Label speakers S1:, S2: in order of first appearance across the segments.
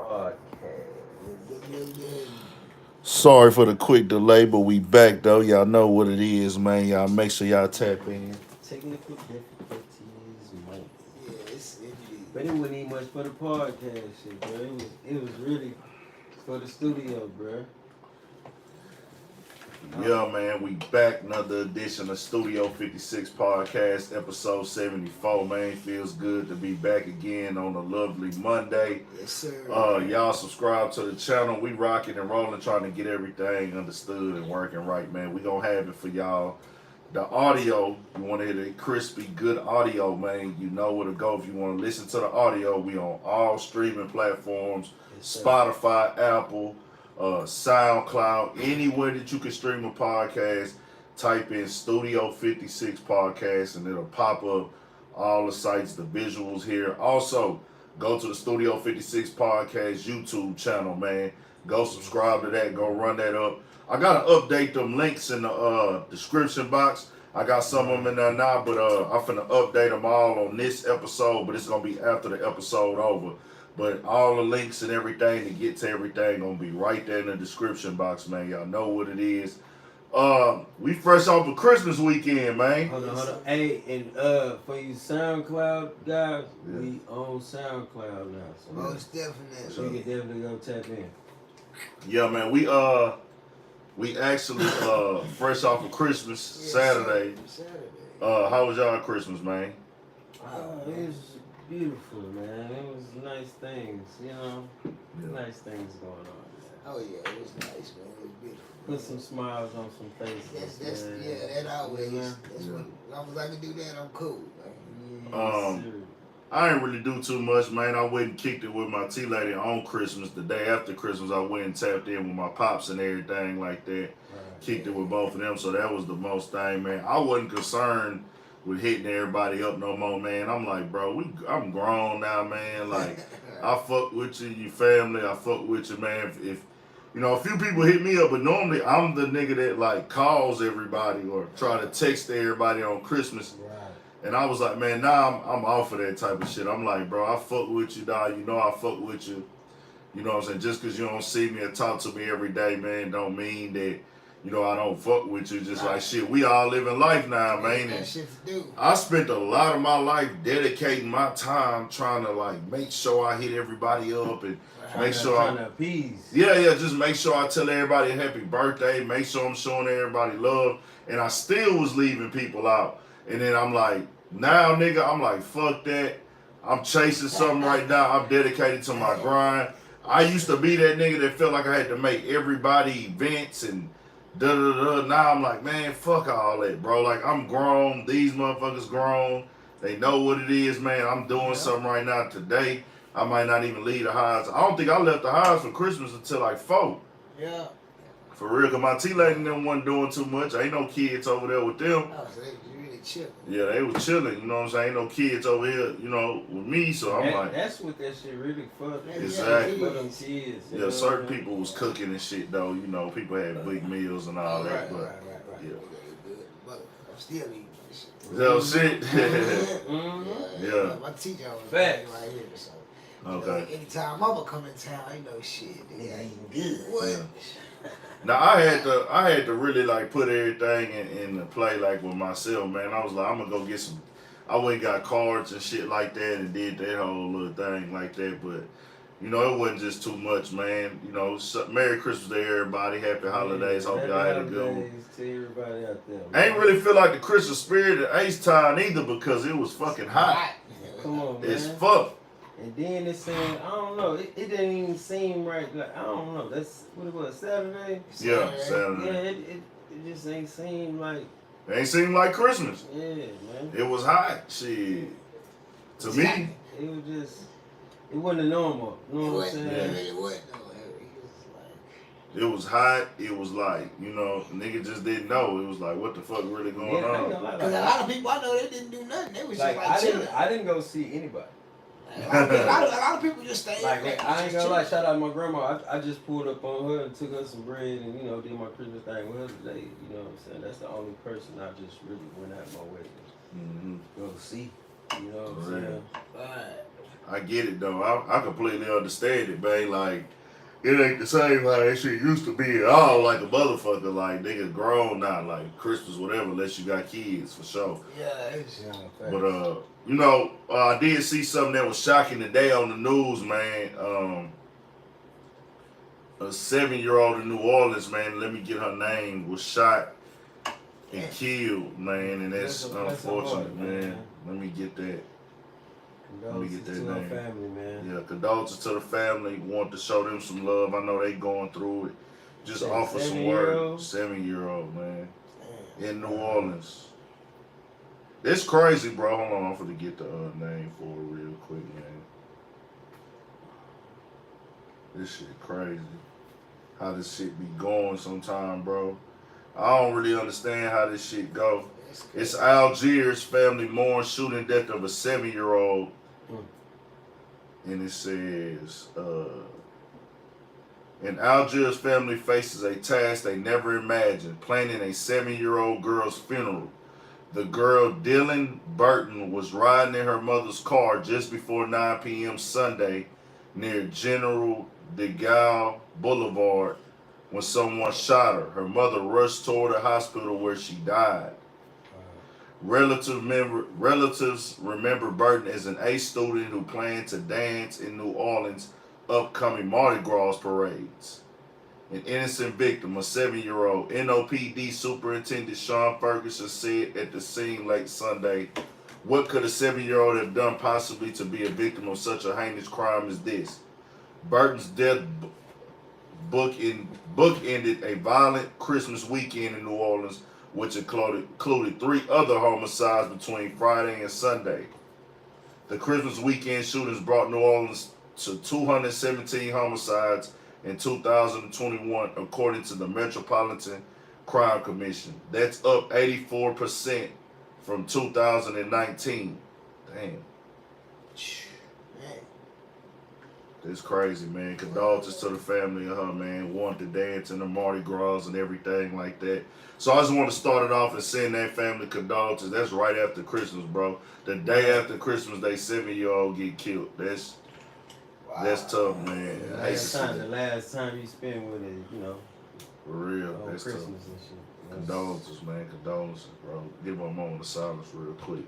S1: Podcast.
S2: Sorry for the quick delay, but we back though. Y'all know what it is, man. Y'all make sure y'all tap in.
S1: Technical difficulties, man.
S3: Yes, indeed.
S1: But it wasn't even much for the podcast shit, bro. It was really for the studio, bro.
S2: Yeah, man, we back. Another edition of Studio 56 Podcast, episode 74, man. Feels good to be back again on a lovely Monday.
S3: Yes, sir.
S2: Y'all subscribe to the channel. We rocking and rolling, trying to get everything understood and working right, man. We gonna have it for y'all. The audio, you want to hear the crispy, good audio, man. You know where to go if you want to listen to the audio. We on all streaming platforms,
S1: Yes,
S2: Spotify, Apple, SoundCloud, anywhere that you can stream a podcast. Type in Studio 56 Podcast and it'll pop up all the sites, the visuals here. Also, go to the Studio 56 Podcast YouTube channel, man. Go subscribe to that. Go run that up. I gotta update them links in the description box. I got some of them in there now, but I'm finna update them all on this episode. But it's gonna be after the episode over. But all the links and everything to get to everything gonna be right there in the description box, man. Y'all know what it is. We fresh off of Christmas weekend, man.
S1: Hold on. Hey, and for you SoundCloud guys,
S2: Yeah.
S1: we on SoundCloud now. So
S3: Most definitely.
S1: so you can definitely go tap in.
S2: Yeah, man. We actually fresh off of Christmas Saturday.
S3: Saturday.
S2: How was y'all Christmas, man?
S1: It was beautiful, man. It was nice things, you know.
S2: Yeah.
S1: Nice things going on.
S3: Oh yeah, it was nice, man. It was beautiful.
S1: Put some smiles on some faces.
S3: That's
S1: man.
S3: yeah, that always.
S1: Yeah.
S3: That's what. As long as I can do that, I'm cool, man.
S1: Yes, sir.
S2: I ain't really do too much, man. I went and kicked it with my tea lady on Christmas. The day after Christmas, I went and tapped in with my pops and everything like that.
S1: Right.
S2: Kicked it with both of them, so that was the most thing, man. I wasn't concerned with hitting everybody up no more, man. I'm like, bro, I'm grown now, man. Like, I fuck with you, you family. I fuck with you, man. If you know, a few people hit me up, but normally I'm the nigga that like calls everybody or try to text everybody on Christmas.
S1: Right.
S2: And I was like, man, now I'm off of that type of shit. I'm like, bro, I fuck with you, dog. You know I fuck with you. You know what I'm saying? Just because you don't see me or talk to me every day, man, don't mean that, you know, I don't fuck with you. Just like, shit, we all living life now, man.
S3: That
S2: And
S3: shit to do.
S2: I spent a lot of my life dedicating my time trying to, like, make sure I hit everybody up and make sure
S1: trying to appease.
S2: Yeah, just make sure I tell everybody happy birthday, make sure I'm showing everybody love, and I still was leaving people out. And then I'm like, now, nigga, I'm like, fuck that. I'm chasing something right now. I'm dedicated to my grind. I used to be that nigga that felt like I had to make everybody events and da-da-da. Now I'm like, man, fuck all that, bro. Like, I'm grown. These motherfuckers grown. They know what it is, man. I'm doing something right now today. I might not even leave the house. I don't think I left the house for Christmas until like 4.
S3: Yeah.
S2: For real, because my tea-lady and them wasn't doing too much. Ain't no kids over there with them.
S3: Oh, so they really chilling.
S2: Yeah, they was chilling, you know what I'm saying? Ain't no kids over here, you know, with me, so I'm like,
S1: That's what that shit really for.
S2: Exactly.
S1: For them kids. you
S2: yeah,
S1: know
S2: certain
S1: what I mean?
S2: people was cooking and shit, though, you know, people had big meals and all that,
S3: Right.
S2: but,
S3: Yeah.
S2: yeah.
S3: Good. But I'm still eating that shit.
S2: That shit?
S1: Mm-hmm.
S2: Yeah.
S3: My teacher was
S1: Facts.
S3: right here, so.
S2: Okay.
S3: Anytime mama come in town, you know shit. Nigga ain't good. What?
S2: Yeah. Now, I had to really, like, put everything in the play, like, with myself, man. I was like, I'm gonna go get some, I went and got cards and shit like that and did that whole little thing like that, but, you know, it wasn't just too much, man. You know, Merry Christmas to everybody, Happy Holidays, hope y'all had a good one.
S1: To everybody out there.
S2: I ain't really feel like the Christmas spirit at Ace Time either because it was fucking hot.
S1: Come on, man.
S2: It's fuck.
S1: And then it's saying, I don't know, it didn't even seem right. Like, I don't know, that's what it was, Saturday?
S2: Yeah,
S1: Yeah,
S2: Saturday.
S1: it just ain't seem like,
S2: It ain't seem like Christmas.
S1: yeah, man.
S2: It was hot. Shit. To me,
S1: It was just, it wasn't normal. You know what I'm saying?
S3: It wasn't no Harry.
S2: it was hot. It was like, you know, nigga just didn't know. It was like, what the fuck really going
S1: I ain't
S2: on?
S1: gonna lie,
S3: Because a lot of people I know, they didn't do nothing. They was
S1: like,
S3: just like chilling.
S1: I didn't go see anybody.
S3: A lot of people just stayed.
S1: Like, I ain't gonna lie, shout out my grandma. I just pulled up on her and took her some bread and, you know, did my Christmas thing with her today. You know what I'm saying? That's the only person I just really went out my way to
S2: Mm-hmm.
S1: go see. You know what I'm saying?
S3: Right.
S2: I get it though. I completely understand it, man. Like, it ain't the same how that shit used to be at all. Like a motherfucker, like nigga grown now, like Christmas, whatever, unless you got kids for sure.
S3: Yeah, it's young.
S2: But you know, I did see something that was shocking today on the news, man. A 7-year-old in New Orleans, man, let me get her name, was shot and killed, man, and that's unfortunate, man. Let me get that. Let me get that
S1: to
S2: name.
S1: Her family, man.
S2: Yeah, condolences to the family. Want to show them some love. I know they going through it. Just offer some word. 7-year-old, man, in New Orleans. It's crazy, bro. Hold on, I'm gonna get the name for it real quick, man. This shit crazy. How this shit be going sometime, bro. I don't really understand how this shit go. It's Algiers family mourns shooting death of a 7-year-old. And it says, an Algiers family faces a task they never imagined, planning a 7-year-old girl's funeral. The girl, Dylan Burton, was riding in her mother's car just before 9 p.m. Sunday near General de Gaulle Boulevard when someone shot her. Her mother rushed toward the hospital where she died. Relatives remember Burton as an A student who planned to dance in New Orleans' upcoming Mardi Gras parades. An innocent victim, a 7-year-old. NOPD Superintendent Sean Ferguson said at the scene late Sunday, "What could a 7-year-old have done possibly to be a victim of such a heinous crime as this?" Burton's death bookended a violent Christmas weekend in New Orleans, which included 3 other homicides between Friday and Sunday. The Christmas weekend shootings brought New Orleans to 217 homicides in 2021, according to the Metropolitan Crime Commission. That's up 84% from 2019. Damn. It's crazy, man. Condolences to the family of her, man. Wanted to dance in the Mardi Gras and everything like that. So I just want to start it off and send that family condolences. That's right after Christmas, bro. The day after Christmas, they 7-year-old get killed. That's tough, man.
S1: The last time you spend with it, you know.
S2: For real,
S1: on
S2: that's
S1: Christmas
S2: tough.
S1: and shit.
S2: Condolences, man. Condolences, bro. Give them a moment of silence real quick.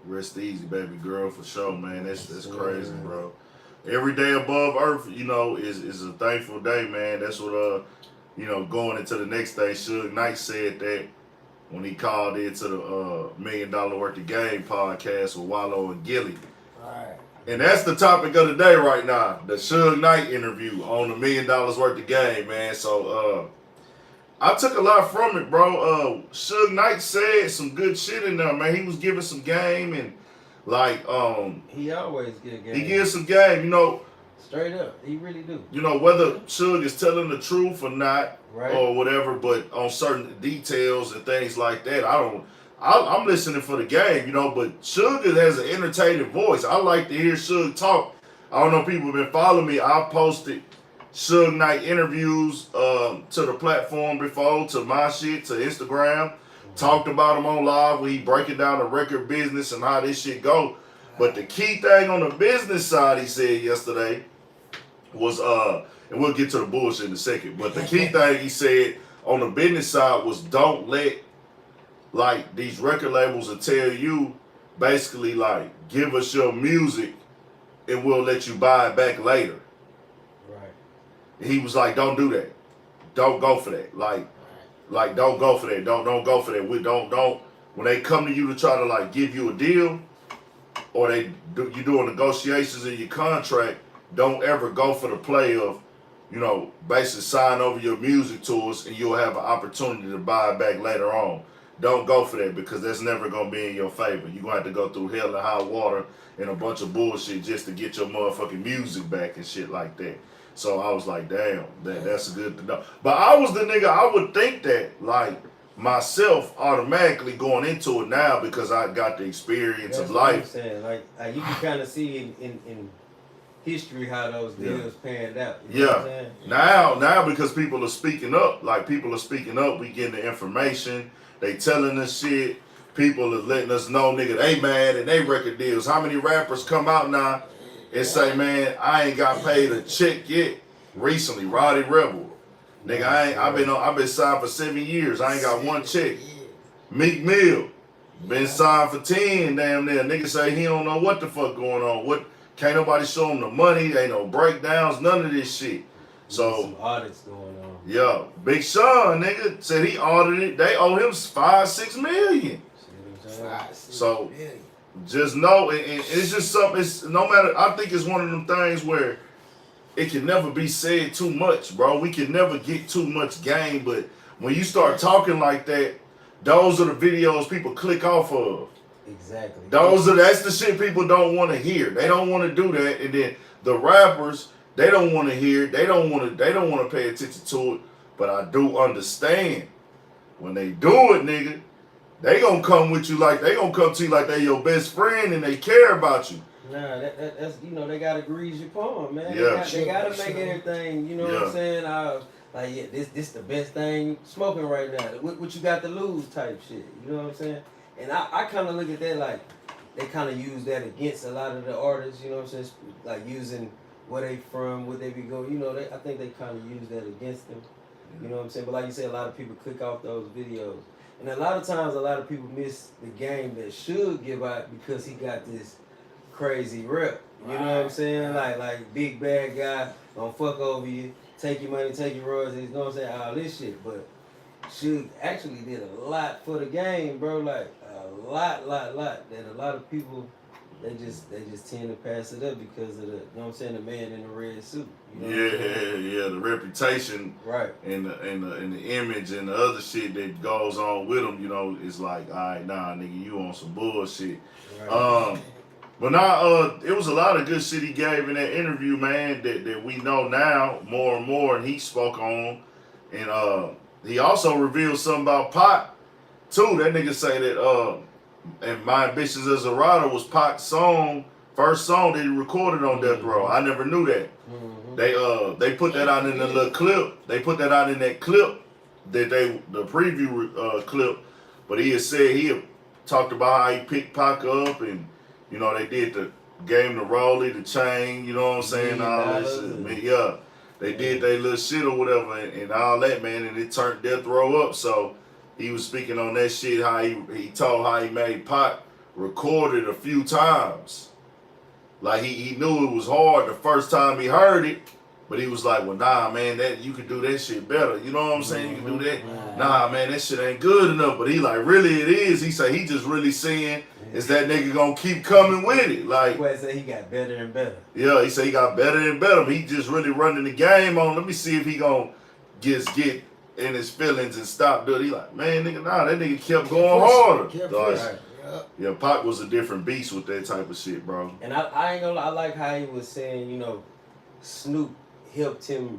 S2: Rest easy, baby girl, for sure, man. That's crazy, bro. Every day above earth, you know, is a thankful day, man. That's what you know, going into the next day, Suge Knight said that when he called into the $1 Million Worth of Game podcast with Wallow and Gilly.
S3: Right.
S2: And that's the topic of the day right now, the Suge Knight interview on the $1 Million Worth of Game, man. So I took a lot from it, bro. Suge Knight said some good shit in there, man. He was giving some game and like
S1: he always get game.
S2: He gives some game, you know.
S1: Straight up, he really do.
S2: You know, whether Suge is telling the truth or not,
S1: right,
S2: or whatever, but on certain details and things like that, I'm listening for the game, you know. But Suge has an entertaining voice. I like to hear Suge talk. I don't know if people have been following me. I posted Suge Knight interviews to the platform before, to my shit, to Instagram. Talked about him on live where he breaking down the record business and how this shit go. But the key thing on the business side, he said yesterday, was and we'll get to the bullshit in a second, but the key thing he said on the business side was don't let like these record labels will tell you basically like give us your music and we'll let you buy it back later.
S1: Right.
S2: And he was like, don't do that. Don't go for that. Like don't go for that. Don't go for that. We don't when they come to you to try to like give you a deal or you doing negotiations in your contract, don't ever go for the play of, you know, basically sign over your music to us and you'll have an opportunity to buy it back later on. Don't go for that because that's never going to be in your favor. You're going to have to go through hell and high water and a bunch of bullshit just to get your motherfucking music back and shit like that. So I was like, damn, that's good to know. But I was the nigga, I would think that, like, myself automatically going into it now because I got the experience of life.
S1: That's what I'm saying. Like you can kind of see in history how those deals panned out. You know what I'm saying?
S2: Now because people are speaking up, we getting the information, they telling us shit, people are letting us know, nigga, they mad and they record deals. How many rappers come out now and say, man, I ain't got paid a check yet? Recently, Roddy Rebel. Nigga, I've been signed for 7 years. I ain't got one check. Meek Mill. Been signed for 10 damn near. Nigga say he don't know what the fuck going on. Can't nobody show him the money. Ain't no breakdowns, none of this shit. So
S1: some audits going on.
S2: Yeah, Big Sean, nigga, said he audited. They owe him 5-6 million. So just know, and it's just something. It's no matter. I think it's one of them things where it can never be said too much, bro. We can never get too much game, but when you start talking like that, those are the videos people click off of.
S1: Exactly.
S2: That's the shit people don't want to hear. They don't want to do that, and then the rappers, they don't want to hear it. They don't want to pay attention to it. But I do understand when they do it, nigga, they gonna come with you like they your best friend and they care about you.
S1: Nah, that's they gotta grease your palm, man.
S2: Yeah.
S1: They gotta make everything, what I'm saying? This the best thing smoking right now. What you got to lose type shit. You know what I'm saying? And I kind of look at that like they kind of use that against a lot of the artists. You know what I'm saying? Like using where they from, where they be going. I think they kind of use that against them. You know what I'm saying? But like you said, a lot of people click off those videos. And a lot of times, a lot of people miss the game that Suge give out because he got this crazy rep. You know what I'm saying? Like big bad guy, gonna fuck over you, take your money, take your royalties, you know what I'm saying? All this shit. But Suge actually did a lot for the game, bro. Like a lot. That a lot of people they just tend to pass it up because of the man in the red suit. You know
S2: the reputation,
S1: right,
S2: and the image and the other shit that goes on with him. It's like, all right, nah, nigga, you on some bullshit. Right. But now, it was a lot of good shit he gave in that interview, man. That we know now more and more, and he spoke on, and he also revealed something about Pac too. That nigga say that and My Ambitions as a Rider was Pac's first song that he recorded on Death Row. I never knew that. Mm-hmm. They put that out in the little clip. They put that out in that clip the preview clip. But he had said he had talked about how he picked Pac up, and they gave him the rollie, the chain. You know what I'm saying? All that shit. Yeah, they did their little shit or whatever, and all that, man. And it turned Death Row up. So he was speaking on that shit, how he told how he made Pac record it a few times. Like he knew it was hard the first time he heard it, but he was like, well, nah, man, that you could do that shit better. You know what I'm saying? You can do that. Nah, man, that shit ain't good enough. But he like, really it is. He said he just really seeing is that nigga gonna keep coming with it. Like,
S1: I said he got better and better.
S2: Yeah, he said he got better and better. But he just really running the game on. Let me see if he gonna get in his feelings and stop doing it. He like, man, nigga, nah, that nigga kept going harder. Yeah, Pac was a different beast with that type of shit, bro.
S1: And I ain't gonna lie, I like how he was saying, Snoop helped him,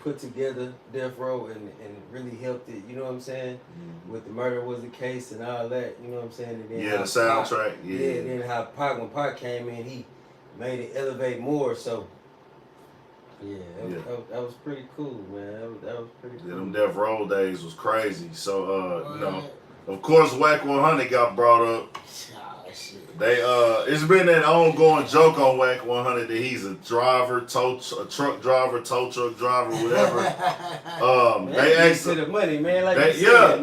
S1: put together Death Row and really helped it, you know what I'm saying? Mm-hmm. With the Murder Was the Case and all that, you know what I'm saying? And then
S2: the soundtrack.
S1: Pac, and then how when Pac came in, he made it elevate more, so that was pretty cool, man. That was pretty cool.
S2: Yeah, them Death Row days was crazy. So, of course, Whack 100 got brought up. It's been an ongoing joke on Whack 100 that he's a driver, a truck driver, tow truck driver, whatever. They asked
S1: to the money, man. Like
S2: man.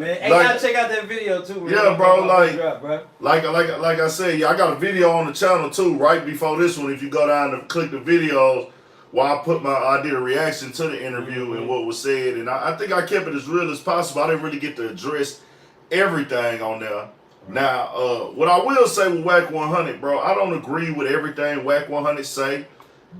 S1: Hey, y'all check out that video too. Man.
S2: Yeah, bro. Like I said, I got a video on the channel too. Right before this one, if you go down and click the videos. While I did a reaction to the interview and what was said, and I think I kept it as real as possible. I didn't really get to address everything on there. Now, what I will say with Whack 100, bro, I don't agree with everything Whack 100 say.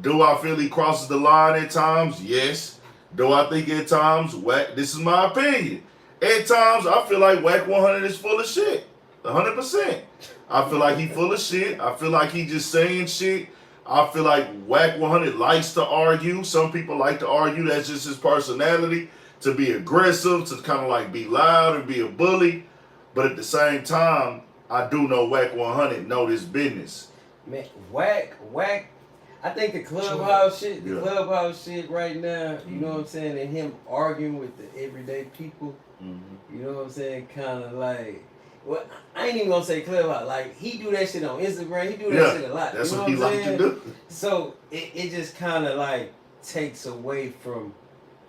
S2: Do I feel he crosses the line at times? Yes. Do I think at times, this is my opinion. At times, I feel like Whack 100 is full of shit. 100%. I feel like he full of shit. I feel like he just saying shit. I feel like Whack 100 likes to argue. Some people like to argue. That's just his personality, to be aggressive, to kind of like be loud and be a bully. But at the same time, I do know Whack 100 know this business.
S1: Man, Whack, I think the clubhouse shit right now, you know what I'm saying, and him arguing with the everyday people, you know what I'm saying, kind of like, well, I ain't even gonna say clubhouse, like, he do that shit on Instagram, he do that shit a lot,
S2: that's
S1: you know
S2: what he
S1: I'm
S2: like
S1: saying?
S2: to do.
S1: So, it just kind of, like, takes away from,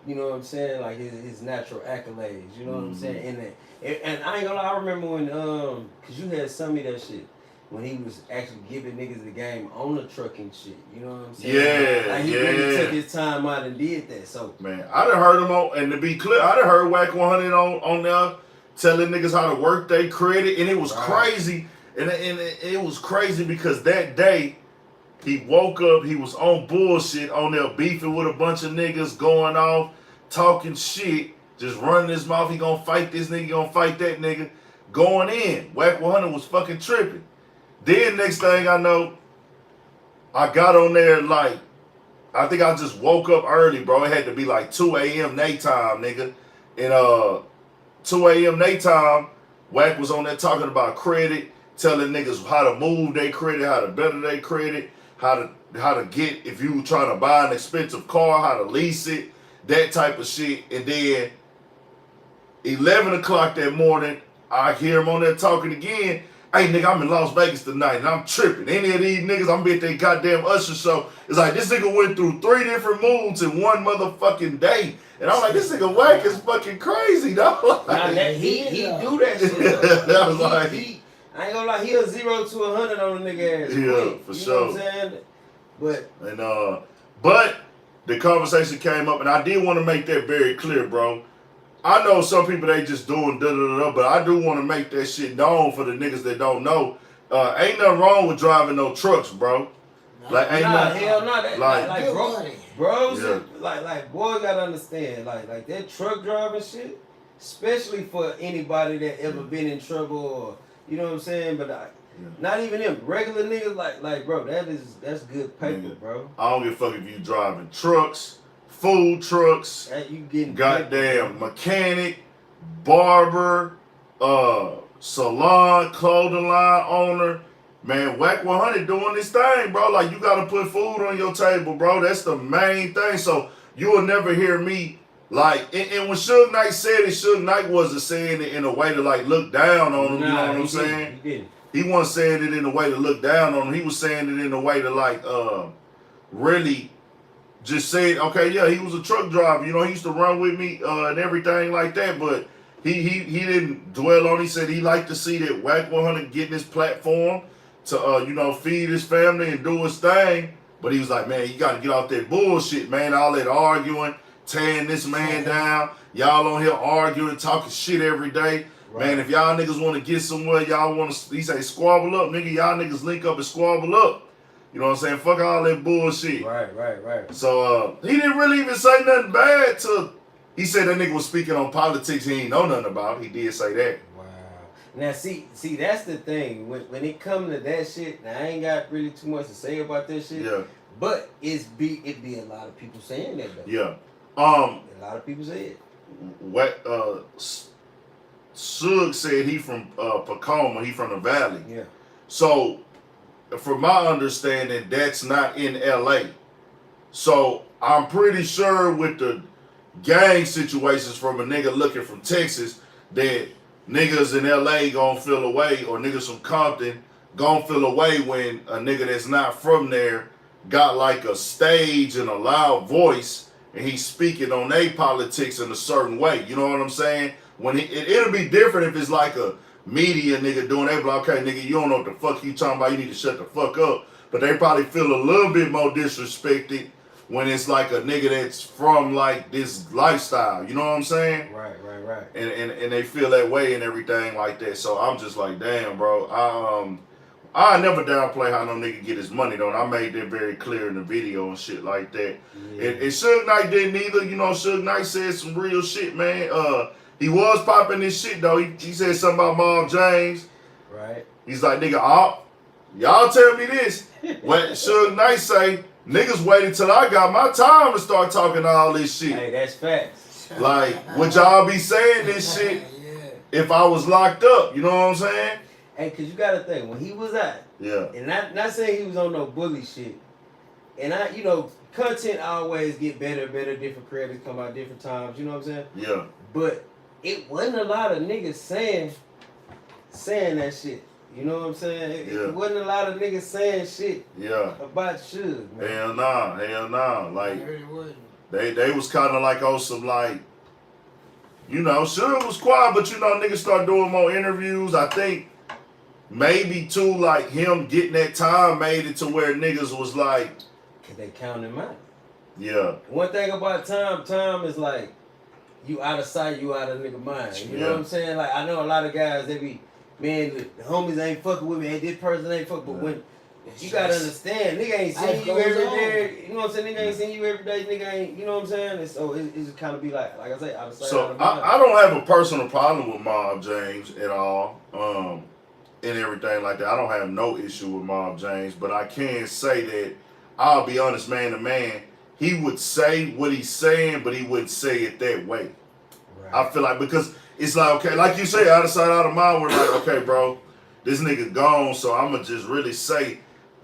S1: you know what I'm saying, like, his natural accolades, you know what I'm saying, and I ain't gonna lie, I remember when, cause you had sent me that shit, when he was actually giving niggas the game on the trucking shit, you know what I'm saying?
S2: Yeah,
S1: like he really took his time out and did that. So
S2: man, I done heard him on, and to be clear, I done heard Whack 100 on there telling niggas how to work their credit, and it was crazy, and it was crazy because that day he woke up, he was on bullshit on there beefing with a bunch of niggas, going off, talking shit, just running his mouth. He gonna fight this nigga, he gonna fight that nigga, going in. Whack 100 was fucking tripping. Then next thing I know, I got on there like, I think I just woke up early, bro. It had to be like 2 a.m. night time, nigga. And 2 a.m. night time, Whack was on there talking about credit, telling niggas how to move their credit, how to better their credit, how to get, if you trying to buy an expensive car, how to lease it, that type of shit. And then 11 o'clock that morning, I hear him on there talking again. Hey, nigga, I'm in Las Vegas tonight, and I'm tripping. Any of these niggas, I'm be at their goddamn Usher show. It's like, this nigga went through 3 different moods in one motherfucking day. And I'm like, this nigga Whack is fucking crazy, dog.
S1: Like, he do that shit.
S2: I was like,
S1: I ain't gonna lie, he a 0 to 100 on a nigga ass.
S2: Yeah,
S1: quick,
S2: for
S1: you
S2: sure.
S1: know what I'm saying?
S2: But the conversation came up, and I did want to make that very clear, bro. I know some people, they just doing da-da-da-da, but I do want to make that shit known for the niggas that don't know. Ain't nothing wrong with driving no trucks, bro. Like, ain't nothing.
S1: Hell no. That, like bros,
S2: Yeah.
S1: like boys gotta understand, like that truck driving shit, especially for anybody that ever been in trouble or, you know what I'm saying, but not even them regular niggas, like bro, that's good paper, bro.
S2: I don't give a fuck if you driving trucks, food trucks,
S1: you getting
S2: goddamn mechanic, barber, salon, clothing line owner. Man, Whack 100 doing this thing, bro. Like, you gotta put food on your table, bro. That's the main thing. So you will never hear me like, and when Suge Knight said it, Suge Knight wasn't saying it in a way to like look down on him. You know what I'm saying?
S1: He didn't.
S2: He wasn't saying it in a way to look down on him. He was saying it in a way to like really just say, okay, yeah, he was a truck driver. You know, he used to run with me and everything like that. But he didn't dwell on it. He said he liked to see that Whack 100 getting his platform to you know, feed his family and do his thing. But he was like, man, you got to get off that bullshit, man. All that arguing, tearing this man down. Y'all on here arguing, talking shit every day. Right. Man, if y'all niggas want to get somewhere, y'all want to, he say, squabble up, nigga. Y'all niggas link up and squabble up. You know what I'm saying? Fuck all that bullshit.
S1: Right.
S2: So he didn't really even say nothing bad to, he said that nigga was speaking on politics he ain't know nothing about. He did say that.
S1: Wow. Now, see, that's the thing. When it comes to that shit, now I ain't got really too much to say about that shit.
S2: Yeah.
S1: But it be a lot of people saying that though.
S2: Yeah.
S1: A lot of people say it.
S2: What Suge said he from Pacoma, he from the Valley.
S1: Yeah.
S2: So, from my understanding, that's not in LA. So I'm pretty sure with the gang situations from a nigga looking from Texas, that niggas in LA gonna feel away, or niggas from Compton gonna feel away when a nigga that's not from there got like a stage and a loud voice and he's speaking on their politics in a certain way. You know what I'm saying? When it'll be different if it's like a media nigga doing that, like, okay, nigga, you don't know what the fuck you talking about, you need to shut the fuck up. But they probably feel a little bit more disrespected when it's like a nigga that's from like this lifestyle. You know what I'm saying?
S1: Right.
S2: And they feel that way and everything like that. So I'm just like, damn, bro. I never downplay how no nigga get his money though. And I made that very clear in the video and shit like that. Yeah. And Suge Knight didn't either. You know, Suge Knight said some real shit, man. He was popping this shit though. He said something about Mom James.
S1: Right.
S2: He's like, nigga, y'all tell me this. What Suge Knight say, niggas waited till I got my time to start talking all this shit.
S1: Hey, that's facts.
S2: Like, would y'all be saying this shit if I was locked up? You know what I'm saying?
S1: Hey, cause you gotta think, when he was out,
S2: yeah,
S1: and not saying he was on no bully shit, And content always get better, different creators come out different times, you know what I'm saying?
S2: Yeah.
S1: But it wasn't a lot of niggas saying that shit. You know what I'm saying? It wasn't a lot of niggas saying shit about Suge, man.
S2: Hell nah. Like,
S3: It really wasn't.
S2: they was kind of like on some, like, Suge was quiet, but niggas start doing more interviews. I think maybe too, like, him getting that time made it to where niggas was like,
S1: cause they count him out.
S2: Yeah.
S1: One thing about time is like, you out of sight, you out of nigga mind. You know what I'm saying? Like, I know a lot of guys, they be, man, the homies ain't fucking with me, and this person ain't fucking, but when, you gotta understand, nigga ain't seen you every day, you know what I'm saying? Nigga ain't seen you every day, nigga ain't, you know what I'm saying? And so it just kind of be like I say, out of sight, out of mind.
S2: I don't have a personal problem with Mob James at all, and everything like that. I don't have no issue with Mob James, but I can say that, I'll be honest, man to man, he would say what he's saying, but he wouldn't say it that way. Right. I feel like, because it's like, okay, like you say, out of sight, out of mind, we're like, okay, bro, this nigga gone, so I'm going to just really say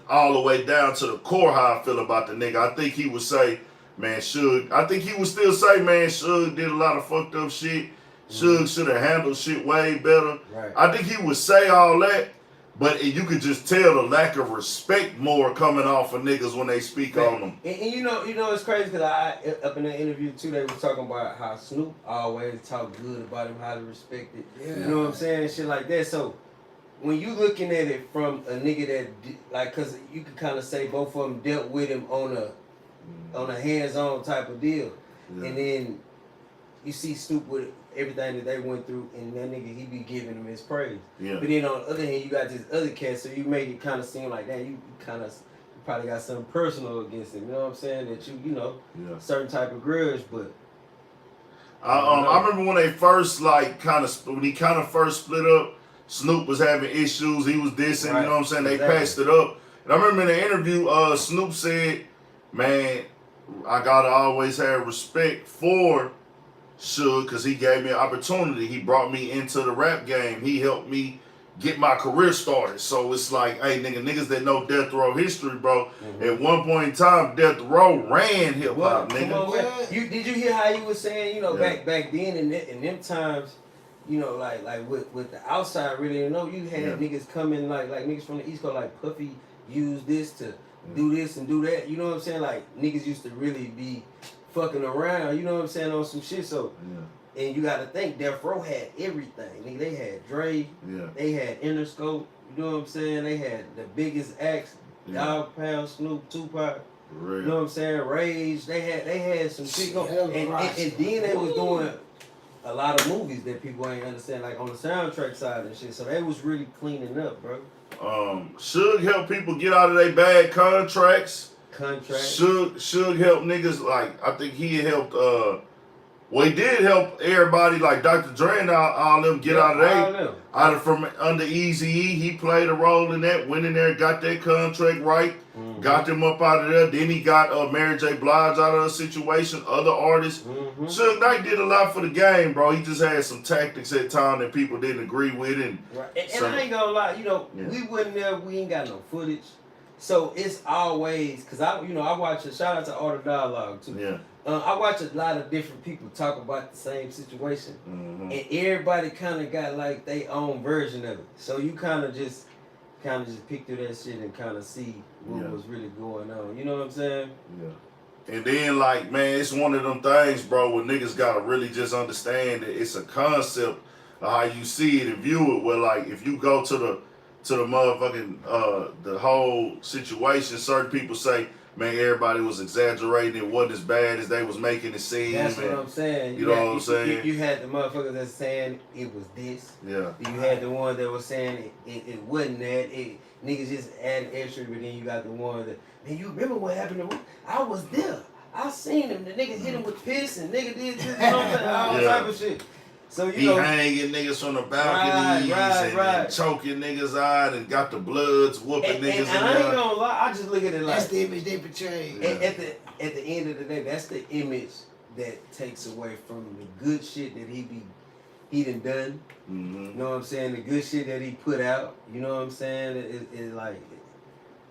S2: all the way down to the core how I feel about the nigga. I think he would say, man, Suge, I think he would still say, man, Suge did a lot of fucked up shit. Suge should have handled shit way better. Right. I think he would say all that, but you could just tell the lack of respect more coming off of niggas when they speak on them.
S1: And you know it's crazy because up in the interview too, they were talking about how Snoop always talk good about him, how to respect it. Yeah. You know what I'm saying? Shit like that. So when you looking at it from a nigga that, like, cause you can kind of say both of them dealt with him on a hands-on type of deal. Yeah. And then you see Snoop with everything that they went through, and that nigga, he be giving him his praise. Yeah. But then on the other hand, you got this other cat, so you make it kind of seem like that you probably got something personal against him. You know what I'm saying? That certain type of grudge, but.
S2: I remember when they first when he kind of first split up, Snoop was having issues. He was dissing. Right. You know what I'm saying? They passed it up. And I remember in the interview, Snoop said, "Man, I gotta always have respect for Suge because he gave me an opportunity. He brought me into the rap game. He helped me get my career started. So it's like, hey, niggas that know Death Row history, bro. Mm-hmm. At one point in time, Death Row ran hip hop, nigga.
S1: Did you hear how you was saying, back then in them times, like with the outside really, you had niggas coming like niggas from the East Coast, like Puffy used this to do this and do that. You know what I'm saying? Like niggas used to really be fucking around, you know what I'm saying, on some shit. So, and you got to think, Death Row had everything. Nigga, they had Dre, they had Interscope, you know what I'm saying? They had the biggest acts, Dog Pound, Snoop, Tupac, you know what I'm saying? Rage. They had some shit going. And then they was doing a lot of movies that people ain't understand, like on the soundtrack side and shit. So they was really cleaning up, bro.
S2: Suge help people get out of their bad contracts. Suge helped niggas, like, I think he helped, he did help everybody, like Dr. Dre and all them get out of from under Eazy-E. He played a role in that, went in there, got that contract right, got them up out of there. Then he got Mary J. Blige out of the situation, other artists. Suge Knight did a lot for the game, bro. He just had some tactics at times that people didn't agree with. And
S1: I ain't gonna lie, we wouldn't there, we ain't got no footage. So it's always, cause I watch a shout out to Art of Dialogue too. Yeah. I watch a lot of different people talk about the same situation, and everybody kind of got like their own version of it. So you kind of just pick through that shit and kind of see what was really going on. You know what I'm saying? Yeah.
S2: And then like, man, it's one of them things, bro, where niggas gotta really just understand that it's a concept of how you see it and view it. Where like, if you go to the motherfucking, the whole situation, certain people say, man, everybody was exaggerating. It wasn't as bad as they was making it seem.
S1: That's what I'm saying.
S2: You know what I'm saying?
S1: You had the motherfuckers that saying it was this. Yeah. You had the ones that was saying it wasn't that. Niggas just adding extra, but then you got the ones that, man, you remember what happened to me? I was there. I seen him. The nigga hit him with piss and nigga did this, you know what I'm saying? All type of shit. So
S2: he hanging niggas from the balconies and choking niggas out and got the bloods whooping niggas.
S1: And I ain't gonna lie, I just look at it like
S3: that's the image they portray.
S1: Yeah. At the end of the day, that's the image that takes away from the good shit that he done. You know what I'm saying? The good shit that he put out. You know what I'm saying? It like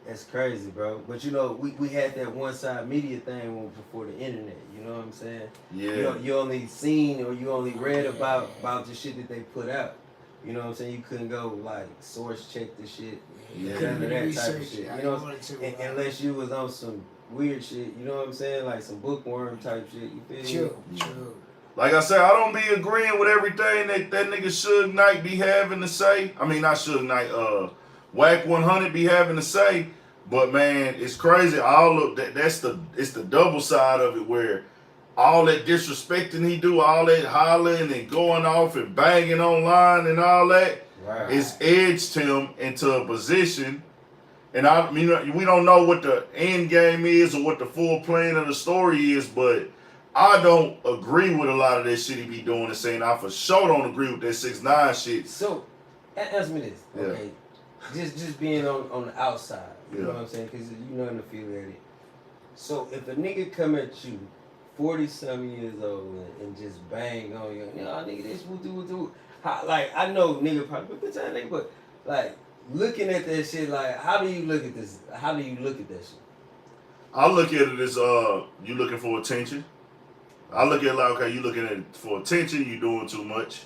S1: That's crazy, bro. But you know, we had that one side media thing before the internet. You know what I'm saying?
S2: Yeah.
S1: You only seen or you only read about the shit that they put out. You know what I'm saying? You couldn't go like source check the shit.
S2: Yeah.
S1: None of that type of shit. You know, unless you was on some weird shit. You know what I'm saying? Like some bookworm type shit. You feel me?
S3: True.
S2: Like I said, I don't be agreeing with everything that nigga Suge Knight be having to say. I mean, not Suge Knight, Whack 100 be having to say. But man, it's crazy. All of that, it's the double side of it where all that disrespecting he do, all that hollering and going off and banging online and all that, it's edged him into a position. And we don't know what the end game is or what the full plan of the story is, but I don't agree with a lot of that shit he be doing and saying I for sure don't agree with that 6ix9ine shit.
S1: So, ask me this, okay? Just being on the outside, you know what I'm saying? Because you know in the field at it. So if a nigga come at you, 40-some years old, and just bang on you, nigga, this will do. Like I know nigga probably bitch ass nigga, but like looking at that shit, like how do you look at this? How do you look at that shit?
S2: I look at it as you looking for attention. I look at it like, okay, you looking at it for attention, you doing too much.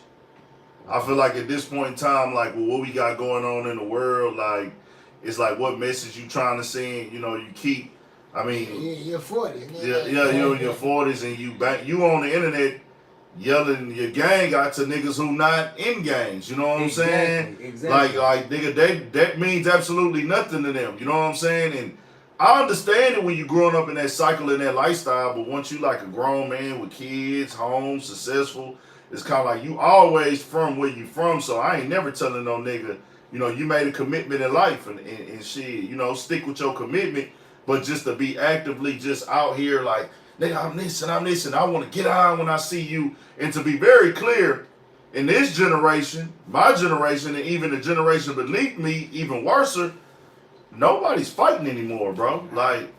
S2: I feel like at this point in time, like what we got going on in the world, like it's like what message you trying to send. You know, you keep. I mean,
S3: you're 40.
S2: You're in your 40s and you on the internet yelling your gang out to niggas who not in gangs. You know what I'm saying?
S1: Exactly.
S2: Like nigga, that means absolutely nothing to them. You know what I'm saying? And I understand it when you growing up in that cycle and that lifestyle, but once you like a grown man with kids, home, successful, it's kind of like you always from where you from. So I ain't never telling no nigga, you know, you made a commitment in life and shit, you know, stick with your commitment. But just to be actively just out here like, nigga, I'm this, and I want to get on when I see you. And to be very clear, in this generation, my generation, and even the generation beneath me, even worse, nobody's fighting anymore, bro. Like,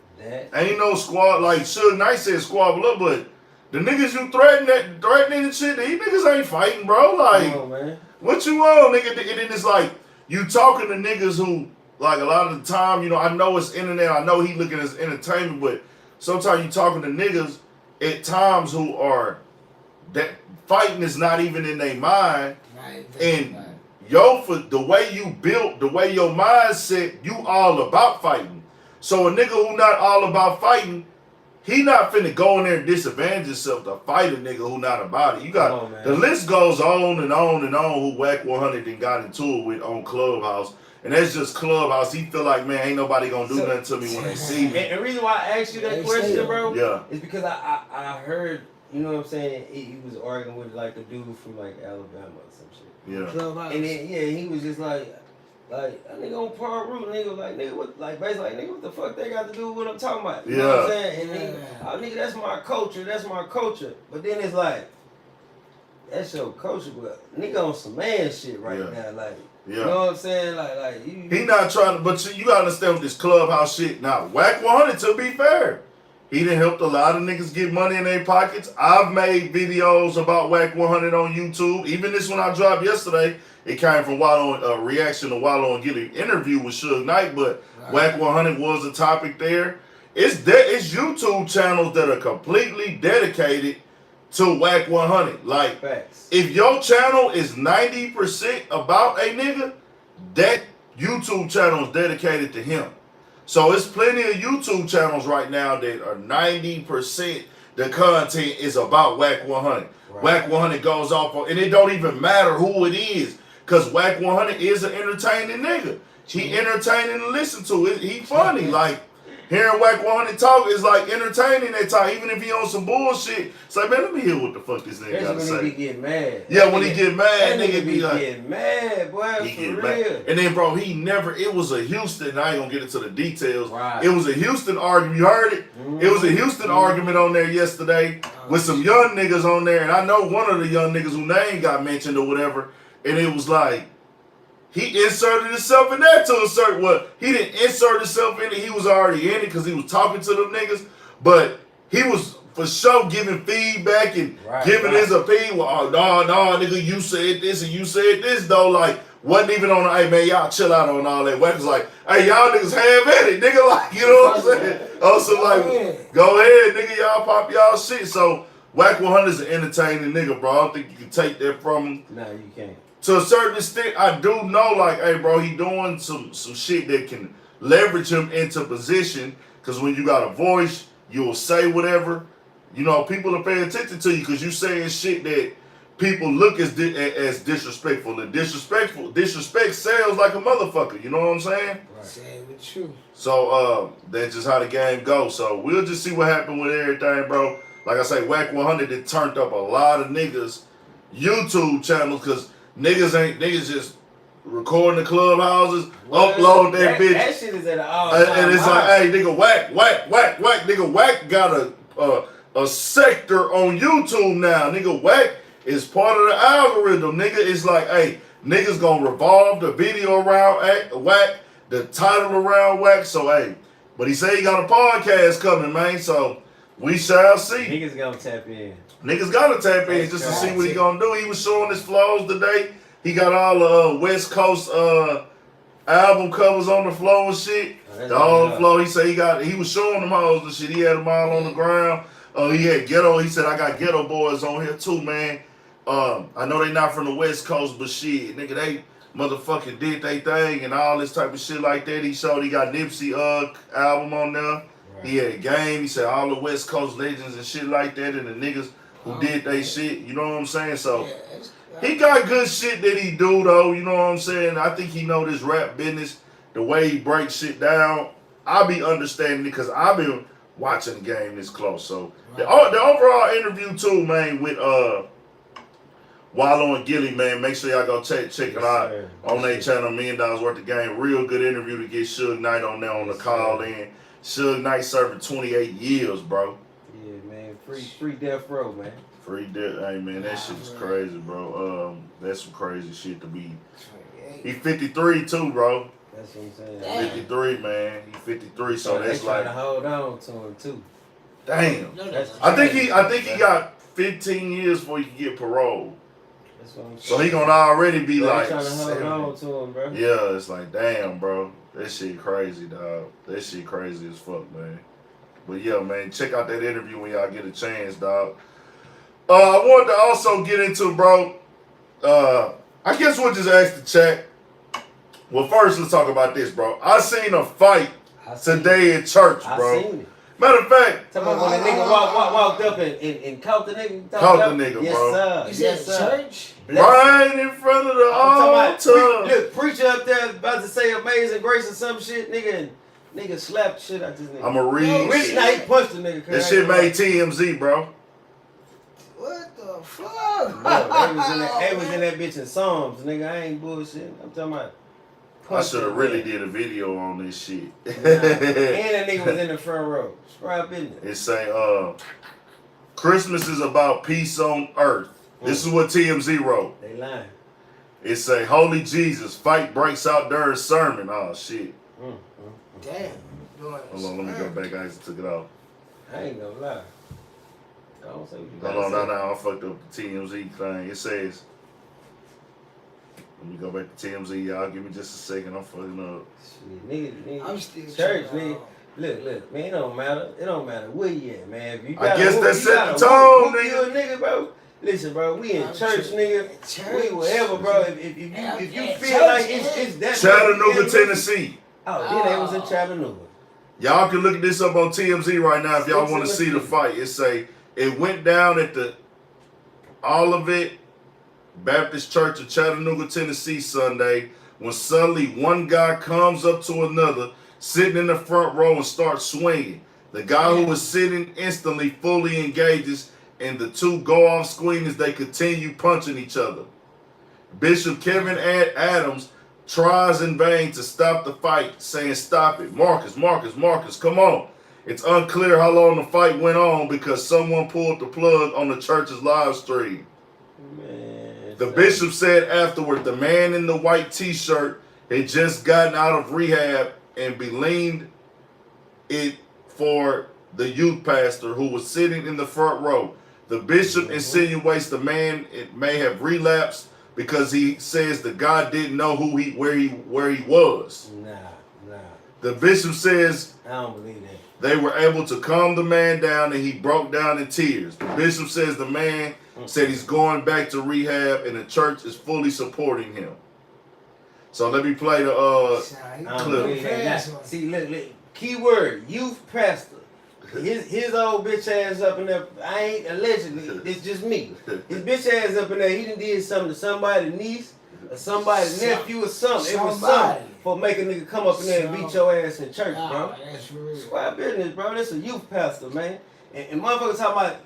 S2: ain't no squad, like Suge Knight said squabble up, but the niggas you threatening and shit, these niggas ain't fighting, bro. Like, what you want, nigga? And then it's like, you talking to niggas who, like, a lot of the time, you know, I know it's internet, I know he looking as entertainment, but sometimes you talking to niggas at times who are, that fighting is not even in their mind. And for the way you built, the way your mindset, you all about fighting. So a nigga who not all about fighting, he not finna go in there and disadvantage himself to fight a nigga who not about it. You got, the list goes on and on and on who Whack 100 and got into it with on Clubhouse. And that's just Clubhouse. He feel like, man, ain't nobody gonna do nothing to me when they see me.
S1: And the reason why I asked you that question, bro, is
S2: yeah,
S1: because I heard, you know what I'm saying, he was arguing with like a dude from like Alabama or some shit.
S2: Yeah.
S1: And then he was just like a nigga on Par Root, nigga like nigga what, like basically like nigga what the fuck they got to do with what I'm talking about? You know what I'm saying? And nigga, that's my culture. But then it's like, that's your culture, but nigga on some man shit right now, like. You know what I'm saying? Like
S2: he not trying to, but you gotta understand with this Clubhouse shit. Now, Whack 100, to be fair, he done helped a lot of niggas get money in their pockets. I've made videos about Whack 100 on YouTube. Even this one I dropped yesterday, it came from Wallo, reaction to Wallo and Gilly interview with Suge Knight, but Whack 100 was a topic there. It's YouTube channels that are completely dedicated to Whack 100. Like, if your channel is 90% about a nigga, that YouTube channel is dedicated to him. So it's plenty of YouTube channels right now that are 90% the content is about Whack 100. Whack 100 goes off on, and it don't even matter who it is, because Whack 100 is an entertaining nigga. He entertaining to listen to. He funny. Like, hearing Whack 100 talk is like entertaining that time. Even if he on some bullshit, it's like, man, let me hear what the fuck this nigga gotta say.
S1: When he get mad.
S2: Yeah, when he get mad, nigga be like,
S1: get mad, boy,
S2: he
S1: for
S2: get
S1: real.
S2: mad. And then, bro, it was a Houston, I ain't gonna get into the details.
S1: Right.
S2: It was a Houston argument, you heard it? It was a Houston argument on there yesterday with some young niggas on there, and I know one of the young niggas whose name got mentioned or whatever, and it was like, he inserted himself in that to a certain, well, he didn't insert himself in it, he was already in it because he was talking to them niggas, but he was for sure giving feedback and giving his opinion. Well, oh, no, nigga, you said this and you said this, though. Like, wasn't even on, hey, man, y'all chill out on all that. Wack was like, hey, y'all niggas have at it, nigga. Like, you know what I'm saying? Also, like, go ahead, nigga, y'all pop y'all shit. So, Wack 100 is an entertaining nigga, bro. I don't think you can take that from him.
S1: No, you can't.
S2: To a certain extent, I do know, like, hey, bro, he doing some shit that can leverage him into position. Because when you got a voice, you'll say whatever. You know, people are paying attention to you because you saying shit that people look as disrespectful. And disrespect sells like a motherfucker. You know what I'm saying?
S3: Right. Saying with you.
S2: So that's just how the game goes. So we'll just see what happened with everything, bro. Like I say, Wack 100 it turned up a lot of niggas' YouTube channels because niggas just recording the clubhouses, upload that bitch.
S1: That shit is at an all-time
S2: and it's
S1: high.
S2: like, hey, nigga, Wack. Nigga, Wack got a sector on YouTube now. Nigga, Wack is part of the algorithm. Nigga, it's like, hey, niggas gonna revolve the video around Wack, the title around Wack. So, hey, but he said he got a podcast coming, man. So, we shall see.
S1: Niggas gonna tap in.
S2: Niggas gotta tap in just to see what he gonna do. He was showing his flows today. He got all the West Coast album covers on the floor and shit. The whole flow. He said he was showing them hoes and shit. He had them all on the ground. He had ghetto. He said I got ghetto boys on here too, man. I know they not from the West Coast, but shit, nigga, they motherfucking did they thing and all this type of shit like that. He showed he got Nipsey album on there. Right. He had Game. He said all the West Coast legends and shit like that and the niggas who did they shit. You know what I'm saying? So he got good shit that he do though. You know what I'm saying? I think he know this rap business, the way he breaks shit down. I be understanding it because I've been watching the game this close. So the overall interview too, man, with Wallow and Gilly, man. Make sure y'all go check it out on their channel. $1 million worth of game. Real good interview to get Suge Knight on there on the call in. Suge Knight serving 28 years, bro.
S1: Yeah, man. Free death row, man.
S2: Free death. Hey, man, that shit is crazy, bro. That's some crazy shit to be. He 53 too, bro.
S1: That's what I'm saying.
S2: 53, man. He 53, so that's
S1: they
S2: like.
S1: trying to hold on to him too.
S2: Damn. I think he got 15 years before he can get parole. So he gonna already be like.
S1: Trying to hold on to him, bro.
S2: Yeah, it's like damn, bro. That shit crazy, dog. That shit crazy as fuck, man. But yeah, man, check out that interview when y'all get a chance, dog. I wanted to also get into, bro. I guess we'll just ask the chat. Well, first let's talk about this, bro. I seen a fight today in church, bro.
S1: I seen it.
S2: Matter of fact,
S1: talking about when the nigga walked up and caught the nigga.
S2: Caught the nigga,
S1: yes,
S2: bro.
S1: Sir.
S3: You said church?
S2: Right in front of the altar.
S1: Look, preacher up there about to say amazing grace or some shit, nigga slapped shit out this nigga.
S2: I'ma read.
S1: Rich Knight punched the nigga.
S2: That shit made TMZ, bro.
S3: What the fuck?
S1: No, they was in that bitch in Psalms, nigga. I ain't bullshit. I'm talking about.
S2: I should have really did a video on this shit.
S1: And that nigga was in the front row. Strap business.
S2: It say, Christmas is about peace on earth. This is what TMZ wrote.
S1: They lying.
S2: It say, Holy Jesus, fight breaks out during sermon. Oh, shit.
S3: Damn.
S2: Hold on, let me go back. I just took it off.
S1: I ain't gonna lie. I don't say what you
S2: Hold on, no, I fucked up the TMZ thing. It says, let me go back to TMZ, y'all. Give me just a second. I'm fucking up.
S1: Shit, nigga.
S3: I'm still
S1: church, nigga. Look, man, it don't matter. It don't matter where you at, man. If you got
S2: I guess that set the tone, nigga.
S1: You a nigga, bro. Listen, bro, we in church, nigga. We whatever, bro. If you feel like it's that.
S2: Chattanooga, Tennessee.
S1: Oh, then they was in Chattanooga.
S2: Y'all can look this up on TMZ right now if y'all want to see the fight. It say it went down at the Olivet Baptist Church of Chattanooga, Tennessee Sunday when suddenly one guy comes up to another sitting in the front row and starts swinging. The guy who was sitting instantly fully engages and the two go off screen as they continue punching each other. Bishop Kevin Adams tries in vain to stop the fight, saying, "Stop it. Marcus, come on." It's unclear how long the fight went on because someone pulled the plug on the church's live stream.
S1: Man,
S2: the bishop said afterward the man in the white t-shirt had just gotten out of rehab and believed it for the youth pastor who was sitting in the front row. The bishop insinuates the man may have relapsed because he says the guy didn't know where he was.
S1: Nah.
S2: The bishop says
S1: I don't believe that.
S2: they were able to calm the man down and he broke down in tears. The bishop says the man said he's going back to rehab and the church is fully supporting him. So let me play the clip.
S1: See, look, key word, youth pastor. His old bitch ass up in there. I ain't allegedly. It's just me. His bitch ass up in there. He done did something to somebody's niece or somebody's nephew or something. It was something for making a nigga come up in there and beat your ass in church, bro.
S3: That's for real.
S1: Square business, bro. That's a youth pastor, man. And motherfuckers talking about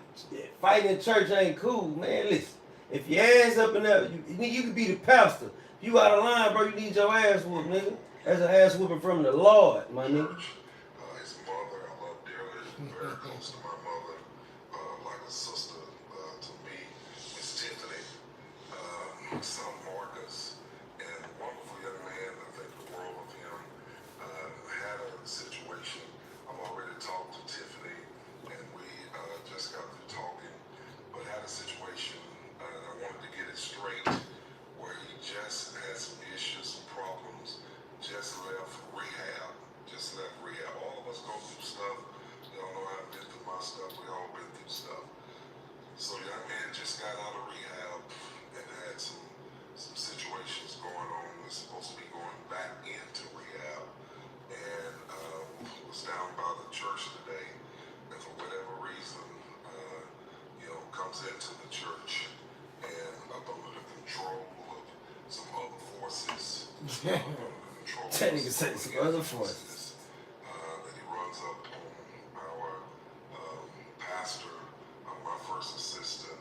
S1: fighting in church ain't cool, man. Listen, if your ass up in there, you could be the pastor. If you out of line, bro, you need your ass whooped, nigga. That's an ass whooping from the Lord, my nigga.
S4: His mother, I love dearly, very close to my mother, like a sister to me, Miss Tiffany, son Marcus, and wonderful young man. I think the world of him. Had a situation. I've already talked to Tiffany, and we just got through talking, but had a situation, and I wanted to get it straight, where he just had some issues, some problems, just left rehab. All of us go through stuff. Y'all know I've been through my stuff. We all been through stuff. So young man just got out of rehab and had some situations going on. We're supposed to be going back into rehab, and was down by the church today, and for whatever reason, comes into the church and up under the control of some other forces.
S1: That nigga said some other forces.
S4: That he runs up on our pastor, my first assistant,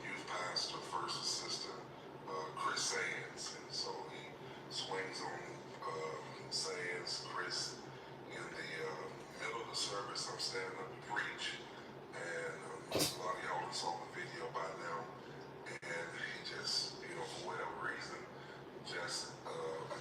S4: youth pastor, first assistant, Chris Sands. And so he swings on Sands, Chris, in the middle of the service. I'm standing up to preach, and a lot of y'all saw the video by now. And he just, for whatever reason, just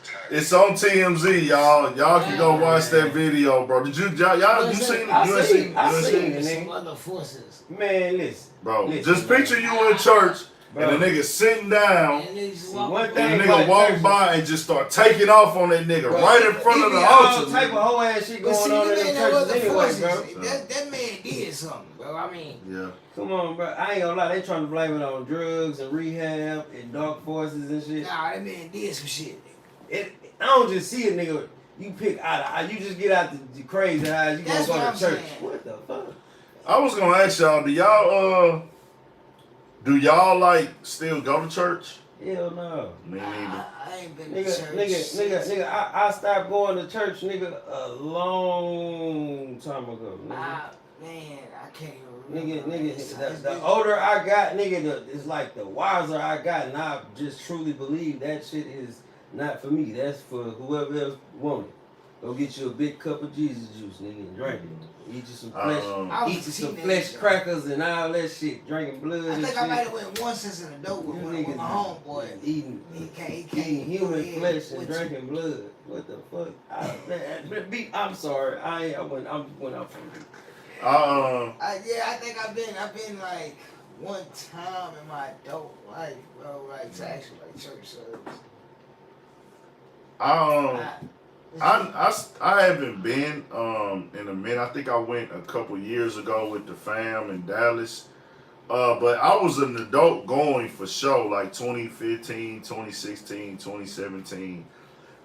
S4: attacked.
S2: It's on TMZ, y'all. Y'all can go watch that video, bro. Did you seen it?
S1: I seen it,
S3: Some
S1: nigga.
S3: other forces.
S1: Man, listen.
S2: Bro,
S1: Listen,
S2: just picture you in church and the nigga sitting down
S3: And they just
S1: one
S3: walk
S1: thing
S2: and the
S1: about
S2: nigga walk
S1: church-
S2: by and just start taking off on that nigga right in front of the
S1: all
S2: altar.
S1: type of whole ass shit going on in them churches anyway, bro.
S3: That man did something, bro. I mean,
S2: Yeah.
S1: Come on, bro. I ain't gonna lie. They trying to blame it on drugs and rehab and dark forces and shit.
S3: nah, that man did some shit.
S1: I don't just see a nigga. You pick out. You just get out the crazy eyes. You
S3: That's
S1: gonna go
S3: what
S1: to
S3: I'm
S1: church.
S3: saying.
S1: What the fuck?
S2: I was gonna ask y'all, do y'all like still go to church?
S1: Hell no.
S2: Me neither.
S3: I ain't been to
S1: Nigga,
S3: church.
S1: nigga. I stopped going to church, nigga, a long time ago. Nigga.
S3: Man, I can't even remember.
S1: Nigga, the older I got, nigga, it's like the wiser I got, and I just truly believe that shit is not for me. That's for whoever else want it. Go get you a big cup of Jesus juice, nigga, and drink it. Eat you some flesh,
S3: I was
S1: eat you
S3: a
S1: some
S3: teenager,
S1: flesh
S3: though.
S1: crackers and all that shit, drinking blood
S3: I
S1: and
S3: think I might
S1: shit.
S3: have went once as an adult with my
S1: niggas
S3: homeboy.
S1: eating
S3: He
S1: human
S3: came
S1: flesh and
S3: with
S1: drinking blood. What the fuck? I'm sorry. I went off on you.
S3: I think I've been like one time in my adult life, bro, like to actually like church service.
S2: I haven't been in a minute. I think I went a couple years ago with the fam in Dallas. But I was an adult going for sure, like 2015, 2016, 2017.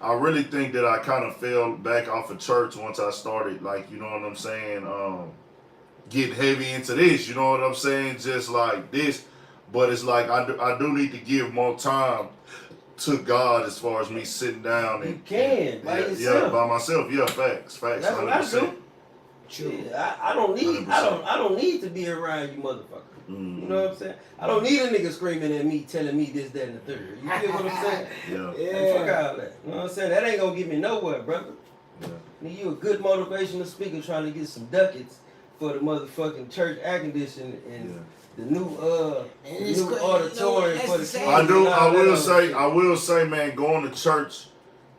S2: I really think that I kind of fell back off of church once I started, like, you know what I'm saying, getting heavy into this, you know what I'm saying, just like this. But it's like I do need to give more time to God as far as me sitting down and
S1: by yourself.
S2: Yeah, by myself. Yeah, facts.
S1: That's what I do.
S3: True.
S1: Yeah, I don't need to be around you, motherfucker.
S2: Mm-hmm.
S1: You know what I'm saying? I don't need a nigga screaming at me, telling me this, that, and the third. You feel what I'm saying?
S2: Yeah.
S1: Hey, fuck all that. You know what I'm saying? That ain't gonna get me nowhere, brother.
S2: Yeah.
S1: Nigga, you a good motivational speaker trying to get some ducats for the motherfucking church air conditioning and the new auditorium for the kids.
S2: I will say, man, going to church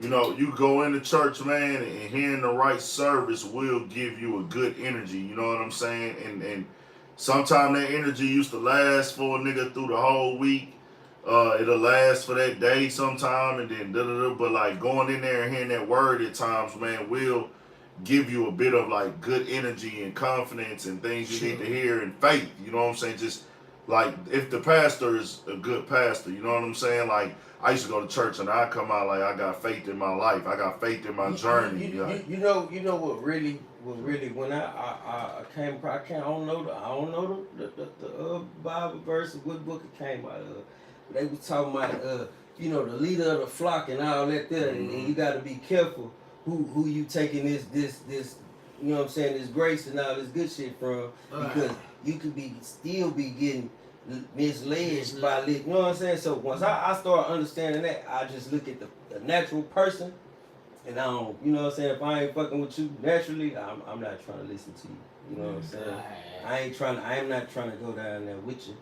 S2: You know, you go into church, man, and hearing the right service will give you a good energy. You know what I'm saying? And sometimes that energy used to last for a nigga through the whole week. It'll last for that day sometime, and then da-da-da. But like going in there and hearing that word at times, man, will give you a bit of like good energy and confidence and things you need to hear and faith. You know what I'm saying? Just like if the pastor is a good pastor, you know what I'm saying? Like I used to go to church and I come out like I got faith in my life. I got faith in my journey.
S1: You know what really when I came, I don't know the Bible verse of what book it came out of. They was talking about you know, the leader of the flock and all that there, and you got to be careful who you taking this you know what I'm saying, this grace and all this good shit from, because you could still be getting misled by, you know what I'm saying? So once I start understanding that, I just look at the natural person, and I don't, you know what I'm saying, if I ain't fucking with you naturally, I'm not trying to listen to you. You know what I'm saying? I am not trying to go down there with you.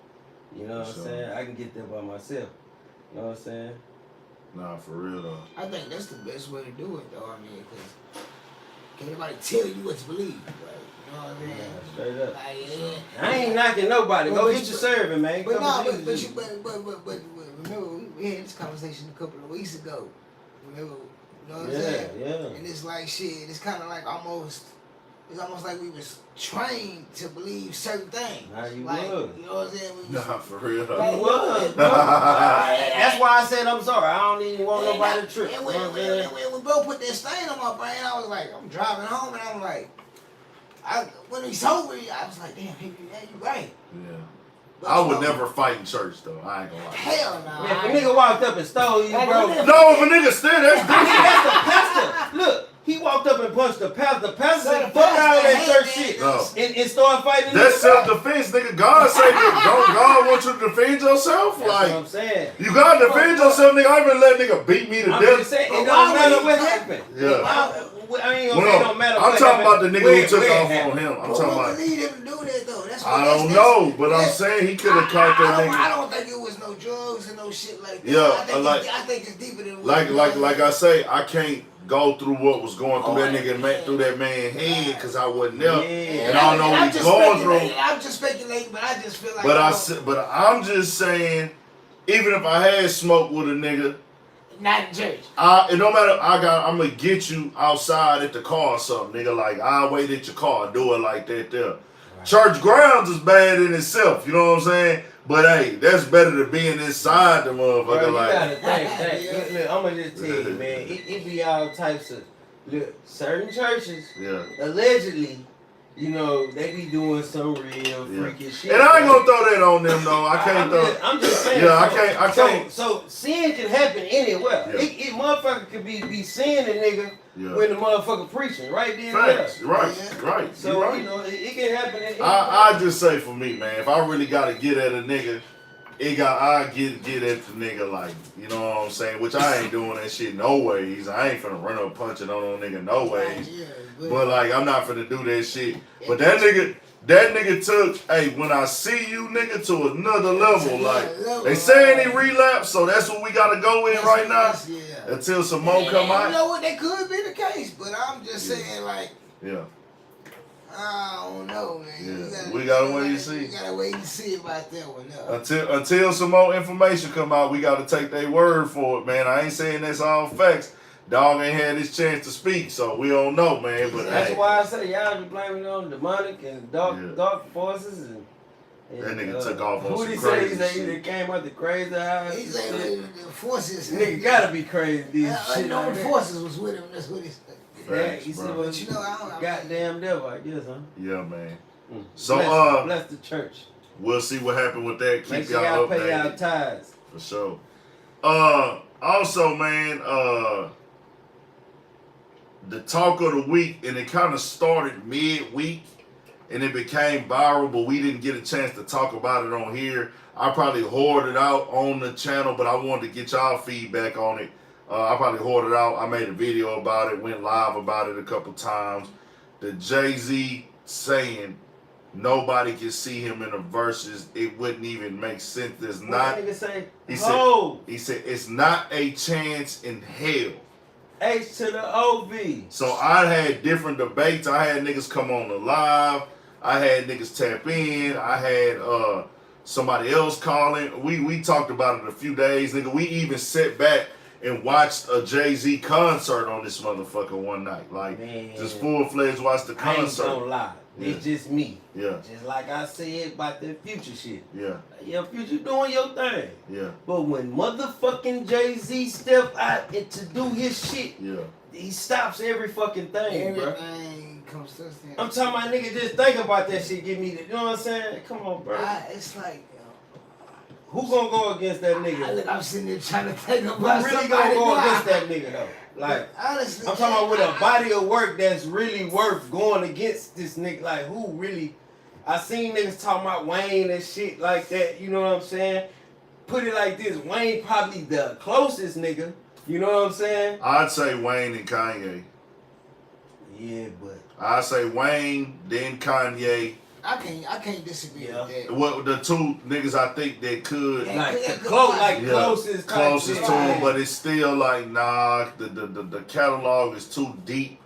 S1: You know what I'm saying? I can get there by myself. You know what I'm saying?
S2: Nah, for real though.
S3: I think that's the best way to do it, though. I mean, because can't nobody tell you what to believe, right? You know what I mean?
S1: Yeah, straight up.
S3: Like,
S1: I ain't knocking nobody. Go get your serving, man.
S3: But remember, we had this conversation a couple of weeks ago. Remember, you know what I'm saying?
S1: Yeah.
S3: And it's like shit. It's kind of like it's almost like we was trained to believe certain things.
S1: Nah, you
S3: like,
S1: was.
S3: You know what I'm saying?
S2: Nah, for real.
S3: Like,
S1: You was, bro. That's why I said I'm sorry. I don't even want nobody to trip.
S3: And when bro put that stain on my brain, I was like, I'm driving home, and I'm like, when he told me, I was like, damn, you right.
S2: Yeah.
S3: But
S2: I would never fight in church though. I ain't gonna lie.
S3: Hell no.
S1: Yeah, if a nigga walked up and stole you, bro.
S2: No, if a nigga still, that's different.
S1: That's the pastor. Look, he walked up and punched the pastor. The pastor said, fuck all that church shit.
S2: No.
S1: And started fighting.
S2: That's self-defense, nigga. God say, don't God want you to defend yourself?
S1: That's
S2: like,
S1: what I'm saying.
S2: You gotta defend yourself, nigga. I even let nigga beat me to
S1: I'm
S2: death.
S1: just saying, it don't matter what happened.
S2: Yeah.
S1: I ain't gonna say it don't matter
S2: I'm
S1: what
S2: talking about
S1: happened.
S2: the nigga who took
S1: Where
S2: off on him. I'm talking about.
S3: Lead him to do that though. That's what
S2: I don't know, but I'm saying he could have caught that nigga.
S3: I don't think it was no drugs and no shit like that.
S2: Yeah,
S3: I think it's deeper than
S2: like I say, I can't go through what was going through that nigga through that man's head because I wasn't there, and I don't know what he's going through.
S3: I'm just speculating, but I just feel like.
S2: But I'm just saying, even if I had smoked with a nigga.
S3: Not in church.
S2: It don't matter. I'm gonna get you outside at the car or something, nigga. Like I'll wait at your car, do it like that there. Right. Church grounds is bad in itself, you know what I'm saying? But hey, that's better than being inside the motherfucker.
S1: Bro, you
S2: like,
S1: gotta think. Look, I'm gonna just tell you, man. It be all types of certain churches.
S2: Yeah.
S1: Allegedly. You know, they be doing some real freaky shit.
S2: And I ain't gonna throw that on them though. I can't
S1: I'm just saying.
S2: Yeah, I can't.
S1: So sin can happen anywhere.
S2: Yeah.
S1: It motherfucker could be seeing a nigga when the motherfucker preaching right then.
S2: Facts. Right.
S1: So
S2: right.
S1: you know, it can happen anywhere.
S2: I just say for me, man, if I really gotta get at a nigga, I get at the nigga like, you know what I'm saying? Which I ain't doing that shit no ways. I ain't finna run up punching on no nigga no ways. But like, I'm not finna do that shit. But that nigga took, hey, when I see you, nigga, to another level. Like, they saying he relapsed, so that's what we gotta go in right now. Until some more come out.
S3: You know what? That could be the case, but I'm just saying, like, I don't know, man.
S2: Yeah. We gotta wait and see.
S3: We gotta wait and see about that one.
S2: Until some more information come out, we gotta take their word for it, man. I ain't saying that's all facts. Dog ain't had his chance to speak, so we don't know, man. But
S1: that's why I say y'all be blaming on demonic and dark forces and
S2: that nigga took off on some crazy
S1: shit. He
S2: said
S1: he came out the crazy eyes.
S3: He said the forces.
S1: Nigga gotta be crazy. These shit
S3: the forces was with him. That's what he said.
S1: Yeah, he said, well,
S3: you know, I don't.
S1: Goddamn devil, I guess, huh?
S2: Yeah, man. So
S1: bless the church.
S2: We'll see what happened with that. Keep
S1: Make sure y'all pay y'all tithes.
S2: For sure. Also, man, the talk of the week, and it kind of started mid-week, and it became viral, but we didn't get a chance to talk about it on here. I probably hoarded it out on the channel, but I wanted to get y'all feedback on it. I probably hoarded it out. I made a video about it, went live about it a couple times. The Jay-Z saying nobody can see him in the verses. It wouldn't even make sense. There's not.
S1: Nigga say,
S2: he said it's not a chance in hell
S1: H to the OV.
S2: So I had different debates. I had niggas come on the live. I had niggas tap in. I had somebody else calling. We talked about it a few days, nigga. We even sat back and watched a Jay-Z concert on this motherfucker one night. Like,
S1: Man,
S2: just full-fledged watched the concert.
S1: I ain't gonna lie.
S2: Yeah.
S1: It's just me.
S2: Yeah.
S1: Just like I said about the Future shit.
S2: Yeah.
S1: Yeah, Future doing your thing.
S2: Yeah.
S1: But when motherfucking Jay-Z step out and to do his shit,
S2: Yeah.
S1: he stops every fucking thing, bro.
S3: Everything comes to us.
S1: I'm talking about nigga, just think about that shit. Give me the, you know what I'm saying? Come on, bro.
S3: It's like,
S1: Who gonna go against that nigga?
S3: I'm sitting there trying to think
S1: Who
S3: about
S1: really
S3: somebody
S1: gonna go
S3: now.
S1: against that nigga though? Like,
S3: honestly,
S1: I'm talking about with a body of work that's really worth going against this nigga. Like, who really? I seen niggas talking about Wayne and shit like that. You know what I'm saying? Put it like this: Wayne probably the closest nigga. You know what I'm saying?
S2: I'd say Wayne and Kanye.
S1: Yeah, but
S2: I'd say Wayne, then Kanye.
S3: I can't disagree with that.
S2: What the two niggas I think that could
S1: like
S3: yeah,
S1: the closest
S2: closest
S1: type
S2: to
S1: shit.
S2: him, but it's still like nah. The catalog is too deep.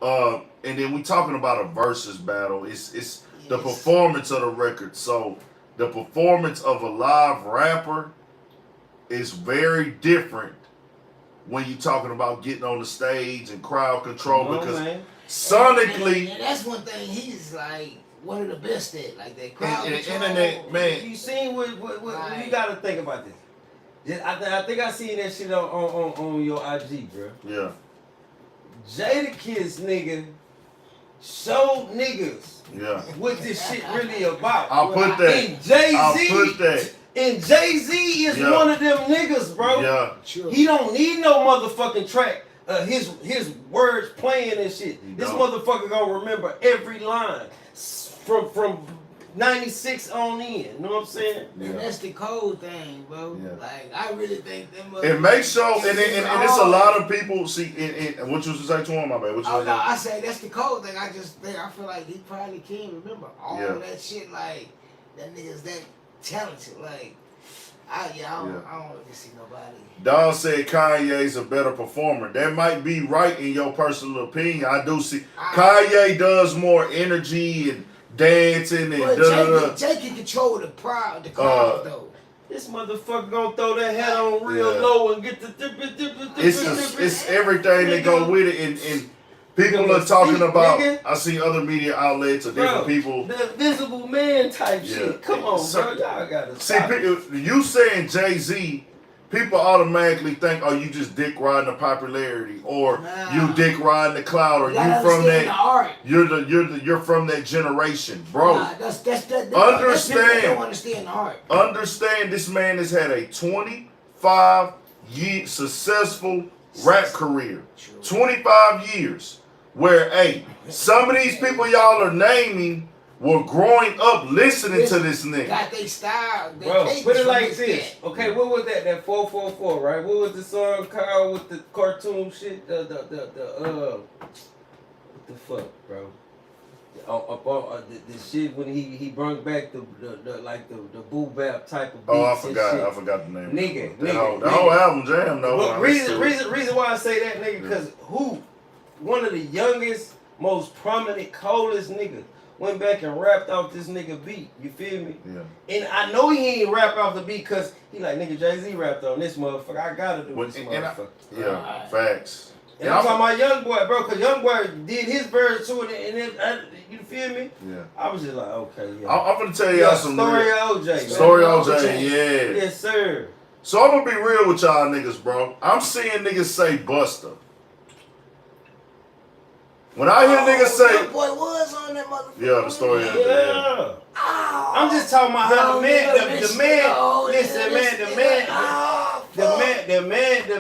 S2: And then we talking about a versus battle. It's the performance of the record. So the performance of a live rapper is very different when you talking about getting on the stage and crowd control because sonically,
S3: and that's one thing he's like one of the best at, like that crowd
S2: and
S3: control.
S2: internet man.
S1: You seen what you gotta think about this. I think I seen that shit on your IG, bro.
S2: Yeah.
S1: Jadakiss nigga showed niggas what this shit really about.
S2: I'll put that.
S1: And Jay-Z,
S2: I'll put that.
S1: And Jay-Z is one of them niggas, bro.
S2: Yeah.
S3: Sure.
S1: He don't need no motherfucking track. His words playing and shit. This motherfucker gonna remember every line from 96 on in. You know what I'm saying?
S3: Yeah. And that's the cold thing, bro.
S2: Yeah.
S3: Like, I really think them.
S2: It makes sure, and it's a lot of people see. And what you say to him, my bad? What you
S3: Oh
S2: say?
S3: no, I say that's the cold thing. I feel like he probably can't remember all that shit. Like that nigga's that talented. Like, I don't really see nobody.
S2: Don said Kanye's a better performer. That might be right in your personal opinion. I do see Kanye does more energy and dancing and
S3: Jay can control the crowd though.
S1: This motherfucker gonna throw that hat on real low and get the
S2: it's everything that go with it and people are talking about I see other media outlets or different people.
S1: The Invisible Man type shit. Come on, bro. Y'all gotta stop.
S2: See, you saying Jay-Z, people automatically think, oh, you just dick riding the popularity, or you dick riding the clout, or you from that. You're from that generation, bro.
S3: Understand. Don't understand the art.
S2: Understand, this man has had a 25-year successful rap career. 25 years, where some of these people y'all are naming were growing up listening to this nigga.
S3: Got they style.
S1: Bro, put it like this. Okay, what was that? That 444, right? What was the song called with the cartoon shit? What the fuck, bro? The shit when he brought back the boo bap type of beats.
S2: Oh, I forgot the name.
S1: Nigga,
S2: the whole album jam though.
S1: Look, reason why I say that, nigga, because one of the youngest, most prominent, coldest niggas went back and rapped off this nigga beat. You feel me?
S2: Yeah.
S1: And I know he ain't rap off the beat because he like, nigga, Jay-Z rapped on this motherfucker. I gotta do this motherfucker.
S2: Facts.
S1: And I'm talking about Young Boy, bro, because Young Boy did his verse to it, and you feel me?
S2: Yeah.
S1: I was just like, okay, yeah.
S2: I'm gonna tell y'all some
S1: story of OJ.
S2: Story of OJ, yeah.
S1: Yes, sir.
S2: So I'm gonna be real with y'all niggas, bro. I'm seeing niggas say Busta. When I hear niggas say,
S3: that boy was on that motherfucker.
S2: Yeah, the story of
S1: Yeah. I'm just talking about how the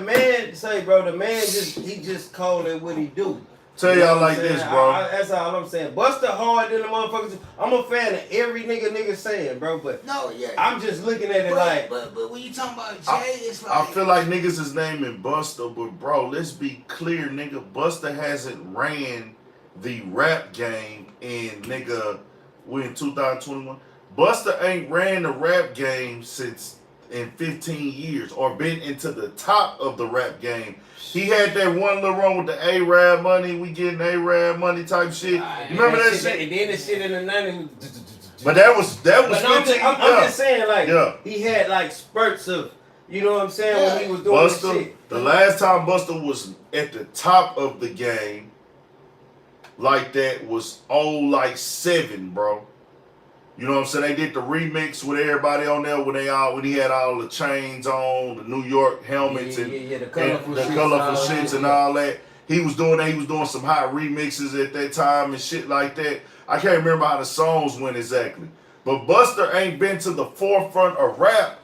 S1: man say, bro, the man just called it what he do.
S2: Tell y'all like this, bro.
S1: That's all I'm saying. Busta hard than the motherfuckers. I'm a fan of every nigga saying, bro, but I'm just looking at it
S3: but when you talking about Jay, it's like
S2: I feel like niggas is naming Busta, but bro, let's be clear, nigga. Busta hasn't ran the rap game in we're in 2021. Busta ain't ran the rap game since in 15 years or been into the top of the rap game. He had that one little run with the A-Rab money, we getting A-Rab money type shit. You remember that shit?
S1: And then the shit in the 90s.
S2: But that was
S1: But
S2: 15
S1: I'm just saying, like,
S2: yeah.
S1: he had like spurts of, you know what I'm saying, when he was doing
S2: Busta,
S1: this shit.
S2: the last time Busta was at the top of the game like that was 07, bro. You know what I'm saying? They did the remix with everybody on there when he had all the chains on, the New York helmets
S1: the colorful
S2: shits and all that. He was doing that. He was doing some hot remixes at that time and shit like that. I can't remember how the songs went exactly. But Busta ain't been to the forefront of rap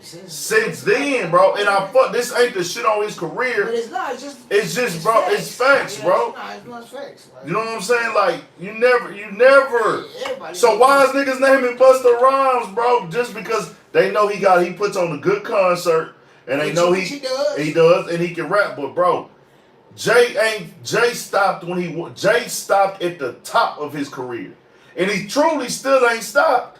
S2: since then, bro. And this ain't the shit on his career.
S3: But it's not.
S2: It's just bro.
S3: Facts.
S2: It's facts, bro.
S3: It's not facts. Like,
S2: you know what I'm saying? Like you never.
S3: Everybody
S2: So why is niggas naming Busta Rhymes, bro? Just because they know he puts on a good concert and they know he does and he can rap. But bro, Jay stopped Jay stopped at the top of his career, and he truly still ain't stopped.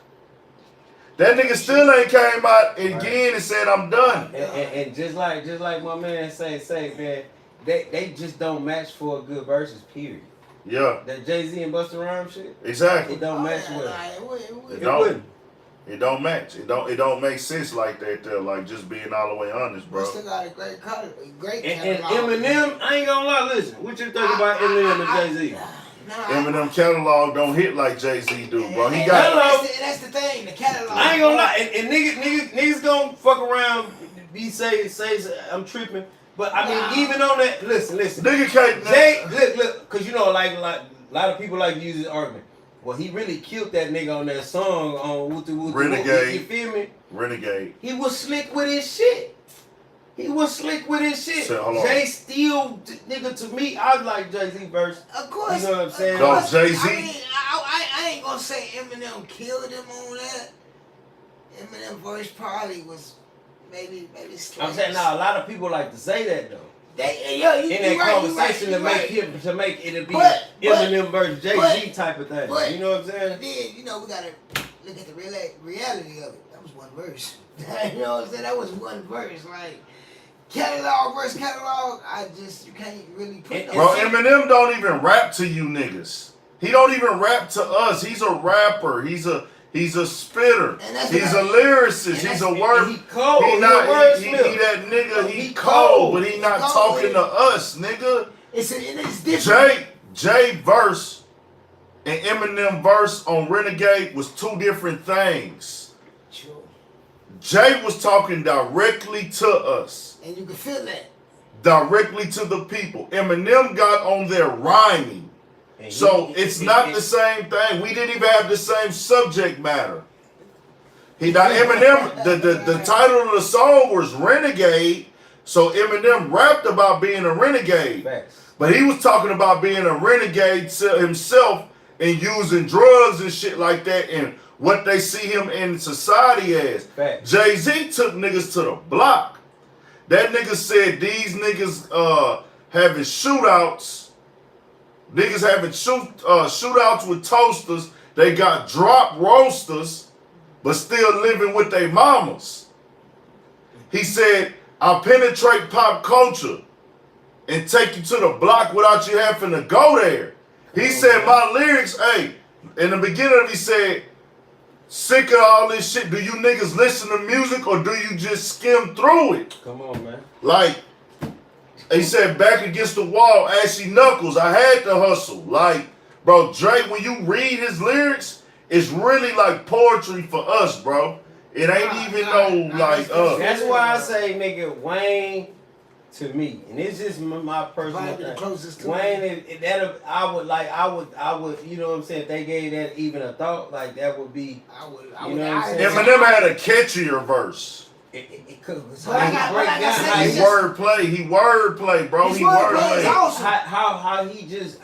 S2: That nigga still ain't came out again and said I'm done.
S1: And just like my man say man, they just don't match for a good versus, period.
S2: Yeah.
S1: That Jay-Z and Busta Rhymes shit.
S2: Exactly.
S1: It don't match well.
S2: It wouldn't. It don't match. It don't make sense like that. Like just being all the way honest, bro.
S3: Busta got a great
S1: and Eminem, I ain't gonna lie. Listen, what you think about Eminem and Jay-Z?
S2: Eminem catalog don't hit like Jay-Z do, bro. He got.
S3: That's the thing. The catalog.
S1: I ain't gonna lie. And niggas gonna fuck around. Be say I'm tripping. But I mean, even on that, listen.
S2: Nigga can't.
S1: Jay, look, cause you know, like a lot of people like to use this argument. Well, he really killed that nigga on that song on Wooty Wooty.
S2: Renegade.
S1: You feel me?
S2: Renegade.
S1: He was slick with his shit.
S2: So,
S1: Jay still, nigga, to me, I like Jay-Z verse.
S3: Of course.
S1: You know what I'm saying?
S2: No, Jay-Z.
S3: I mean, I ain't gonna say Eminem killed him on that. Eminem verse probably was maybe slightly.
S1: I'm saying now a lot of people like to say that though.
S3: In
S1: that conversation to make it be Eminem versus Jay-Z type of thing. You know what I'm saying?
S3: Then we gotta look at the reality of it. That was one verse. You know what I'm saying? That was one verse. Like catalog versus catalog, you can't really put.
S2: Bro, Eminem don't even rap to you niggas. He don't even rap to us. He's a rapper. He's a spitter. He's a lyricist. He's a word.
S1: He cold.
S2: He that nigga. He cold, but he not talking to us, nigga.
S3: It's different.
S2: Jay verse and Eminem verse on Renegade was two different things.
S3: Sure.
S2: Jay was talking directly to us.
S3: And you can feel that.
S2: Directly to the people. Eminem got on there rhyming. So it's not the same thing. We didn't even have the same subject matter. Eminem, the title of the song was Renegade. So Eminem rapped about being a renegade. But he was talking about being a renegade himself and using drugs and shit like that and what they see him in society as. Jay-Z took niggas to the block. That nigga said these niggas having shootouts. Niggas having shootouts with toasters. They got drop roasters, but still living with their mamas. He said, I'll penetrate pop culture and take you to the block without you having to go there. He said, my lyrics, in the beginning he said, sick of all this shit. Do you niggas listen to music or do you just skim through it?
S1: Come on, man.
S2: Like, he said, back against the wall, ashy knuckles, I had to hustle. Like, bro, Drake, when you read his lyrics, it's really like poetry for us, bro. It ain't even
S1: That's why I say, nigga, Wayne, to me, and it's just my personal thing. Wayne, I would, you know what I'm saying? If they gave that even a thought, like that would be, you know what I'm saying?
S2: Eminem had a catchier verse.
S1: It could. He
S2: wordplay, bro. He wordplay.
S3: Awesome.
S1: How he just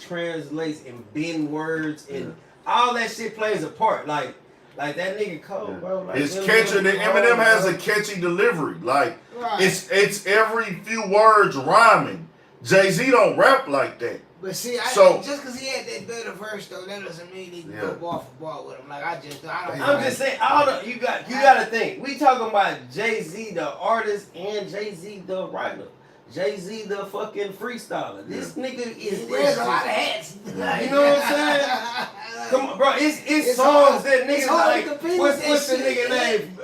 S1: translates and bend words and all that shit plays a part. Like that nigga cold, bro. Like,
S2: it's catchy. Eminem has a catchy delivery. Like it's every few words rhyming. Jay-Z don't rap like that.
S3: But see, just because he had that better verse though, that doesn't mean he can go bar for bar with him. Like I'm just saying,
S1: you gotta think. We talking about Jay-Z the artist and Jay-Z the writer. Jay-Z the fucking freestyler. This nigga is.
S3: There's a lot of hats.
S1: You know what I'm saying? Come on, bro. It's songs that niggas like. What's the nigga name?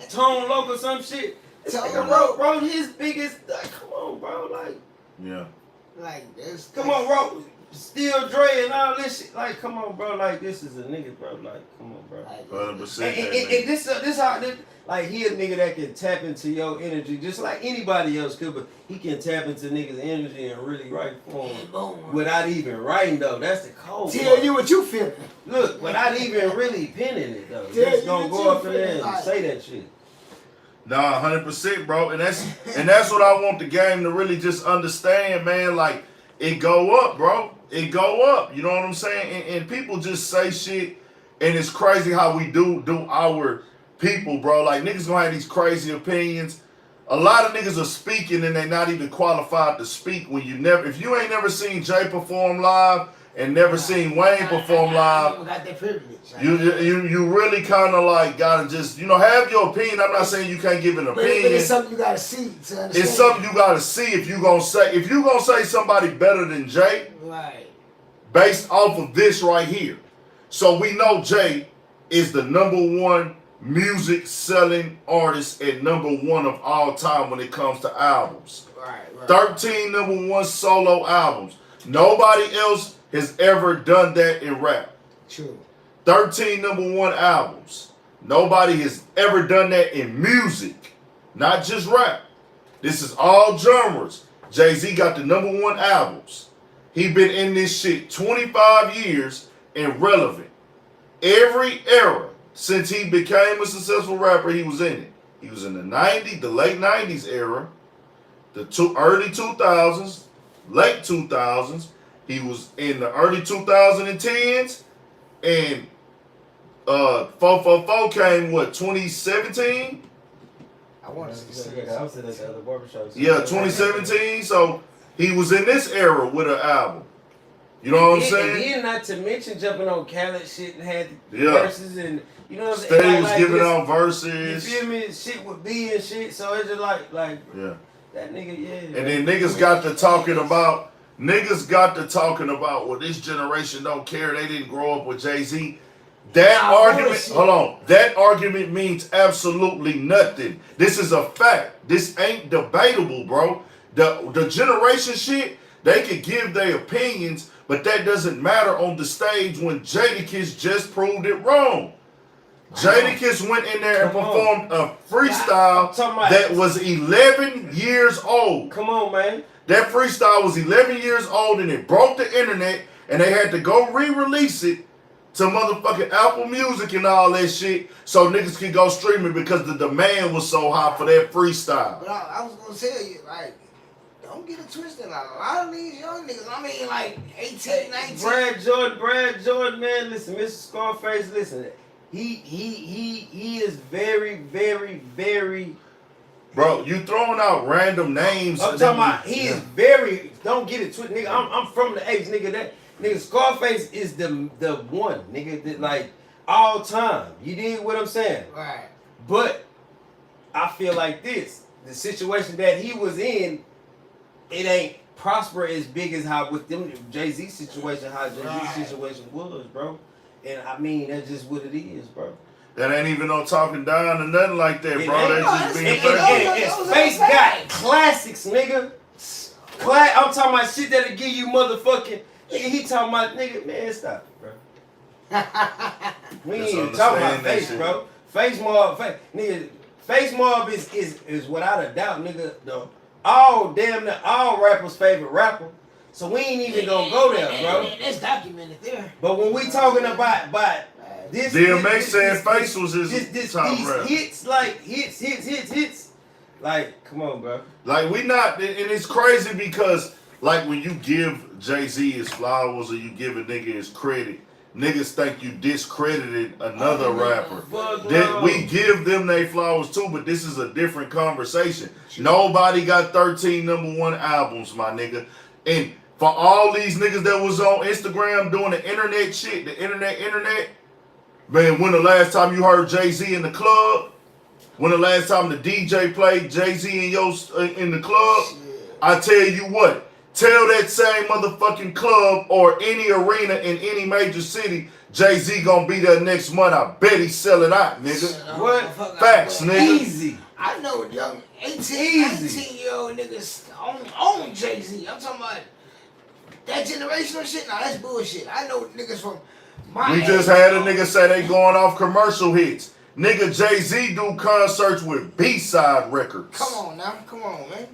S1: Tone Loc or some shit. Wrote his biggest. Come on, bro. Like.
S2: Yeah.
S3: Like this.
S1: Come on, bro. Still Dre and all this shit. Like, come on, bro. Like, this is a nigga, bro. Like, come on, bro.
S2: 100%.
S1: And this how like he a nigga that can tap into your energy just like anybody else could, but he can tap into niggas' energy and really write for them without even writing though. That's the cold.
S3: Tell you what you feeling.
S1: Look, without even really penning it though. Just gonna go up in there and say that shit.
S2: Nah, 100%, bro. And that's what I want the game to really just understand, man. Like, it go up, bro. It go up. You know what I'm saying? And people just say shit, and it's crazy how we do our people, bro. Like, niggas gonna have these crazy opinions. A lot of niggas are speaking, and they not even qualified to speak when if you ain't never seen Jay perform live and never seen Wayne perform live,
S3: got that privilege.
S2: You really kind of like gotta just have your opinion. I'm not saying you can't give an opinion.
S3: But it's something you gotta see to understand.
S2: It's something you gotta see if you gonna say somebody better than Jay,
S3: right?
S2: Based off of this right here. So we know Jay is the #1 music selling artist and #1 of all time when it comes to albums.
S3: Right.
S2: 13 #1 solo albums. Nobody else has ever done that in rap.
S3: True.
S2: 13 #1 albums. Nobody has ever done that in music. Not just rap. This is all genres. Jay-Z got the #1 albums. He been in this shit 25 years and relevant. Every era since he became a successful rapper, he was in it. He was in the 90s, the late 90s era, the early 2000s, late 2000s. He was in the early 2010s, and 444 came, 2017?
S3: I want to say
S1: I was in the other barbershop.
S2: Yeah, 2017. So he was in this era with an album. You know what I'm saying?
S1: And then not to mention jumping on Khaled shit and had verses and you know what I'm saying?
S2: Steady was giving out verses.
S1: You feel me? Shit with B and shit. So it's just like
S2: that
S1: nigga,
S2: And then niggas got to talking about well, this generation don't care. They didn't grow up with Jay-Z. That argument means absolutely nothing. This is a fact. This ain't debatable, bro. The generation shit, they could give their opinions, but that doesn't matter on the stage when Jadakiss just proved it wrong. Jadakiss went in there and performed a freestyle that was 11 years old.
S1: Come on, man.
S2: That freestyle was 11 years old and it broke the internet and they had to go re-release it to motherfucking Apple Music and all that shit so niggas could go streaming because the demand was so high for that freestyle.
S3: But I was going to tell you, like, don't get it twisted. Like, a lot of these young niggas, I mean, like 18, 19.
S1: Brad Jordan, man, listen, Mr. Scarface, listen. He is very, very, very.
S2: Bro, you throwing out random names.
S1: I'm talking about he is very. Don't get it twisted, nigga. I'm from the H, nigga. That nigga Scarface is the one, nigga. That like all time. You dig what I'm saying?
S3: Right.
S1: But I feel like the situation that he was in, it ain't prosper as big as how with them Jay-Z situation, how Jay-Z situation was, bro. And I mean, that's just what it is, bro.
S2: That ain't even no talking down or nothing like that, bro. That's just being fair.
S1: And Space got classics, nigga. I'm talking about shit that'll give you motherfucking. Nigga, he talking about, nigga, man, stop it, bro. We ain't even talking about Face, bro. Face Mob, nigga. Face Mob is without a doubt, nigga, all rappers' favorite rapper. So we ain't even gonna go there, bro.
S3: That's documented there.
S1: But when we talking about this,
S2: DMX said Face was his top rapper.
S1: Hits, like, come on, bro.
S2: Like, we not, and it's crazy because, like, when you give Jay-Z his flowers or you give a nigga his credit, niggas think you discredited another rapper. That we give them their flowers too, but this is a different conversation. Nobody got 13 #1 albums, my nigga. And For all these niggas that was on Instagram doing the internet shit, the internet. Man, when the last time you heard Jay-Z in the club? When the last time the DJ played Jay-Z in the club?
S3: Shit.
S2: I tell you what, tell that same motherfucking club or any arena in any major city, Jay-Z gonna be there next month. I bet he sell it out, nigga.
S1: What?
S2: Facts, nigga.
S1: Easy.
S3: I know young 19-year-old niggas own Jay-Z. I'm talking about that generational shit. Nah, that's bullshit. I know niggas from my
S2: We just had a nigga say they going off commercial hits. Nigga, Jay-Z do concerts with B-side records.
S3: Come on, man.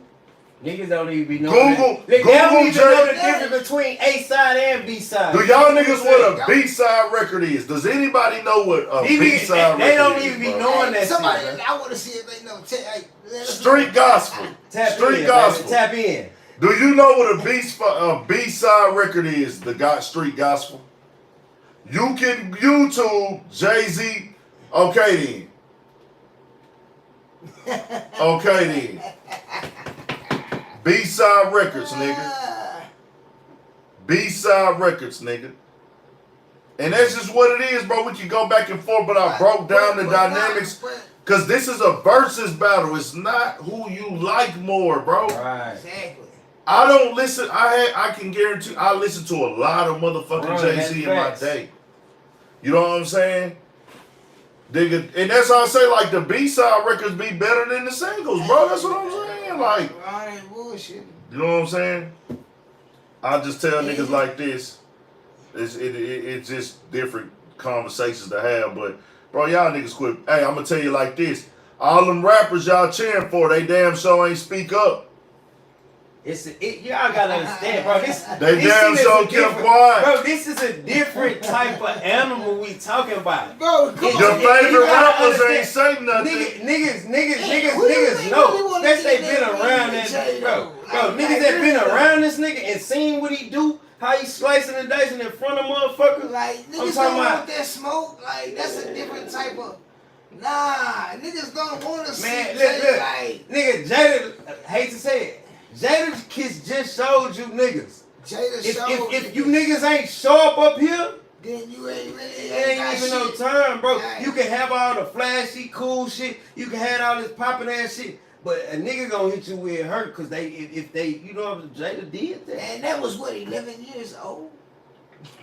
S1: Niggas don't even be knowing
S2: Google
S1: that. They don't even know the
S3: Jay-
S1: difference between A-side and B-side.
S2: Do y'all niggas what a B-side record is? Does anybody know what a B-side record is?
S1: They don't even be knowing that
S3: Somebody,
S1: shit.
S3: I want to see if they know.
S2: Street gospel. Street gospel.
S1: Tap in.
S2: Do you know what a B-side record is? The God Street gospel. You can YouTube Jay-Z. Okay then. B-side records, nigga. B-side records, nigga. And that's just what it is, bro. We can go back and forth, but I broke down the dynamics. Because this is a versus battle. It's not who you like more, bro.
S1: Right.
S3: Exactly.
S2: I don't listen. I can guarantee I listen to a lot of motherfucking Jay-Z in my
S1: facts.
S2: day. You know what I'm saying? Nigga, and that's how I say, like, the B-side records be better than the singles, bro. That's what I'm saying. Like,
S3: All that bullshit.
S2: you know what I'm saying? I just tell niggas like this. It's just different conversations to have. But, bro, y'all niggas quit. Hey, I'm going to tell you like this. All them rappers y'all cheering for, they damn sure ain't speak up.
S1: Y'all gotta understand, bro.
S2: They damn sure kept quiet.
S1: Bro, this is a different type of animal we talking about.
S3: Bro, come
S2: Your
S3: on.
S2: favorite rappers ain't say nothing.
S1: Niggas know. Especially they been around that, bro. Niggas that been around this nigga and seen what he do, how he slicing and dicing in front of motherfuckers.
S3: Like, niggas
S1: I'm talking
S3: don't
S1: about
S3: want that smoke. Like, that's a different type of. Nah, niggas don't want to see.
S1: Man,
S3: Jay,
S1: look.
S3: like,
S1: Nigga, Jada, hate to say it, Jadakiss just showed you niggas. If you niggas ain't show up here,
S3: then you ain't really.
S1: it ain't even no time, bro. You can have all the flashy, cool shit. You can have all this popping ass shit. But a nigga gonna hit you where it hurt, cause if they, you know, if Jada did that.
S3: And that was what, 11 years old?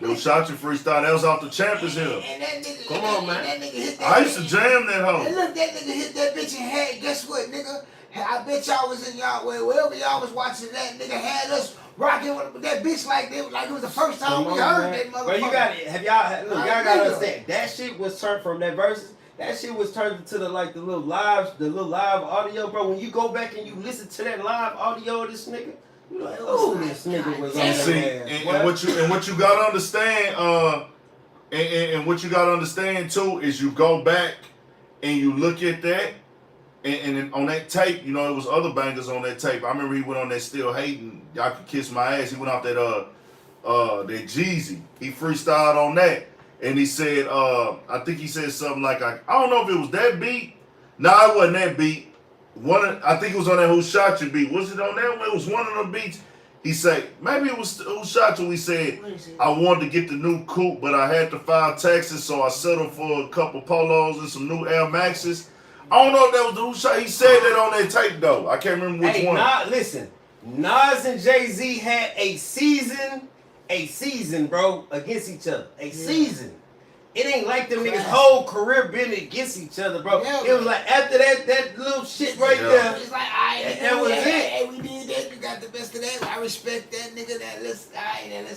S2: Yo, shot your freestyle. That was off the Champions Hill.
S3: And that nigga,
S1: Come on, man.
S3: That nigga hit that
S2: I used to jam that
S3: And
S2: hoe.
S3: look, that nigga hit that bitch and had, guess what, nigga? I bet y'all was in y'all, wherever y'all was watching that, nigga had us rocking with that bitch like it was the first time we heard that motherfucker.
S1: But you got it. Y'all gotta understand. That shit was turned from that Verzuz. That shit was turned into the little live audio, bro. When you go back and you listen to that live audio of this nigga, you like, oh, this nigga was on
S2: And see,
S1: that ass.
S2: and what you gotta understand, and what you gotta understand too is you go back and you look at that, and on that tape, you know, it was other bangers on that tape. I remember he went on that Still Hating, Y'all Could Kiss My Ass. He went off that that Jeezy. He freestyled on that, and he said, I think he said something like, I don't know if it was that beat. Nah, it wasn't that beat. I think it was on that Who Shot You beat. Was it on that one? It was one of them beats. He said, maybe it was Who Shot You. He said, I wanted to get the new coupe, but I had to file taxes, so I settled for a couple polos and some new Air Maxes. I don't know if that was the Who Shot. He said that on that tape, though. I can't remember which one.
S1: Listen, Nas and Jay-Z had a season, bro, against each other. Season. It ain't like them niggas' whole career been against each other, bro.
S3: Yeah,
S1: it was like after that little shit right there.
S3: It's like, that
S1: was it.
S3: Hey, we did that. You got the best of that. I respect that nigga. Let's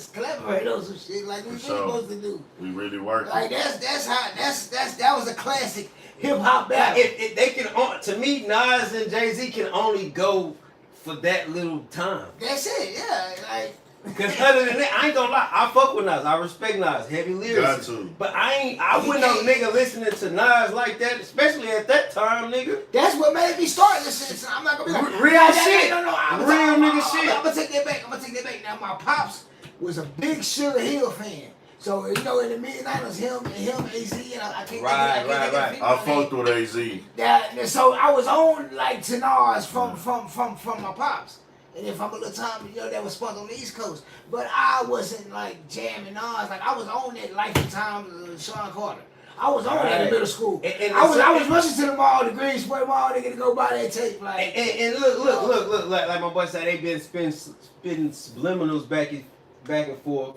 S3: collaborate on some shit like we supposed to do.
S2: We really worked.
S3: Like that was a classic hip hop battle.
S1: If they can, to me, Nas and Jay-Z can only go for that little time.
S3: That's it. Yeah, like.
S1: Cause other than that, I ain't gonna lie, I fuck with Nas. I respect Nas, heavy lyrics.
S2: Got to.
S1: But I wouldn't know nigga listening to Nas like that, especially at that time, nigga.
S3: That's what made me start listening to. I'm not gonna be like
S1: real shit.
S3: No,
S1: Real nigga shit.
S3: I'm gonna take that back. Now my pops was a big Suge Hill fan. So, you know, in the mid-90s, him, AZ, and I can't
S1: Right.
S2: I fucked with AZ.
S3: So I was on like to Nas from my pops. And if I'm a little time, that was spun on the East Coast. But I wasn't like jamming Nas. Like I was on that Life of Time, Sean Carter. I was on that in middle school. And I was rushing to the mall, the Greensboro Mall, nigga, to go buy that tape. Like,
S1: and look, like my boy said, they been spitting subliminals back and forth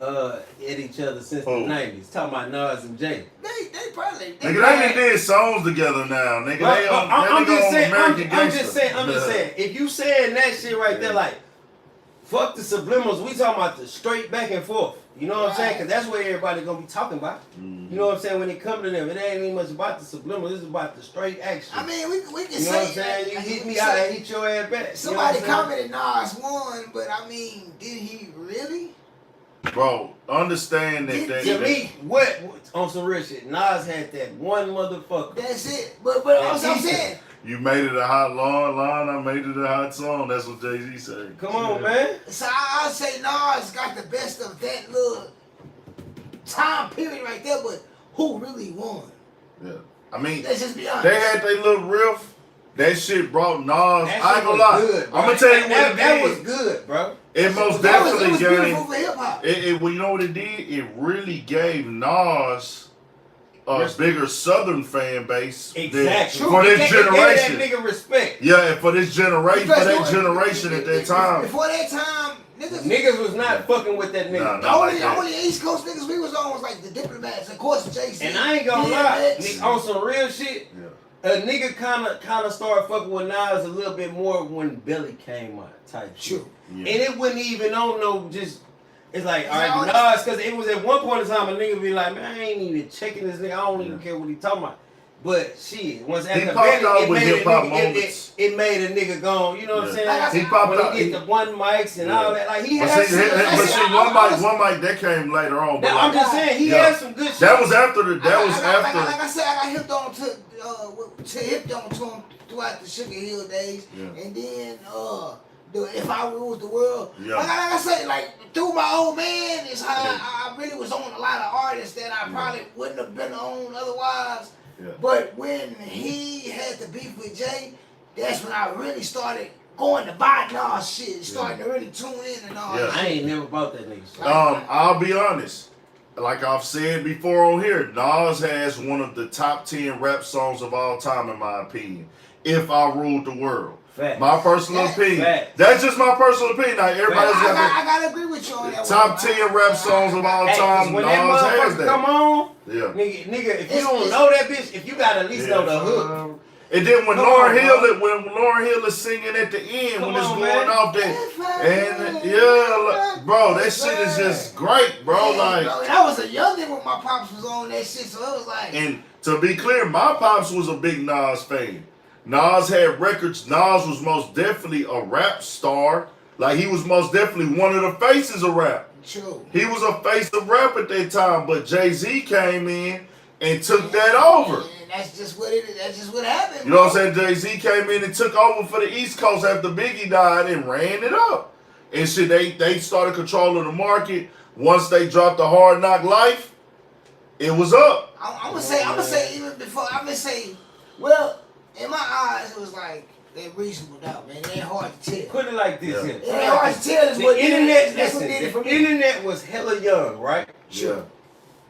S1: at each other since the 90s. Talking about Nas and Jay.
S3: They probably.
S2: Nigga, they did songs together now. Nigga,
S1: I'm just saying.
S2: Yeah.
S1: If you saying that shit right there, like, fuck the subliminals, we talking about the straight back and forth. You know what I'm saying? Because that's what everybody gonna be talking about. You know what I'm saying? When it come to them, it ain't even much about the subliminals. It's about the straight action.
S3: I mean, we can say.
S1: You know what I'm saying? You hit me, I hit your ass back.
S3: Somebody commented Nas won, but I mean, did he really?
S2: Bro, understand that.
S1: To me, what on some real shit? Nas had that one motherfucker.
S3: That's it. But I'm saying.
S2: You made it a hot line, I made it a hot song. That's what Jay-Z said.
S1: Come on, man.
S3: So I'll say Nas got the best of that little time period right there, but who really won?
S2: Yeah. I mean,
S3: let's just be honest.
S2: They had their little riff. That shit brought Nas.
S1: That
S2: I ain't gonna lie.
S1: Good,
S2: I'm gonna tell you what
S1: that was good, bro.
S2: It most definitely
S3: gave. Beautiful for hip hop.
S2: Well, you know what it did? It really gave Nas a bigger Southern fan base for this generation.
S1: That nigga respect.
S2: Yeah, and for this generation, for that generation at that time.
S3: Before that time,
S1: niggas was not fucking with that nigga.
S3: The only East Coast niggas we was on was like the Diplomats, of course, Jason.
S1: And I ain't gonna lie, on some real shit. A nigga kind of started fucking with Nas a little bit more when Belly came out, type shit. And it wasn't even on no just. It's like, all right, Nas, because it was at one point in time a nigga be like, man, I ain't even checking this nigga. I don't even care what he talking about. But shit, once after Belly, it made a nigga gone. You know what I'm saying?
S2: He popped
S1: when
S2: out.
S1: he get the one mics and all that. Like he had
S2: one mic that came later on. But
S1: I'm just saying he had some good shit.
S2: That was after the.
S3: Like I said, I got hipped on to him throughout the Sugar Hill days, and then If I Ruled the World. Like I said, like through my old man is how I really was on a lot of artists that I probably wouldn't have been on otherwise. But when he had the beef with Jay, that's when I really started going to buy Nas shit, starting to really tune in and all that.
S1: I ain't never bought that nigga shit.
S2: I'll be honest. Like I've said before on here, Nas has one of the top 10 rap songs of all time, in my opinion. If I Ruled the World.
S1: Facts.
S2: My personal opinion.
S1: Facts.
S2: That's just my personal opinion. Now, everybody's
S3: I gotta agree with you on that.
S2: Top 10 rap songs of all time.
S1: When
S2: Nas
S1: that
S2: has that.
S1: come on,
S2: nigga,
S1: if you don't know that bitch, if you gotta at least know the hook.
S2: And then when Lauryn Hill is singing at the end, when it's going off that, and bro, that shit is just great, bro. Like,
S3: bro, I was a youngin' when my pops was on that shit, so it was like.
S2: And to be clear, my pops was a big Nas fan. Nas had records. Nas was most definitely a rap star. Like, he was most definitely one of the faces of rap.
S3: True.
S2: He was a face of rap at that time, but Jay-Z came in and took that over.
S3: And that's just what happened.
S2: You know what I'm saying? Jay-Z came in and took over for the East Coast after Biggie died and ran it up. And shit, they started controlling the market. Once they dropped the Hard Knock Life, it was up.
S3: I'm gonna say even before, well, in my eyes, it was like that reasonable doubt, man. It ain't hard to tell.
S1: Put it like this,
S3: It ain't hard to tell.
S1: The internet was hella young, right?
S2: Sure.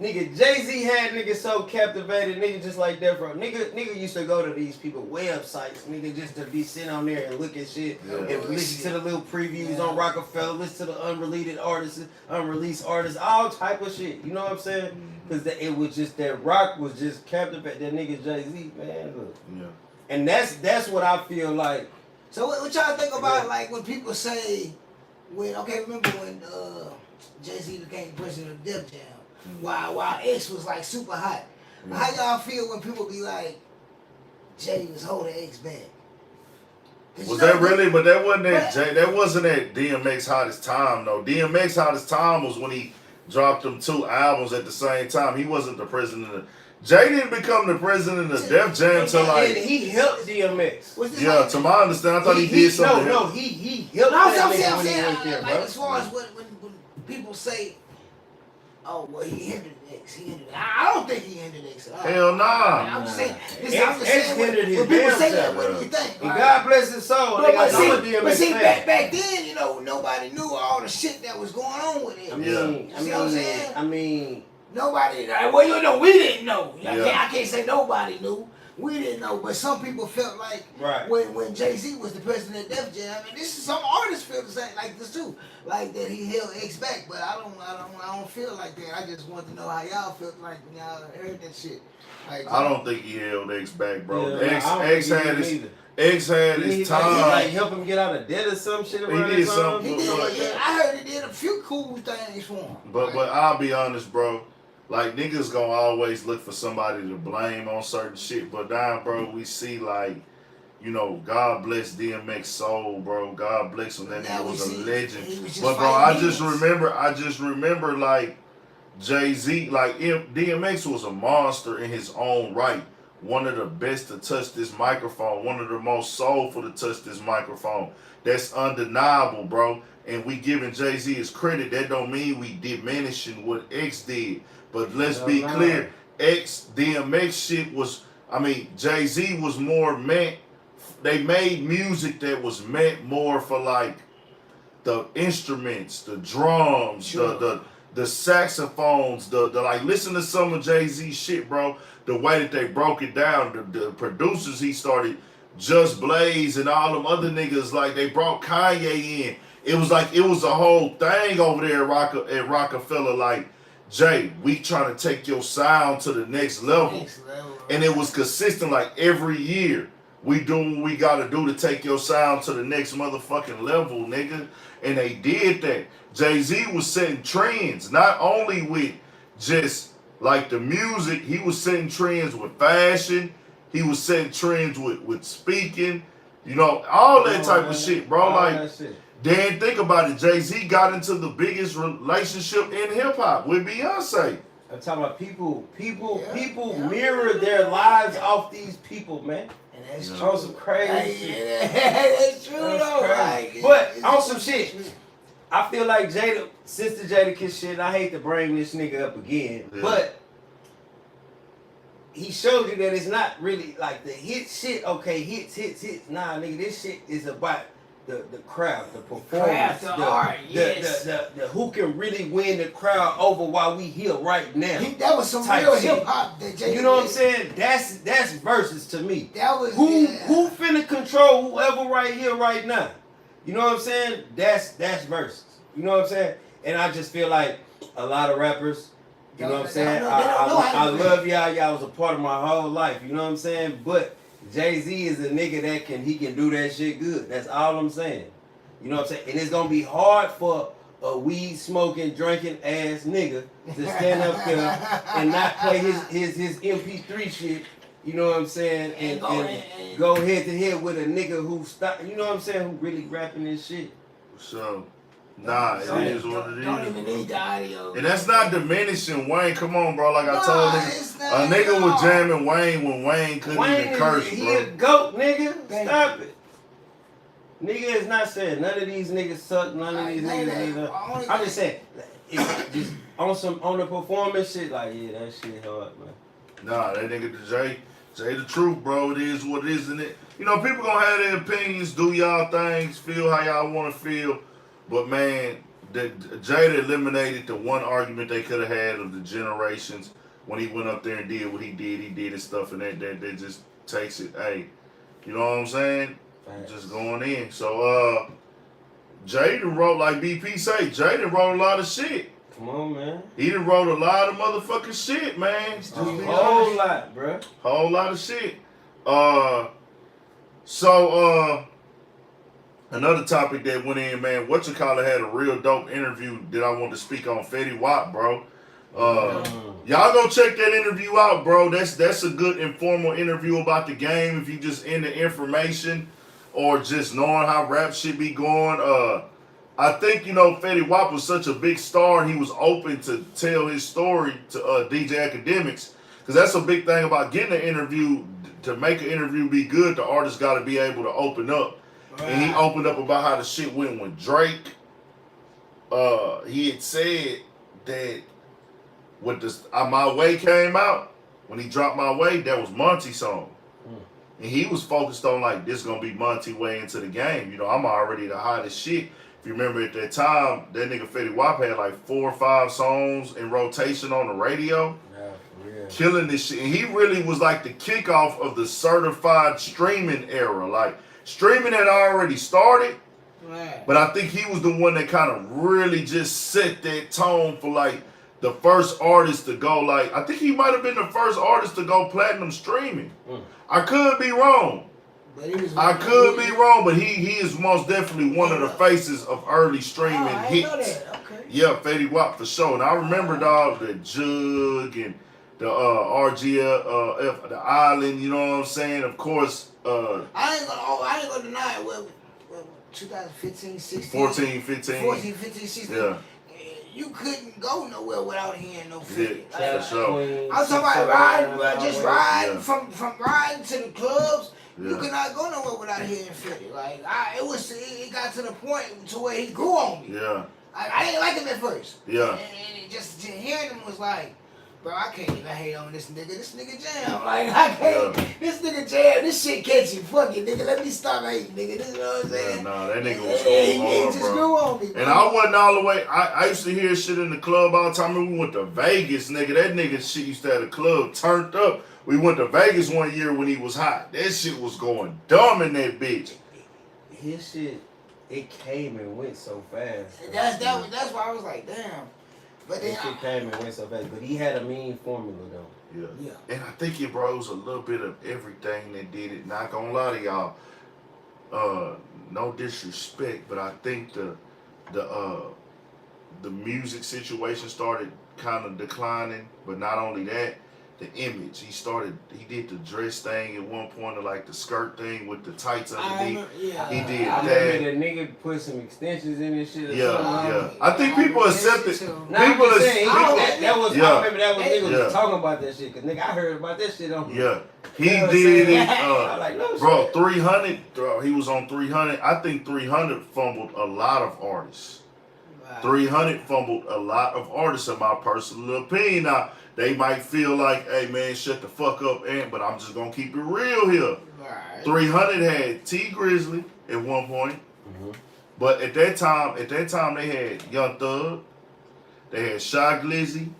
S1: Nigga, Jay-Z had niggas so captivated, nigga, just like that, bro. Nigga used to go to these people websites, nigga, just to be sitting on there and look at shit and listen to the little previews on Rockefeller, listen to the unreleased artists, all type of shit. You know what I'm saying? Because it was just that rock was just captivated. That nigga Jay-Z, man, look. Yeah. And that's what I feel like.
S3: So what y'all think about like when people say remember when Jay-Z became president of Def Jam? While X was like super hot. How y'all feel when people be like, Jay was holding X back?
S2: Was that really? But that wasn't at DMX hottest time though. DMX hottest time was when he dropped them 2 albums at the same time. He wasn't the president of Jay didn't become the president of Def Jam till like.
S1: And he helped DMX.
S2: Yeah, to my understanding, I thought he did something.
S1: No, he helped that nigga when he went there, bro.
S3: As far as when people say, Oh, well, he hindered X. I don't think he hindered X.
S2: Hell nah.
S3: I'm saying,
S1: X hindered his
S3: when people
S1: damn
S3: say that,
S1: self.
S3: what do you think?
S1: And God bless his soul.
S3: But see, back then, you know, nobody knew all the shit that was going on with it.
S1: I mean,
S3: nobody. Well, you know, we didn't know.
S2: Yeah.
S3: I can't say nobody knew. We didn't know, but some people felt like when Jay-Z was the president of Def Jam, and this is some artists feel the same like this too, like that he held X back. But I don't feel like that. I just want to know how y'all felt like when y'all heard that shit. Like,
S2: I don't think he held X back, bro.
S1: Yeah,
S2: X had his time.
S1: Like help him get out of debt or some shit.
S2: He did something.
S3: He did. Yeah, I heard he did a few cool things for him.
S2: But I'll be honest, bro. Like, niggas gonna always look for somebody to blame on certain shit. But now, bro, we see, like, you know, God bless DMX soul, bro. God bless him. That nigga was a legend. But, bro, I just remember, like, Jay-Z, like, DMX was a monster in his own right. One of the best to touch this microphone. One of the most soulful to touch this microphone. That's undeniable, bro. And we giving Jay-Z his credit. That don't mean we diminishing what X did. But let's be clear, DMX shit was, Jay-Z was more meant, they made music that was meant more for like the instruments, the drums, the saxophones, the like, listen to some of Jay-Z shit, bro. The way that they broke it down, the producers he started, Just Blaze and all them other niggas, like they brought Kanye in. It was like, it was a whole thing over there at Rockefeller, like, Jay, we trying to take your sound to the next level. And it was consistent, like every year. We doing what we gotta do to take your sound to the next motherfucking level, nigga. And they did that. Jay-Z was setting trends, not only with just like the music, he was setting trends with fashion, he was setting trends with speaking, you know, all that type of shit, bro. Like, then think about it. Jay-Z got into the biggest relationship in hip hop with Beyonce.
S1: I'm talking about people mirror their lives off these people, man.
S3: And that's true.
S1: On some crazy shit.
S3: That's true though. Like,
S1: but on some shit, I feel like since the Jadakiss shit, I hate to bring this nigga up again, but he showed you that it's not really like the hit shit. Okay, hits. Nah, nigga, this shit is about the crowd, the performance, the art, the who can really win the crowd over while we here right now.
S3: That was some real hip hop that Jay.
S1: You know what I'm saying? That's Verzuz to me.
S3: That was
S1: who finna control whoever right here right now. You know what I'm saying? That's Verzuz. You know what I'm saying? And I just feel like a lot of rappers. You know what I'm saying? I love y'all. Y'all was a part of my whole life. You know what I'm saying? But Jay-Z is a nigga that can do that shit good. That's all I'm saying. You know what I'm saying? And it's gonna be hard for a weed smoking, drinking ass nigga to stand up there and not play his MP3 shit. You know what I'm saying? And go head to head with a nigga who you know what I'm saying? Who really rapping this shit.
S2: So. Nah, it is what it is.
S3: Don't even need the audio.
S2: And that's not diminishing Wayne. Come on, bro. Like I told niggas, a nigga was jamming Wayne when Wayne couldn't even curse, bro.
S1: He a goat, nigga. Stop it. Nigga is not saying none of these niggas suck. None of these niggas. I'm just saying, it's just on the performance shit. Like, yeah, that shit hard, man.
S2: Nah, that nigga Jay the truth, bro. It is what it is, isn't it? You know, people gonna have their opinions, do y'all things, feel how y'all want to feel. But man, Jada eliminated the one argument they could have had of the generations when he went up there and did what he did. He did his stuff, and that just takes it. Hey, you know what I'm saying? Just going in. So Jada wrote, like BP say, Jada wrote a lot of shit.
S1: Come on, man.
S2: He done wrote a lot of motherfucking shit, man.
S1: A whole lot, bro.
S2: Whole lot of shit. Another topic that went in, man, whatchamacallit had a real dope interview that I want to speak on, Fetty Wap, bro. Y'all go check that interview out, bro. That's a good informal interview about the game if you just into information or just knowing how rap should be going. I think, you know, Fetty Wap was such a big star and he was open to tell his story to DJ Academics, because that's a big thing about getting an interview. To make an interview be good, the artist got to be able to open up. And he opened up about how the shit went with Drake. He had said that with this My Way came out, when he dropped My Way, that was Monty's song. And he was focused on like, this gonna be Monty way into the game. You know, I'm already the hottest shit. If you remember at that time, that nigga Fetty Wap had like 4 or 5 songs in rotation on the radio.
S1: Yeah, for real.
S2: Killing this shit. And he really was like the kickoff of the certified streaming era. Like, streaming had already started,
S3: Right.
S2: but I think he was the one that kind of really just set that tone for like the first artist to go like, I think he might have been the first artist to go platinum streaming. I could be wrong. I could be wrong, but he is most definitely one of the faces of early streaming hits.
S3: Okay.
S2: Yeah, Fetty Wap for sure. And I remember, dog, the Jug and the RGF, the Island, you know what I'm saying? Of course,
S3: I ain't gonna deny it. Well, 2015, 16.
S2: 14, 15.
S3: 14, 15, 16.
S2: Yeah.
S3: You couldn't go nowhere without hearing no Fetty.
S2: Yeah, for sure.
S3: I'm talking about riding from riding to the clubs. You could not go nowhere without hearing Fetty. Like it got to the point to where he grew on me.
S2: Yeah.
S3: I didn't like him at first.
S2: Yeah.
S3: And it just hearing him was like, bro, I can't even hate on this nigga. This nigga jam. Like, I can't.
S2: Yeah.
S3: This nigga jam. This shit catchy. Fuck it, nigga. Let me stop hating, nigga. This is what I'm saying.
S2: Nah, that nigga was
S3: He
S2: hard,
S3: just
S2: bro.
S3: grew on me, bro.
S2: And I wasn't all the way. I used to hear shit in the club all the time. We went to Vegas, nigga. That nigga shit used to have the club turned up. We went to Vegas one year when he was hot. That shit was going dumb in that bitch.
S1: His shit, it came and went so fast.
S3: That's why I was like, damn. But then
S1: That shit came and went so fast. But he had a mean formula though.
S2: Yeah. And I think it bros a little bit of everything that did it. Not gonna lie to y'all. No disrespect, but I think the music situation started kind of declining. But not only that, the image. He did the dress thing at one point, or like the skirt thing with the tights underneath. He did
S1: I
S2: that.
S1: remember the nigga put some extensions in his shit.
S2: Yeah. I think people accept it.
S1: Nah, I'm just saying, that was.
S2: Yeah.
S1: I remember that was niggas
S2: Yeah.
S1: was talking about that shit. Cause nigga, I heard about that shit on.
S2: Yeah. He
S1: You know what I'm
S2: did
S1: saying?
S2: it.
S1: I like, no
S2: Bro,
S1: shit.
S2: 300. He was on 300. I think 300 fumbled a lot of artists. 300 fumbled a lot of artists, in my personal opinion. Now, they might feel like, hey man, shut the fuck up, but I'm just gonna keep it real here.
S3: Right.
S2: 300 had T Grizzly at one point, but at that time they had Young Thug, they had Shy Glizzy,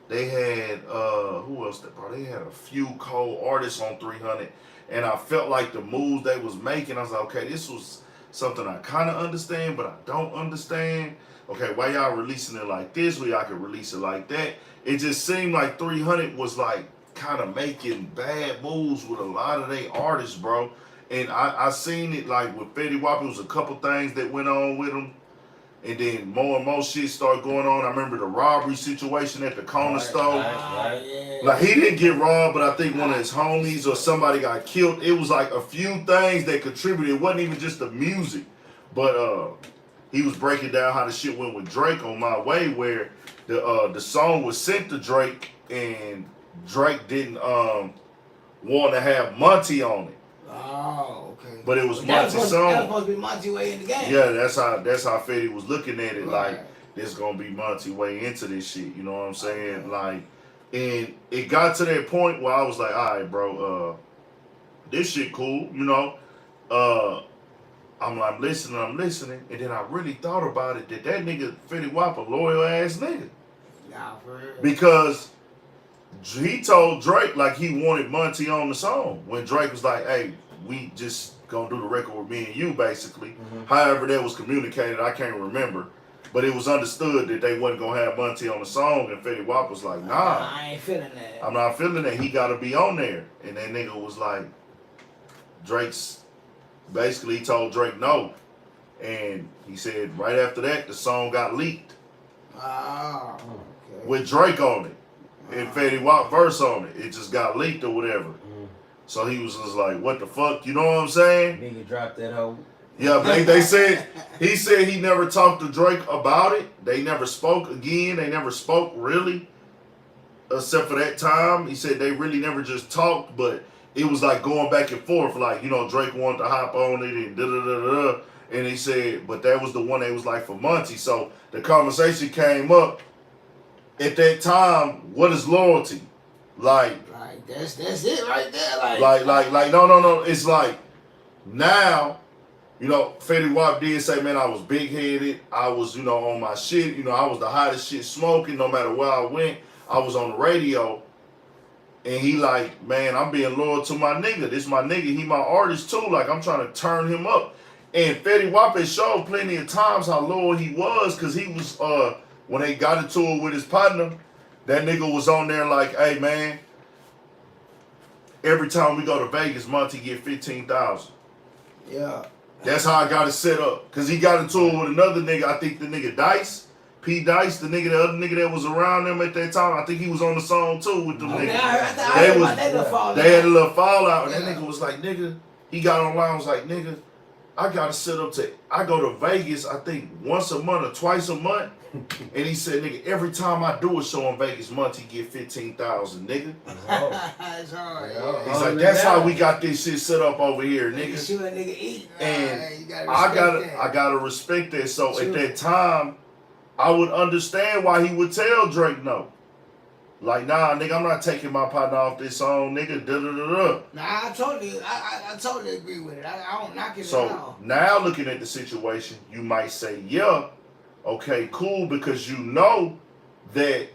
S2: they had who else? Bro, they had a few cold artists on 300, and I felt like the moves they was making, I was like, okay, this was something I kind of understand, but I don't understand. Okay, why y'all releasing it like this? Where y'all could release it like that? It just seemed like 300 was like kind of making bad moves with a lot of they artists, bro. And I seen it like with Fetty Wap, it was a couple things that went on with him. And then more and more shit started going on. I remember the robbery situation at the corner store.
S3: Yeah.
S2: Like, he didn't get robbed, but I think one of his homies or somebody got killed. It was like a few things that contributed. It wasn't even just the music. But he was breaking down how the shit went with Drake on My Way, where the song was sent to Drake, and Drake didn't want to have Monty on it.
S3: Oh, okay.
S2: But it was
S3: That
S2: Monty's song.
S3: That was supposed to be Monty way in the game.
S2: Yeah, that's how Fetty was looking at it.
S3: Right.
S2: Like, this gonna be Monty way into this shit. You know what I'm saying? Like, and it got to that point where I was like, all right, bro, this shit cool. You know, I'm listening, and then I really thought about it. That nigga Fetty Wap a loyal ass nigga.
S3: Nah, for real.
S2: Because he told Drake like he wanted Monty on the song when Drake was like, hey, we just gonna do the record with me and you, basically. However that was communicated, I can't remember. But it was understood that they wasn't gonna have Monty on the song, and Fetty Wap was like, nah.
S3: I ain't feeling that.
S2: I'm not feeling that. He gotta be on there. And that nigga was like, basically he told Drake no. And he said right after that, the song got leaked.
S3: Oh, okay.
S2: With Drake on it. And Fetty Wap verse on it. It just got leaked or whatever. So he was just like, what the fuck? You know what I'm saying?
S1: Nigga dropped that hoe.
S2: Yeah, they said, he said he never talked to Drake about it. They never spoke again. They never spoke really. Except for that time. He said they really never just talked, but it was like going back and forth. Like, you know, Drake wanted to hop on it and da-da-da-da-da. And he said, but that was the one that was like for Monty. So the conversation came up at that time, what is loyalty? Like
S3: that's it right there.
S2: Like no. It's like now, you know, Fetty Wap did say, man, I was big headed. I was, you know, on my shit. You know, I was the hottest shit smoking. No matter where I went, I was on the radio. And he like, man, I'm being loyal to my nigga. This my nigga. He my artist too. Like, I'm trying to turn him up. And Fetty Wap has showed plenty of times how loyal he was, because he was, when they got into it with his partner, that nigga was on there like, hey, man, every time we go to Vegas, Monty get 15,000.
S3: Yeah.
S2: That's how I got it set up. Because he got into it with another nigga. I think the nigga Dice, P. Dice, the other nigga that was around them at that time. I think he was on the song too with them niggas. They had a little fallout. And that nigga was like, nigga, he got online, was like, nigga, I got to set up to, I go to Vegas, I think once a month or twice a month. And he said, nigga, every time I do a show in Vegas, Monty get 15,000, nigga.
S3: It's hard.
S2: He's like, that's how we got this shit set up over here, nigga.
S3: Shoot a nigga eat.
S2: And I gotta respect that. So at that time, I would understand why he would tell Drake no. Like, nah, nigga, I'm not taking my partner off this song, nigga. Da-da-da-da.
S3: Nah, I totally agree with it. I don't knock it at all.
S2: So now looking at the situation, you might say, yeah, okay, cool, because you know that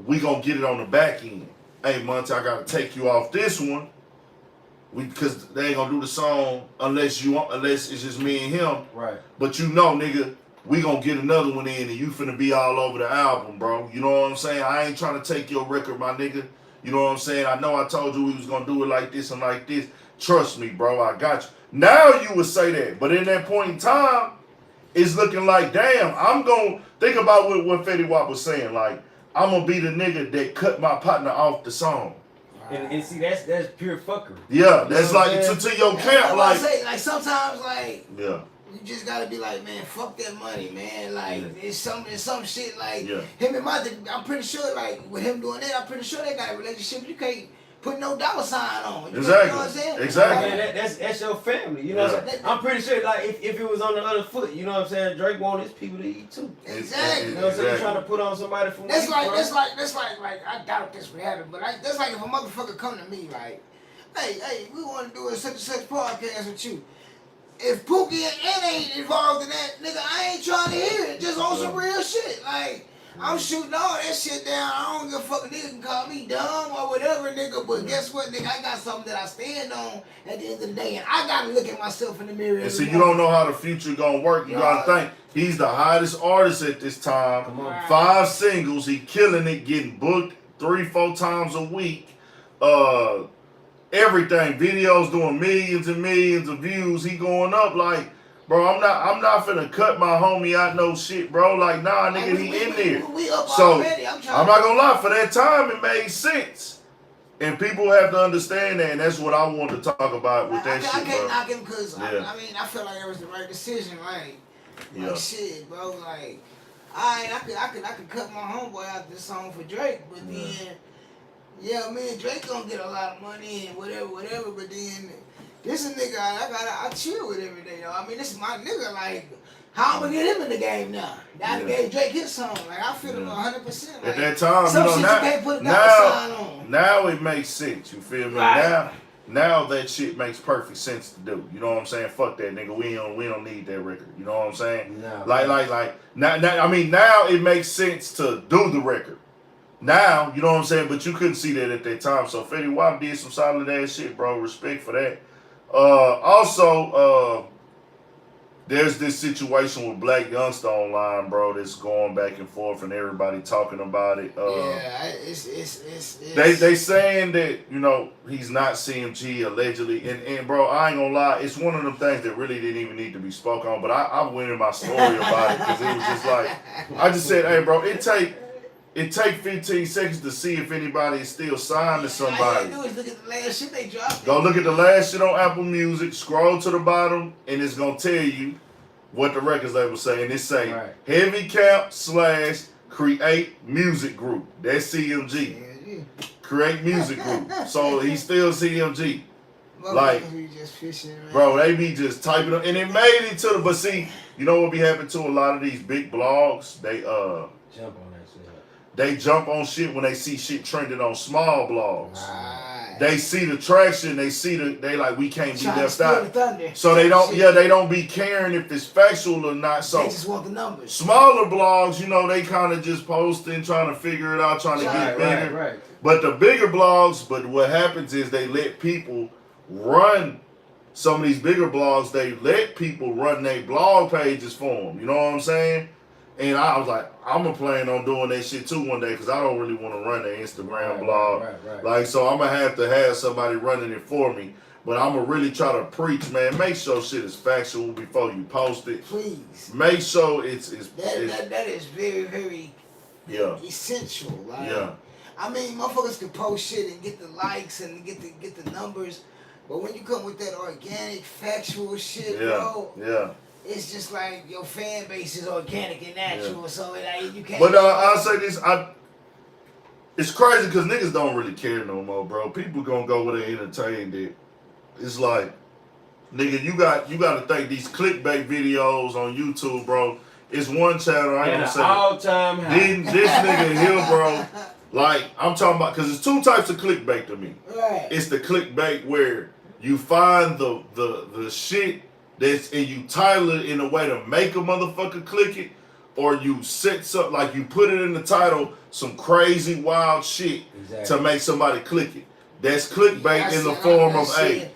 S2: we gonna get it on the back end. Hey, Monty, I gotta take you off this one. Because they ain't gonna do the song unless it's just me and him.
S1: Right.
S2: But you know, nigga, we gonna get another one in and you finna be all over the album, bro. You know what I'm saying? I ain't trying to take your record, my nigga. You know what I'm saying? I know I told you we was gonna do it like this and like this. Trust me, bro, I got you. Now you would say that. But in that point in time, it's looking like, damn, I'm gonna think about what Fetty Wap was saying. Like, I'm gonna be the nigga that cut my partner off the song.
S1: And see, that's pure fuckery.
S2: Yeah, that's like to your camp.
S3: Like, like sometimes, like,
S2: yeah.
S3: You just gotta be like, man, fuck that money, man. Like, it's some shit like
S2: Yeah.
S3: him and Monty. I'm pretty sure, like, with him doing that, I'm pretty sure they got a relationship. You can't put no dollar sign on. You
S2: Exactly.
S3: know what I'm saying?
S2: Exactly.
S1: Man, that's your family. You know what I'm saying? I'm pretty sure, like, if it was on the other foot, you know what I'm saying? Drake want his people to eat too.
S3: Exactly.
S1: You know what I'm saying? You're trying to put on somebody from
S3: That's like I doubt this would happen, but that's like if a motherfucker come to me like, hey, we want to do a such and such podcast with you. If Pookie and ain't involved in that, nigga, I ain't trying to hear it. Just on some real shit. Like, I'm shooting all that shit down. I don't give a fuck. Nigga can call me dumb or whatever, nigga. But guess what, nigga? I got something that I stand on at the end of the day. And I got to look at myself in the mirror.
S2: And see, you don't know how the future gonna work. You gotta think. He's the hottest artist at this time. 5 singles. He killing it. Getting booked 3-4 times a week. Everything. Videos doing millions and millions of views. He going up like, bro, I'm not finna cut my homie out no shit, bro. Like, nah, nigga, he in there.
S3: We up
S2: so,
S3: already. I'm
S2: not gonna lie, for that time, it made sense. And people have to understand that, and that's what I want to talk about with that shit,
S3: I can't
S2: bro.
S3: knock him because, I mean, I feel like it was the right decision, like shit, bro, like, I could cut my homeboy out this song for Drake, but then, yeah, me and Drake gonna get a lot of money and whatever, but then, this is a nigga I chill with every day, though. I mean, this is my nigga, like, how I'm gonna get him in the game now? Now I gave Drake his song, like, I feel him 100%. Like,
S2: at that time,
S3: some shit you can't put a dollar sign on.
S2: Now it makes sense, you feel me?
S3: Right.
S2: Now that shit makes perfect sense to do. You know what I'm saying? Fuck that, nigga. We don't need that record. You know what I'm saying?
S1: No.
S2: Like now I mean, now it makes sense to do the record. Now, you know what I'm saying? But you couldn't see that at that time. So Fetty Wap did some solid ass shit, bro. Respect for that. Also, there's this situation with Black Youngster online, bro, that's going back and forth and everybody talking about it.
S3: It's
S2: they saying that, you know, he's not CMG allegedly, and bro, I ain't gonna lie, it's one of them things that really didn't even need to be spoken on, but I went in my story about it because it was just like, I just said, hey bro, it take 15 seconds to see if anybody is still signed to somebody.
S3: All you do is look at the last shit they dropped.
S2: Go look at the last shit on Apple Music, scroll to the bottom, and it's gonna tell you what the records label say. And it say Heavy Camp / Create Music Group. That's CMG. Create Music Group. So he's still CMG. Like,
S3: just fishing, man.
S2: Bro, they be just typing up, and it made it to the. But see, you know what be happening to a lot of these big blogs?
S1: Jump on that shit.
S2: They jump on shit when they see shit trending on small blogs.
S3: Right.
S2: They see the traction. They like, we can't be left out.
S3: The
S2: so they don't be caring if it's factual or not. So
S3: they just want the numbers.
S2: Smaller blogs, you know, they kind of just posting, trying to figure it out, trying to get bigger.
S1: Right.
S2: But the bigger blogs, what happens is they let people run some of these bigger blogs. They let people run their blog pages for them. You know what I'm saying? And I was like, I'm going to plan on doing that shit too one day because I don't really want to run their Instagram blog.
S1: Right.
S2: Like, so I'm going to have somebody running it for me. But I'm going to really try to preach, man. Make sure shit is factual before you post it.
S3: Please.
S2: Make sure it's
S3: that is very, very essential. Like, I mean, motherfuckers can post shit and get the likes and get the numbers. But when you come with that organic, factual shit, bro.
S2: Yeah.
S3: It's just like your fan base is organic and natural, so like you can't.
S2: But I'll say this: it's crazy because niggas don't really care no more, bro. People gonna go where they entertained it. It's like, nigga, you got to think these clickbait videos on YouTube, bro. It's one channel I ain't gonna say.
S1: All-time high.
S2: This nigga here, bro. Like I'm talking about, because there's two types of clickbait to me.
S3: Right.
S2: It's the clickbait where you find the shit. And you title it in a way to make a motherfucker click it, or you set something like you put it in the title some crazy wild shit to make somebody click it. That's clickbait in the form of, hey,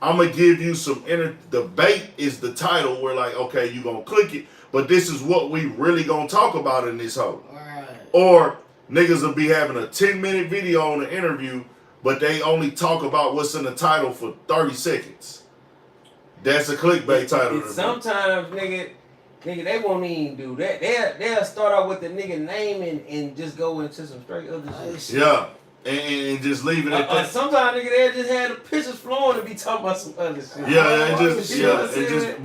S2: I'm gonna give you some the bait is the title where like, okay, you gonna click it, but this is what we really gonna talk about in this hoe.
S3: Right.
S2: Or niggas will be having a 10-minute video on an interview, but they only talk about what's in the title for 30 seconds. That's a clickbait title.
S1: Sometimes, nigga, they won't even do that. They'll start out with the nigga name and just go into some straight other shit.
S2: Yeah, and just leave it at that.
S1: Sometimes, nigga, they'll just have the pictures flowing and be talking about some other shit.
S2: Yeah, no. The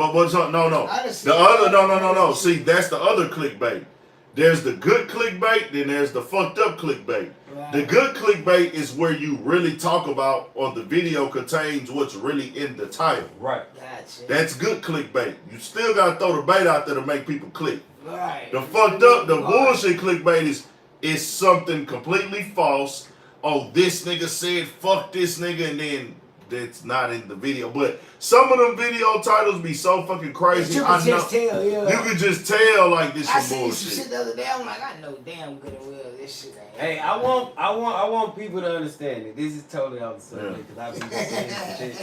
S2: other, no. See, that's the other clickbait. There's the good clickbait, then there's the fucked up clickbait. Right. The good clickbait is where you really talk about, or the video contains what's really in the title.
S1: Right.
S3: Gotcha.
S2: That's good clickbait. You still gotta throw the bait out there to make people click.
S3: Right.
S2: The fucked up, the bullshit clickbait is something completely false. Oh, this nigga said fuck this nigga, and then that's not in the video. But some of them video titles be so fucking crazy.
S3: You can just tell,
S2: You can just tell like this
S3: I
S2: some bullshit.
S3: seen some shit the other day. I'm like, I know damn good and well this shit ain't.
S1: Hey, I want people to understand it. This is totally off the subject because I've been saying some shit.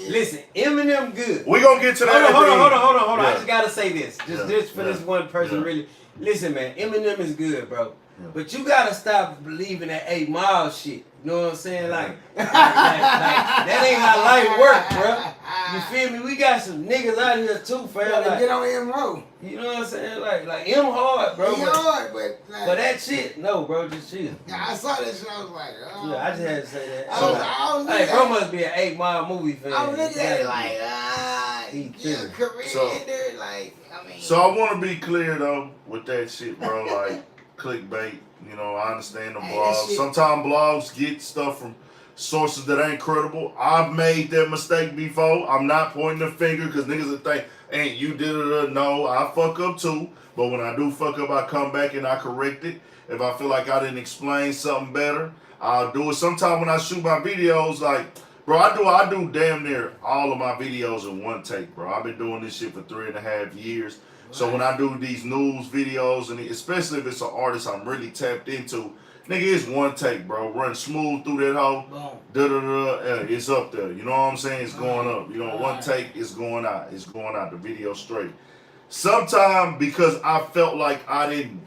S1: Listen, Eminem good.
S2: We gonna get to that.
S1: Hold on.
S2: Yeah.
S1: I just gotta say this, just for this one person. Really, listen, man. Eminem is good, bro. Yeah. But you gotta stop believing that 8 Mile shit. You know what I'm saying? Like that ain't how life work, bro. You feel me? We got some niggas out here too, fam.
S3: Like, get on M road.
S1: You know what I'm saying? Like M hard, bro.
S3: He hard, but
S1: like, that shit, no, bro. Just chill.
S3: Yeah, I saw that shit. I was like, oh.
S1: Yeah, I just had to say that.
S3: I was
S1: hey, bro must be an 8 Mile movie fan.
S3: I was looking at it like, you're a career ender, like, I mean.
S2: So I want to be clear though with that shit, bro. Like clickbait. You know, I understand the blogs. Sometimes blogs get stuff from sources that ain't credible. I've made that mistake before. I'm not pointing the finger because niggas will think, ain't you did it or no. I fuck up too. But when I do fuck up, I come back and I correct it. If I feel like I didn't explain something better, I'll do it. Sometimes when I shoot my videos, like, bro, I do damn near all of my videos in one take, bro. I've been doing this shit for 3.5 years. So when I do these news videos, and especially if it's an artist I'm really tapped into, nigga, it's one take, bro. Run smooth through that hoe. It's up there. You know what I'm saying? It's going up. You know, one take, it's going out. It's going out. The video straight. Sometimes because I felt like I didn't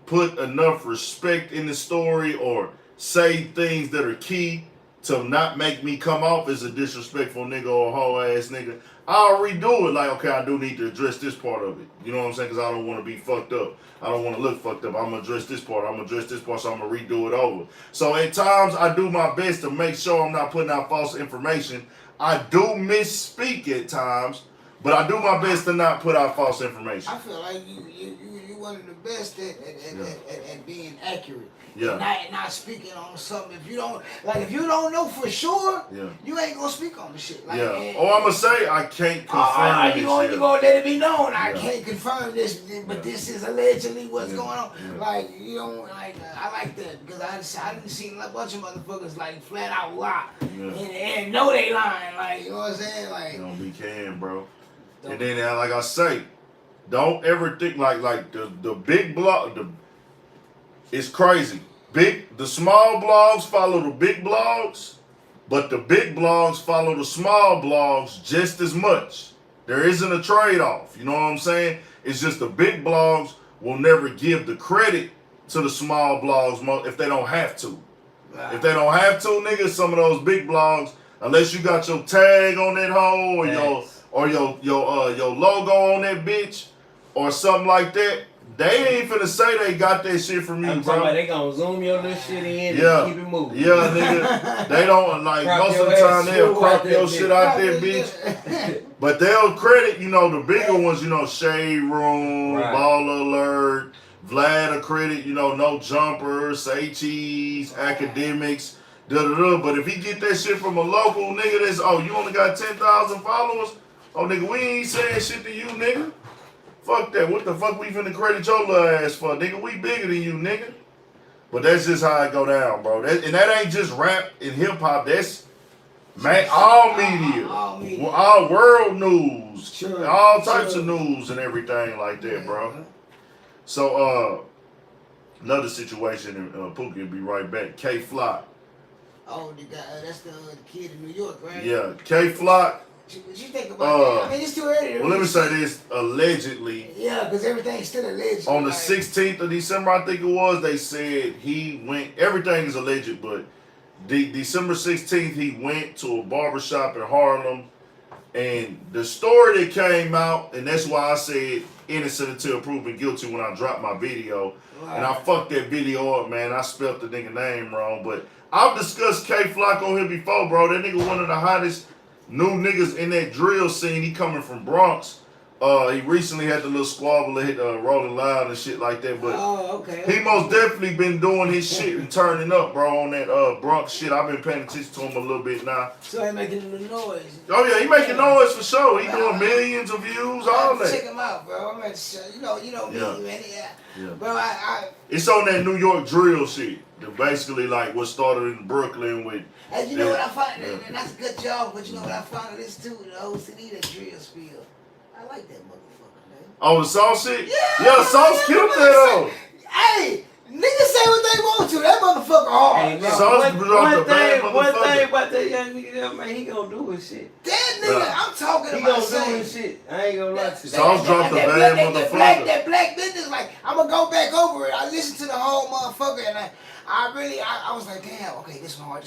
S2: put enough respect in the story or say things that are key to not make me come off as a disrespectful nigga or a hoe ass nigga, I'll redo it. Like, okay, I do need to address this part of it. You know what I'm saying? Because I don't want to be fucked up. I don't want to look fucked up. I'm going to address this part. I'm going to address this part, so I'm going to redo it over. So at times, I do my best to make sure I'm not putting out false information. I do misspeak at times, But I do my best to not put out false information.
S3: I feel like you one of the best at being accurate.
S2: Yeah.
S3: Not speaking on something if you don't know for sure.
S2: Yeah.
S3: You ain't gonna speak on the shit. Like,
S2: yeah. Or I'm gonna say I can't confirm this.
S3: You gonna let it be known. I can't confirm this, but this is allegedly what's going on.
S2: Yeah.
S3: Like you don't like. I like that because I didn't see a bunch of motherfuckers like flat out lie and know they lying. Like you know what I'm saying. Like
S2: don't be can, bro. And then like I say, don't ever think like the big blog. It's crazy. The small blogs follow the big blogs, but the big blogs follow the small blogs just as much. There isn't a trade-off. You know what I'm saying? It's just the big blogs will never give the credit to the small blogs if they don't have to. Wow. If they don't have to, nigga, some of those big blogs, unless you got your tag on that hoe or your logo on that bitch or something like that, they ain't finna say they got that shit from you, bro.
S1: They gonna zoom your little shit in and keep it moving.
S2: Yeah, nigga. They don't, like, most of the time they'll crop your shit out there, bitch. But they'll credit, the bigger ones, Shade Room, right. Baller Alert, Vlad will credit, No Jumper, Say Cheese, Academics, But if he get that shit from a local nigga that's, you only got 10,000 followers? Oh, nigga, we ain't saying shit to you, nigga. Fuck that. What the fuck we finna credit your little ass for? Nigga, we bigger than you, nigga. But that's just how it go down, bro. And that ain't just rap and hip-hop. That's all media. All world news. Sure. All types of news and everything like that, bro. So, another situation, and Pookie will be right back. K-Flock.
S3: Oh, that's the kid in New York, right?
S2: Yeah, K-Flock.
S3: What you think about that? I mean, it's too early.
S2: Well, let me say this. Allegedly.
S3: Yeah, because everything's still alleged.
S2: On the 16th of December, I think it was, they said he went, everything is alleged, but December 16th, he went to a barbershop in Harlem. And the story that came out, and that's why I said innocent until proven guilty when I dropped my video. Wow. And I fucked that video up, man. I spelled the nigga name wrong. But I've discussed K-Flock on here before, bro. That nigga one of the hottest new niggas in that drill scene. He coming from Bronx. He recently had the little squabble that hit Rolling Loud and shit like that. But he most definitely been doing his shit and turning up, bro, on that Bronx shit. I've been paying attention to him a little bit now.
S3: So he making a little noise.
S2: Oh yeah, he making noise for sure. He doing millions of views, all that.
S3: Check him out, bro. I'm at you know me, man. Yeah. Bro,
S2: it's on that New York drill shit. Basically, like what started in Brooklyn with.
S3: And you know what I find, and that's a good job, but you know what I found of this too, the OCD, that drill spiel. I like that motherfucker, man.
S2: Oh, the Sauce shit?
S3: Yeah,
S2: Sauce killed that though.
S3: Hey, niggas say what they want to. That motherfucker hard.
S1: Hey,
S2: Sauce dropped the bad motherfucker.
S1: One thing about that young nigga, man, he gonna do his shit.
S3: That nigga, I'm talking about.
S1: He gonna do his shit. I ain't gonna lie to you.
S2: Sauce dropped the bad motherfucker.
S3: That black business, like, I'm gonna go back over it. I listened to the whole motherfucker and I was like, damn, okay, this one hard.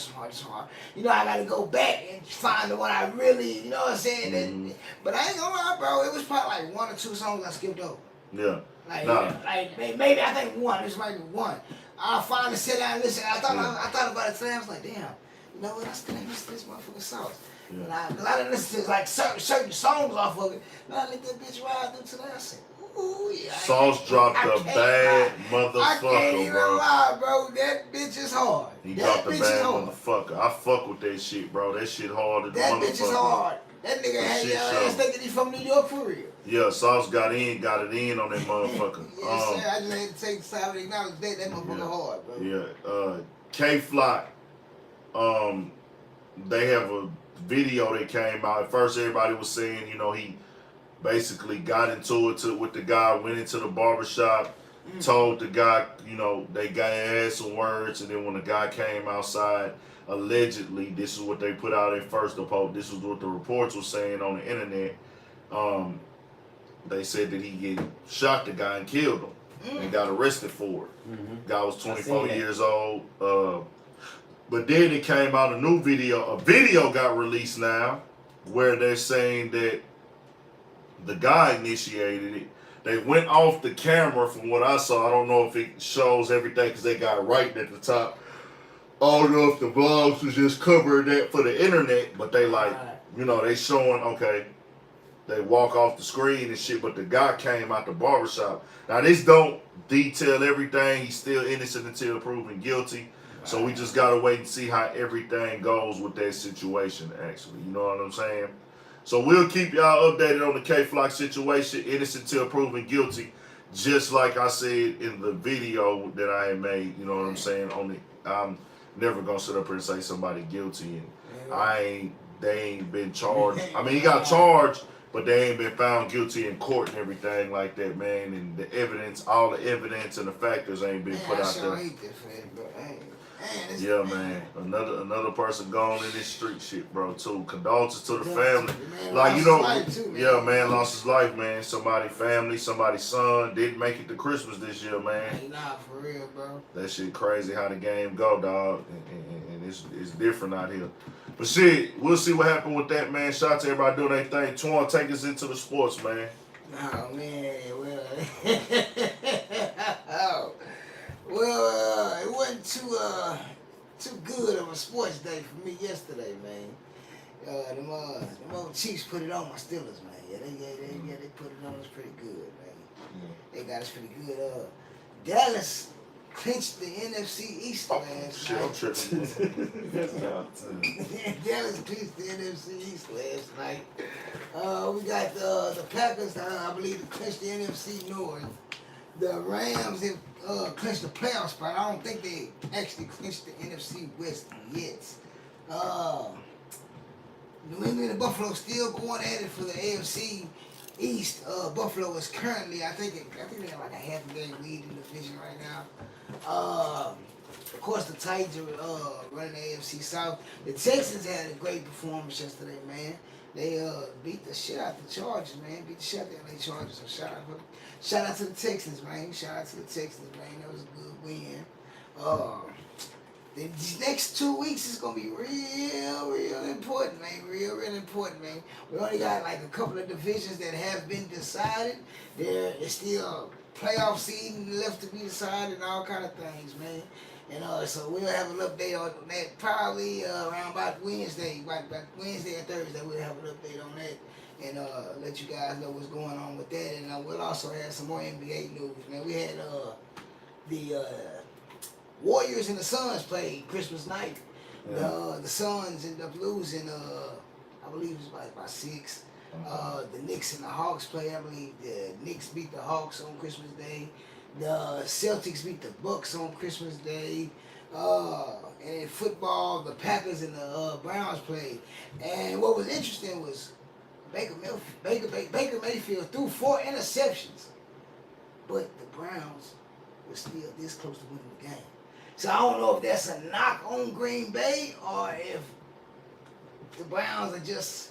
S3: You know, I gotta go back and find the one I really, you know what I'm saying?
S2: Mm-hmm.
S3: But I ain't gonna lie, bro. It was probably like 1 or 2 songs I skipped over.
S2: Yeah.
S3: Like maybe I think one. This might be one. I finally sit down and listen. I thought about it today. I was like, damn, you know what? I still ain't listen to this motherfucking Sauce. Yeah. Cause I didn't listen to like certain songs off of it. But I let that bitch ride through today. I said, ooh, yeah.
S2: Sauce dropped a bad motherfucker,
S3: I can't even lie, bro. That bitch is hard.
S2: He dropped a bad motherfucker. I fuck with that shit, bro. That shit hard.
S3: That bitch is hard. That nigga had your ass thinking he from New York for real.
S2: Yeah, Sauce got it in on that motherfucker.
S3: Yes, sir. I just had to take the time to acknowledge that motherfucker hard, bro.
S2: Yeah. K-Flock, they have a video that came out. At first, everybody was saying, he basically got into it with the guy, went into the barbershop, told the guy, they had some words, and then when the guy came outside, allegedly, this is what they put out at first. This was what the reports were saying on the internet. They said that he shot the guy and killed him and got arrested for it. Mm-hmm. Guy was 24 years old. But then it came out a new video. A video got released now where they're saying that the guy initiated it. They went off the camera from what I saw. I don't know if it shows everything because they got right at the top. I don't know if the vlogs was just covering that for the internet, but they they showing, okay, they walk off the screen and shit, but the guy came out the barbershop. Now this don't detail everything. He's still innocent until proven guilty. So we just gotta wait and see how everything goes with that situation, actually. You know what I'm saying? So we'll keep y'all updated on the K-Flock situation, innocent till proven guilty. Just like I said in the video that I had made, you know what I'm saying? I'm never gonna sit up here and say somebody guilty and they ain't been charged. I mean, he got charged, but they ain't been found guilty in court and everything like that, man. And the evidence, all the evidence and the factors ain't been put out there. Yeah, man. Another person gone in this street shit, bro, too. Condolences to the family. Like, you know, yeah, man, lost his life, man. Somebody's family, somebody's son didn't make it to Christmas this year, man.
S3: Nah, for real, bro.
S2: That shit crazy how the game go, dog. And it's different out here. But shit, we'll see what happened with that, man. Shout out to everybody doing their thing. Twan, take us into the sports, man.
S3: Oh, man, well, it wasn't too good of a sports day for me yesterday, man. Them old Chiefs put it on my Steelers, man. Yeah, they put it on us pretty good, man. They got us pretty good. Dallas clinched the NFC East last night.
S2: I'm tripping.
S3: Dallas clinched the NFC East last night. We got the Packers, I believe, to clinch the NFC North. The Rams have clinched the playoff spot. I don't think they actually clinched the NFC West yet. New England and Buffalo still going at it for the AFC East. Buffalo is currently, I think they have like a half a game lead in the division right now. Of course, the Titans are running the AFC South. The Texans had a great performance yesterday, man. They beat the shit out the Chargers, man. Beat the shit out the LA Chargers. So shout out to the Texans, man. Shout out to the Texans, man. That was a good win. These next 2 weeks is gonna be real important, man. Real important, man. We only got like a couple of divisions that have been decided. There is still playoff season left to be decided and all kind of things, man. And so we'll have an update on that probably around about Wednesday, about Wednesday and Thursday. We'll have an update on that and let you guys know what's going on with that. And we'll also have some more NBA news, man. We had the Warriors and the Suns played Christmas night. Yeah. The Suns ended up losing, I believe it was by 6. The Knicks and the Hawks played. I believe the Knicks beat the Hawks on Christmas Day. The Celtics beat the Bucks on Christmas Day. And in football, the Packers and the Browns played. And what was interesting was Baker Mayfield threw 4 interceptions, but the Browns were still this close to winning the game. So I don't know if that's a knock on Green Bay or if the Browns are just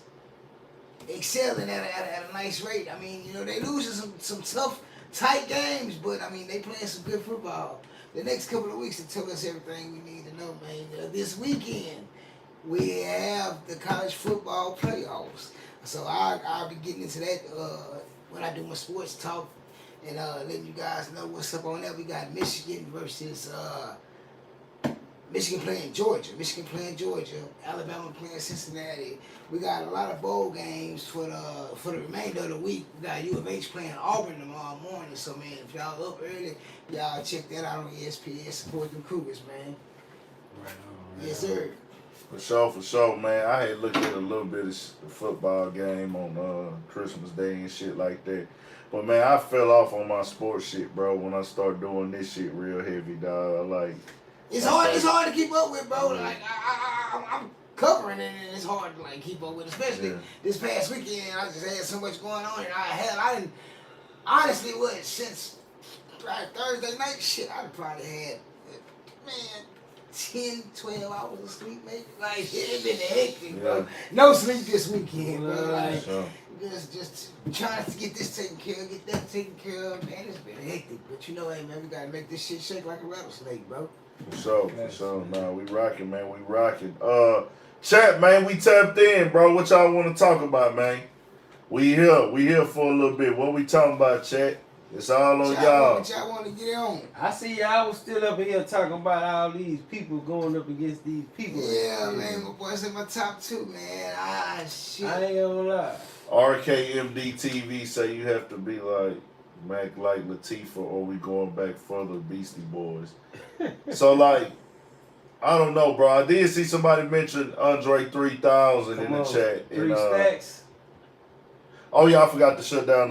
S3: excelling at a nice rate. I mean, you know, they losing some tough, tight games, but I mean, they playing some good football. The next couple of weeks, it took us everything we need to know, man. This weekend, we have the college football playoffs. So I'll be getting into that when I do my sports talk and letting you guys know what's up on that. We got Michigan versus Michigan playing Georgia. Alabama playing Cincinnati. We got a lot of bowl games for the remainder of the week. We got U of H playing Auburn tomorrow morning. So, man, if y'all up early, y'all check that out on ESPN. Support them Cougars, man. Right on. Yes, sir.
S2: For sure, man. I had looked at a little bit of the football game on Christmas Day and shit like that. But, man, I fell off on my sports shit, bro, when I started doing this shit real heavy, dog. Like,
S3: it's hard to keep up with, bro. Like, I'm covering it, and it's hard to, like, keep up with, especially this past weekend. I just had so much going on, and I didn't, honestly, since Thursday night, shit, I probably had, man, 10, 12 hours of sleep, maybe. Like, it been hectic, bro. No sleep this weekend, bro. Like, just trying to get this taken care of, get that taken care of. Man, it's been hectic. But you know, hey, man, we gotta make this shit shake like a rattlesnake, bro.
S2: For sure. Nah, we rocking, man. We rocking. Chat, man, we tapped in, bro. What y'all want to talk about, man? We here for a little bit. What we talking about, chat? It's all on y'all.
S3: What y'all want to get on?
S1: I see y'all was still up in here talking about all these people going up against these people.
S3: Yeah, man, my boys in my top 2, man. Shit.
S1: I ain't gonna lie.
S2: RKMD TV say you have to be like Mac like Latifah or we going back further Beastie Boys. So like, I don't know, bro. I did see somebody mention Andre 3000 in the chat.
S1: 3 stacks.
S2: Oh yeah, I forgot to shut down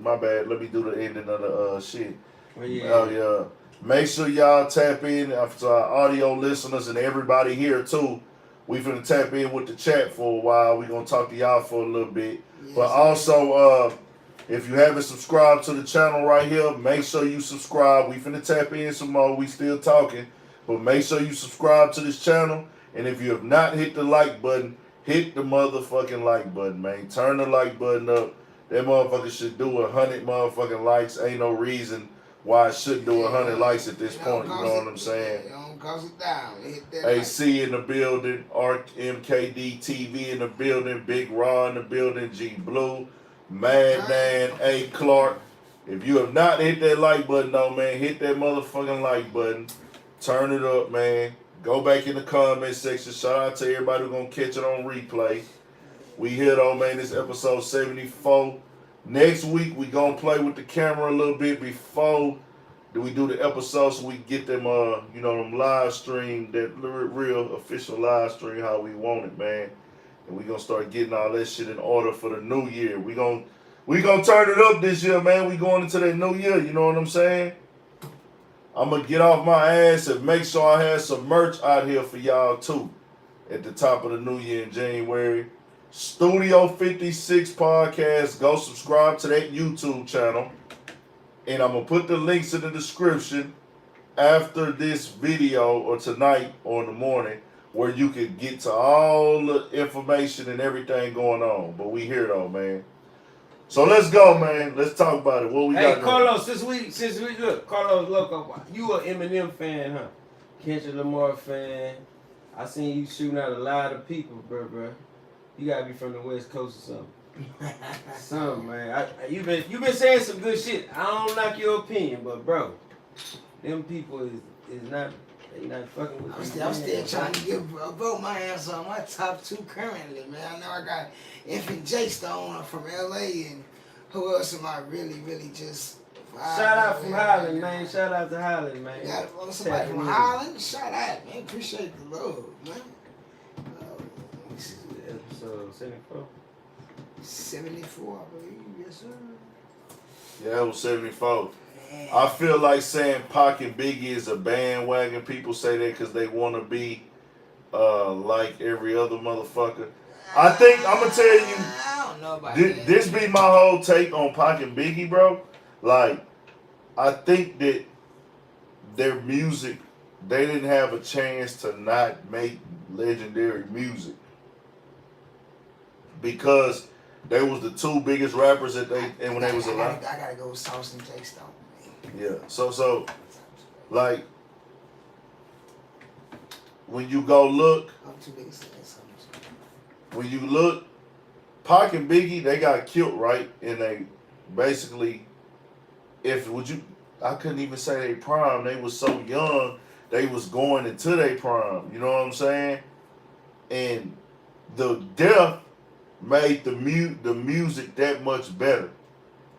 S2: my bad. Let me do the ending of the shit.
S1: Oh yeah.
S2: Oh yeah. Make sure y'all tap in to our audio listeners and everybody here too. We finna tap in with the chat for a while. We gonna talk to y'all for a little bit. Yes, but also, if you haven't subscribed to the channel right here, make sure you subscribe. We finna tap in some more. We still talking. But make sure you subscribe to this channel. And if you have not hit the like button, hit the motherfucking like button, man. Turn the like button up. That motherfucker should do 100 motherfucking likes. Ain't no reason why it shouldn't do 100 likes at this point. You know what I'm saying?
S3: Don't cost it down. Hit that
S2: AC in the building. MKD TV in the building. Big Raw in the building. G Blue. Madman. A Clark. If you have not hit that like button, though, man, hit that motherfucking like button. Turn it up, man. Go back in the comment section. Shout out to everybody who's going to catch it on replay. We here, though, man. This episode 74. Next week, we going to play with the camera a little bit before we do the episode so we get them, them live stream, that real official live stream how we want it, man. And we going to start getting all that shit in order for the new year. We gonna turn it up this year, man. We going into that new year, you know what I'm saying? I'm going to get off my ass and make sure I have some merch out here for y'all, too, at the top of the new year in January. Studio 56 podcast. Go subscribe to that YouTube channel. And I'm going to put the links in the description after this video or tonight or in the morning where you can get to all the information and everything going on. But we here, though, man. So let's go, man. Let's talk about it. What we got?
S1: Hey, Carlos, since we look, Carlos, look, you an Eminem fan, huh? Kendrick Lamar fan. I seen you shooting out a lot of people, bro. You gotta be from the West Coast or something. Something, man. You been saying some good shit. I don't knock your opinion, but bro, them people is not. They not fucking with me.
S3: I'm still trying to vote my answer on my top 2 currently, man. I know I got F and J Stone from LA, and who else am I really just?
S1: Shout out from Holland, man. Shout out to Holland, man.
S3: Got somebody from Holland. Shout out, man. Appreciate the love, man.
S1: This is episode 74.
S3: 74, I believe. Yes, sir.
S2: Yeah, it was 74. I feel like saying Pac and Biggie is a bandwagon. People say that because they want to be like every other motherfucker. I think, I'm going to tell you,
S3: I don't know about
S2: this be my whole take on Pac and Biggie, bro. Like, I think that their music, they didn't have a chance to not make legendary music. Because they was the 2 biggest rappers when they was alive.
S3: I gotta go with Sauce and J Stone.
S2: Yeah, so, like, when you go look,
S3: I'm too big to say something.
S2: when you look, Pac and Biggie, they got killed, right? And they basically, I couldn't even say they prime. They was so young, they was going into their prime. You know what I'm saying? And the death made the music that much better.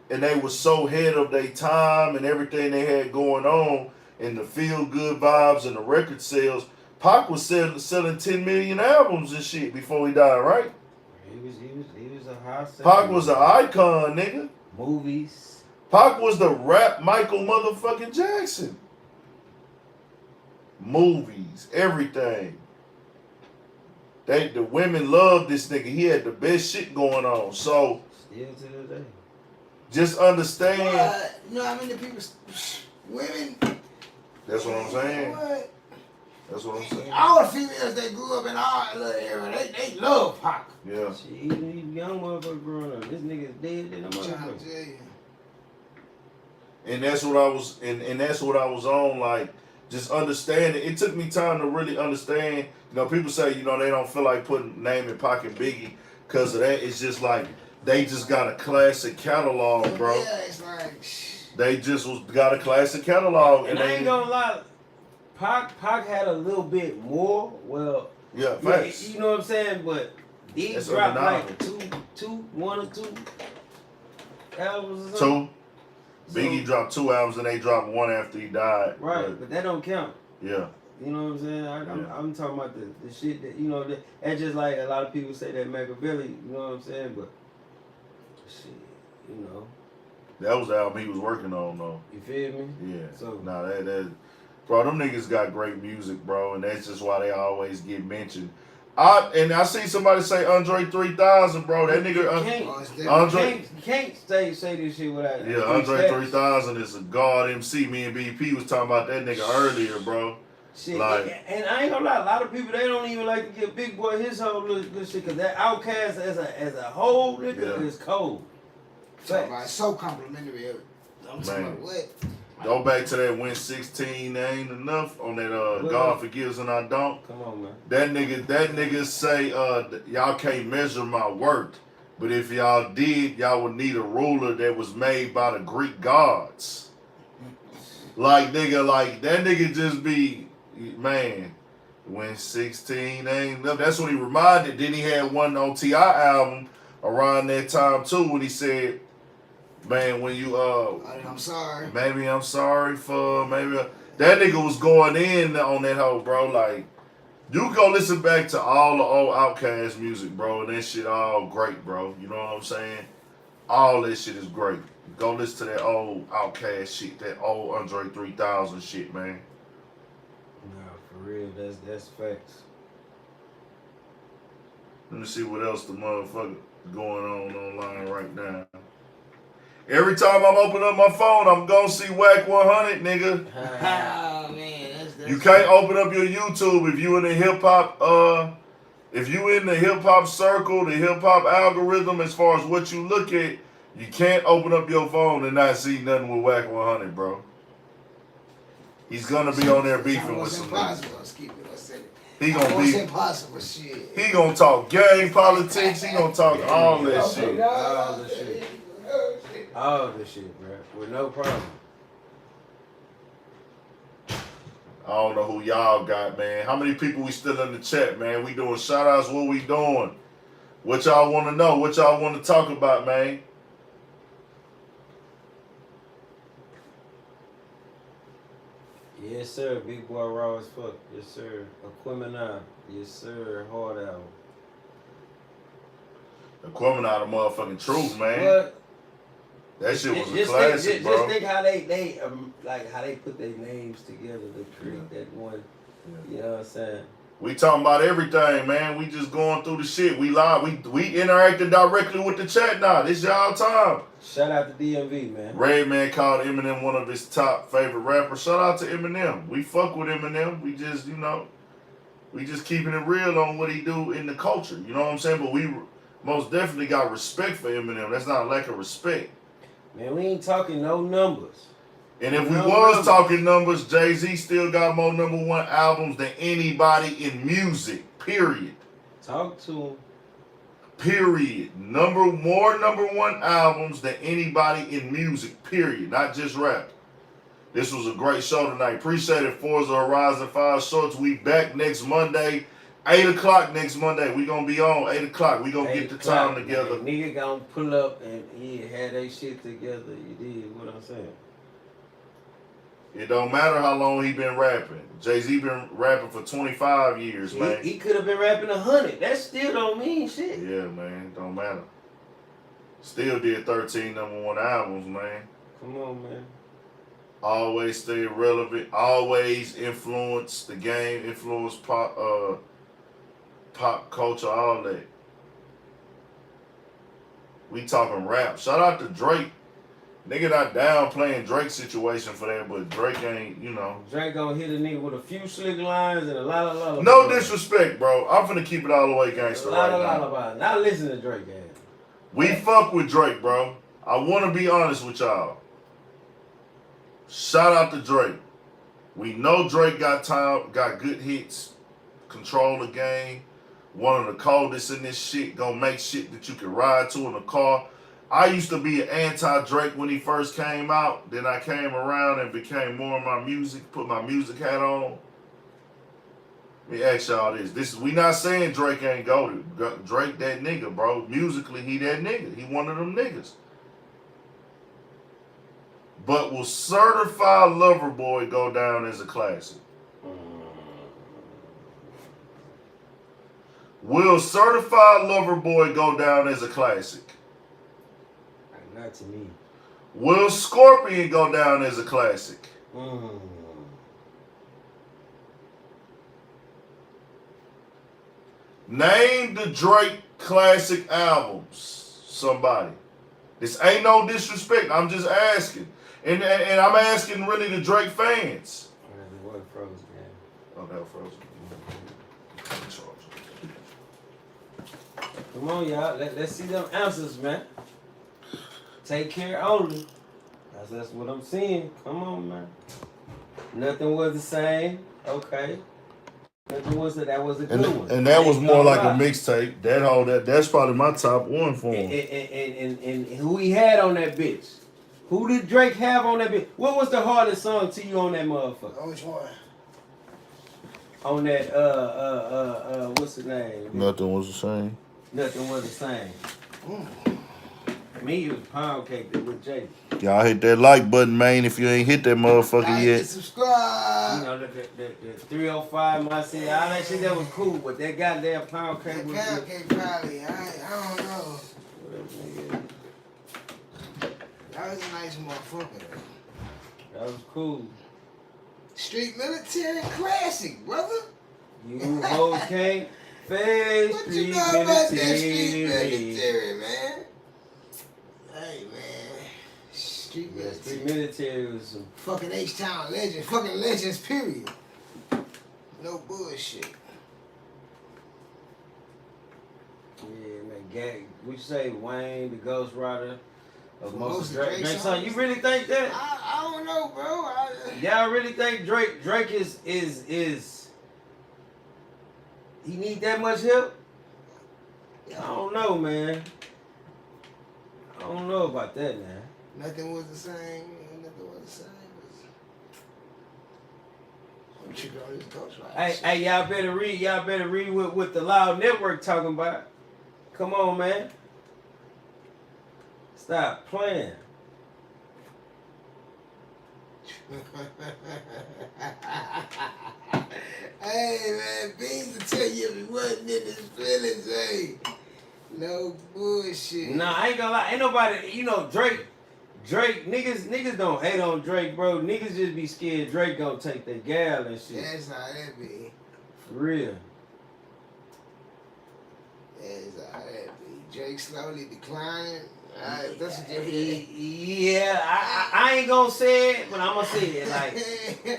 S2: And they was so ahead of their time and everything they had going on and the feel-good vibes and the record sales. Pac was selling 10 million albums and shit before he died, right?
S1: He was a high seller.
S2: Pac was an icon, nigga.
S1: Movies.
S2: Pac was the rap Michael motherfucking Jackson. Movies, everything. The women loved this nigga. He had the best shit going on. So
S1: still to this day.
S2: Just understand.
S3: No, I mean the people, women.
S2: That's what I'm saying.
S3: What?
S2: That's what I'm saying.
S3: All the females that grew up in our little area, they love Pac.
S2: Yeah.
S1: Shit, even young motherfucker growing up. This nigga's dead than a motherfucker.
S2: And that's what I was, and that's what I was on. Like, just understanding. It took me time to really understand. You know, people say, you know, they don't feel like naming Pac and Biggie because of that. It's just like they just got a classic catalog, bro.
S3: Yeah, it's like
S2: they just got a classic catalog,
S1: and I ain't gonna lie, Pac had a little bit more. Well,
S2: yeah, facts.
S1: You know what I'm saying, but He dropped like one or two albums or something.
S2: Biggie dropped 2 albums and they dropped one after he died.
S1: Right, but that don't count.
S2: Yeah.
S1: You know what I'm saying? I'm talking about the shit that, you know, that's just like a lot of people say that Machiavelli, you know what I'm saying? But, shit, you know.
S2: That was the album he was working on, though.
S1: You feel me?
S2: Yeah.
S1: So,
S2: that bro, them niggas got great music, bro, and that's just why they always get mentioned. I see somebody say Andre 3000, bro. That nigga,
S1: you can't say this shit without it.
S2: Yeah, Andre 3000 is a god MC. Me and BP was talking about that nigga earlier, bro.
S1: Shit, and I ain't gonna lie, a lot of people, they don't even like to give Big Boy his whole little shit, because that Outkast as a whole nigga is cold.
S3: So complimentary. I'm talking about what?
S2: Go back to that when 16 ain't enough on that God forgives and I don't.
S1: Come on, man.
S2: That nigga say y'all can't measure my worth, but if y'all did, y'all would need a ruler that was made by the Greek gods. Like nigga, like that nigga just be, man, when 16 ain't enough. That's what he reminded. Then he had one on T.I. album around that time too when he said, man, when you
S3: I'm sorry.
S2: Maybe I'm sorry for that nigga was going in on that hoe, bro. Like, you go listen back to all the old Outkast music, bro, and that shit all great, bro. You know what I'm saying? All that shit is great. Go listen to that old Outkast shit, that old Andre 3000 shit, man.
S1: Nah, for real, that's facts.
S2: Let me see what else the motherfucker going on online right now. Every time I'm opening up my phone, I'm gonna see Whack 100, nigga.
S3: Oh man, that's
S2: you can't open up your YouTube if you in the hip hop. If you in the hip hop circle, the hip hop algorithm, as far as what you look at, you can't open up your phone and not see nothing with Whack 100, bro. He's gonna be on there beefing with some niggas. He gonna be
S3: impossible shit.
S2: He gonna talk gang politics. He gonna talk all that shit.
S1: All the shit. All the shit, bro. With no problem.
S2: I don't know who y'all got, man. How many people we still in the chat, man? We doing shout outs. What we doing? What y'all want to know? What y'all want to talk about, man?
S1: Yes, sir. Big Boy raw as fuck. Yes, sir. Aquemini. Yes, sir. Hard album.
S2: Aquemini the motherfucking truth, man.
S1: What?
S2: That shit was a classic, bro.
S1: Just think how they like how they put their names together to create that one. Yeah. You know what I'm saying?
S2: We talking about everything, man. We just going through the shit. We live. We interacting directly with the chat now. This y'all time.
S1: Shout out to DMV, man.
S2: Redman called Eminem one of his top favorite rappers. Shout out to Eminem. We fuck with Eminem. We just, we just keeping it real on what he do in the culture. You know what I'm saying? But we most definitely got respect for Eminem. That's not a lack of respect.
S1: Man, we ain't talking no numbers.
S2: And if we was talking numbers, Jay-Z still got more #1 albums than anybody in music. Period.
S1: Talk to him.
S2: Period. More #1 albums than anybody in music. Period. Not just rap. This was a great show tonight. Appreciate it. Forza Horizon 5 Shorts. We back next Monday. 8 o'clock next Monday. We gonna be on 8 o'clock. We gonna get the time together.
S1: Nigga gonna pull up and had they shit together. You did what I'm saying.
S2: It don't matter how long he been rapping. Jay-Z been rapping for 25 years, man.
S1: He could have been rapping 100. That still don't mean shit.
S2: Yeah, man. Don't matter. Still did 13 #1 albums, man.
S1: Come on, man.
S2: Always stay relevant. Always influence the game. Influence pop culture, all that. We talking rap. Shout out to Drake. Nigga not downplaying Drake's situation for that, but Drake ain't,
S1: Drake gonna hit a nigga with a few slick lines and a lot of lullaby.
S2: No disrespect, bro. I'm finna keep it all the way gangster right now.
S1: Lullaby. Now listen to Drake, man.
S2: We fuck with Drake, bro. I wanna be honest with y'all. Shout out to Drake. We know Drake got good hits, control the game. One of the coldest in this shit, gonna make shit that you can ride to in a car. I used to be an anti-Drake when he first came out. Then I came around and became more of my music, put my music hat on. Let me ask y'all this. We not saying Drake ain't goated. Drake that nigga, bro. Musically, he that nigga. He one of them niggas. But will Certified Lover Boy go down as a classic? Will Certified Lover Boy go down as a classic?
S1: Not to me.
S2: Will Scorpion go down as a classic? Name the Drake classic albums. Somebody. This ain't no disrespect. I'm just asking. And I'm asking really the Drake fans. Okay, Frozen.
S1: Come on, y'all. Let's see them answers, man. Take care only. That's what I'm seeing. Come on, man. Nothing was the same. Okay. Nothing was that was a good one.
S2: And that was more like a mixtape. That's probably my top one for him.
S1: And who he had on that bitch? Who did Drake have on that bitch? What was the hardest song to you on that motherfucker?
S3: Which one?
S1: On that what's the name?
S2: Nothing was the same.
S1: Nothing was the same. Me, it was Pound Cake with Jay.
S2: Y'all hit that like button, man, if you ain't hit that motherfucker
S3: like
S2: yet.
S3: And subscribe.
S1: You know, the 305, my city, all that shit, that was cool, but that goddamn Pound Cake was...
S3: Pound Cake probably, I don't know. That was a nice motherfucker, though.
S1: That was cool.
S3: Street Military classic, brother.
S1: You hoes can't face
S3: What
S1: Street
S3: you know about that Street
S1: Military.
S3: Military, man? Hey, man. Street Military.
S1: Street Military was some...
S3: Fucking H-Town legend. Fucking legends, period. No bullshit.
S1: Yeah, man, what you say, Wayne, the Ghost Rider of
S3: Most
S1: most
S3: of
S1: Drake
S3: Drake's
S1: songs? You really think that?
S3: I don't know, bro.
S1: Y'all really think Drake is he need that much help? I don't know, man. I don't know about that, man.
S3: Nothing was the same. Nothing was the same. I'm tripping on this Ghost Rider.
S1: Hey, y'all better read. Y'all better read what the Loud Network talking about. Come on, man. Stop playing.
S3: Hey, man, Beans will tell you if he wasn't in his feelings, hey. No bullshit.
S1: Nah, I ain't gonna lie. Ain't nobody, you know, Drake, niggas don't hate on Drake, bro. Niggas just be scared Drake gonna take the gal and shit.
S3: That's how that be.
S1: For real.
S3: That's how that be. Drake slowly declining. That's what you
S1: Yeah, I ain't gonna say it, but I'm gonna say it. Like,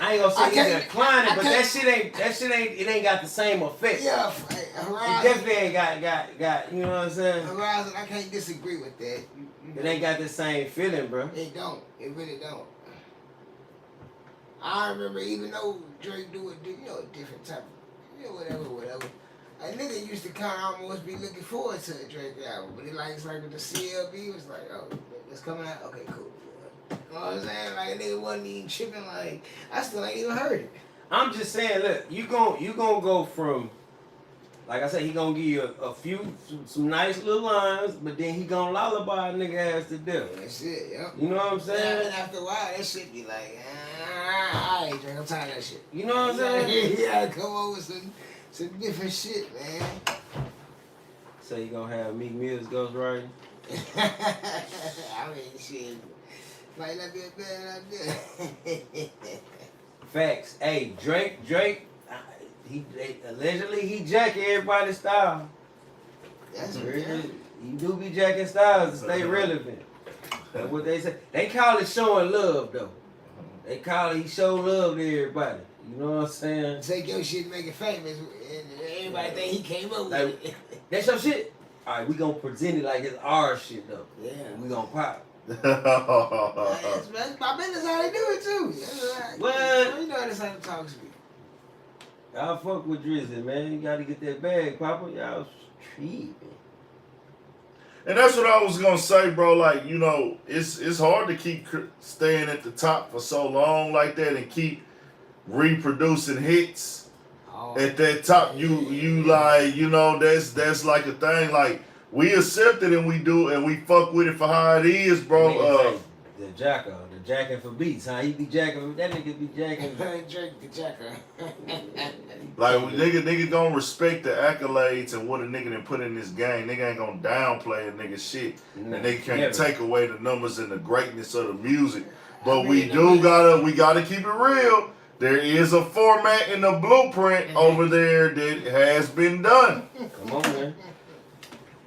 S1: I ain't gonna say he's declining, but that shit ain't got the same effect.
S3: Yeah,
S1: It definitely ain't got, you know what I'm saying?
S3: Horizon, I can't disagree with that.
S1: It ain't got the same feeling, bro.
S3: It don't. It really don't. I remember even though Drake do a different type of, whatever. A nigga used to kind of almost be looking forward to a Drake album, but it's like with the CLB, it was like, oh, it's coming out? Okay, cool. You know what I'm saying? Like, a nigga wasn't even tripping, like, I still ain't even heard it.
S1: I'm just saying, look, you gonna go from, like I said, he gonna give you some nice little lines, but then he gonna lullaby a nigga ass to death.
S3: That's it, yep.
S1: You know what I'm saying?
S3: And after a while, that shit be like, alright, Drake, I'm tired of that shit.
S1: You know what I'm saying?
S3: You gotta come up with some different shit, man.
S1: So you gonna have Meek Mill's ghostwriting?
S3: I mean, shit. Might not be a bad idea.
S1: Facts. Hey, Drake, allegedly he jacking everybody's style.
S3: That's
S1: really, he do be jacking styles to stay relevant. That's what they say. They call it showing love, though. They call it he show love to everybody. You know what I'm saying?
S3: Take your shit and make it famous, and everybody think he came up with
S1: like,
S3: it.
S1: That's your shit? All right, we gonna present it like it's our shit, though.
S3: Yeah.
S1: We gonna pop.
S3: That's my business how they do it, too.
S1: What?
S3: You know that's how the talks be.
S1: Y'all fuck with Drizzy, man. You gotta get that bag, Papa. Y'all treating.
S2: And that's what I was gonna say, bro. Like, you know, it's hard to keep staying at the top for so long like that and keep reproducing hits At that top, you like, you know, that's like a thing. Like, we accept it and we do and we fuck with it for how it is, bro.
S1: The jacking for beats, huh? He be jacking, that nigga be jacking.
S3: Drake the jacker.
S2: Like, nigga gonna respect the accolades and what a nigga done put in this game. Nigga ain't gonna downplay a nigga shit. And they can't take away the numbers and the greatness of the music. But we gotta keep it real. There is a format in the blueprint over there that has been done.
S1: Come on, man.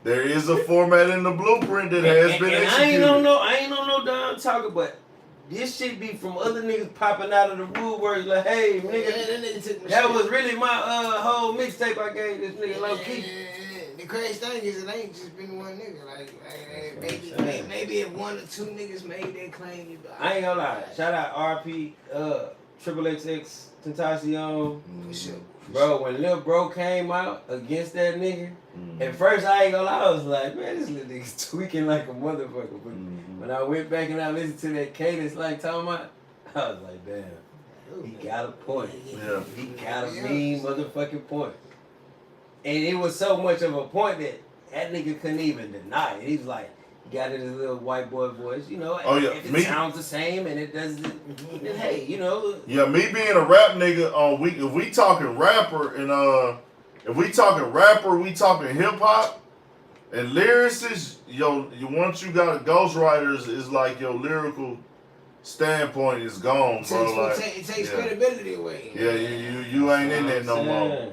S2: There is a format in the blueprint that has been executed.
S1: I ain't on no damn talker, but this shit be from other niggas popping out of the woodwork like, hey, nigga, that was really my whole mixtape I gave this nigga low key.
S3: The crazy thing is it ain't just been one nigga. Like maybe if one or two niggas made that claim,
S1: I ain't gonna lie. Shout out RP, XXX Tentacion.
S3: For sure.
S1: Bro, when Lil Bro came out against that nigga, at first I ain't gonna lie, I was like, man, this little nigga's tweaking like a motherfucker. But when I went back and I listened to that cadence like talking about, I was like, damn, he got a point.
S2: Yeah.
S1: He got a mean motherfucking point. And it was so much of a point that nigga couldn't even deny it. He was like, got it in his little white boy voice, you know. If it sounds the same and it doesn't, then hey, you know.
S2: Yeah, me being a rap nigga, if we talking rapper and if we talking rapper, we talking hip hop and lyricists, once you got a ghostwriters, is like your lyrical standpoint is gone, bro.
S3: It takes credibility away.
S2: Yeah, you ain't in that no more.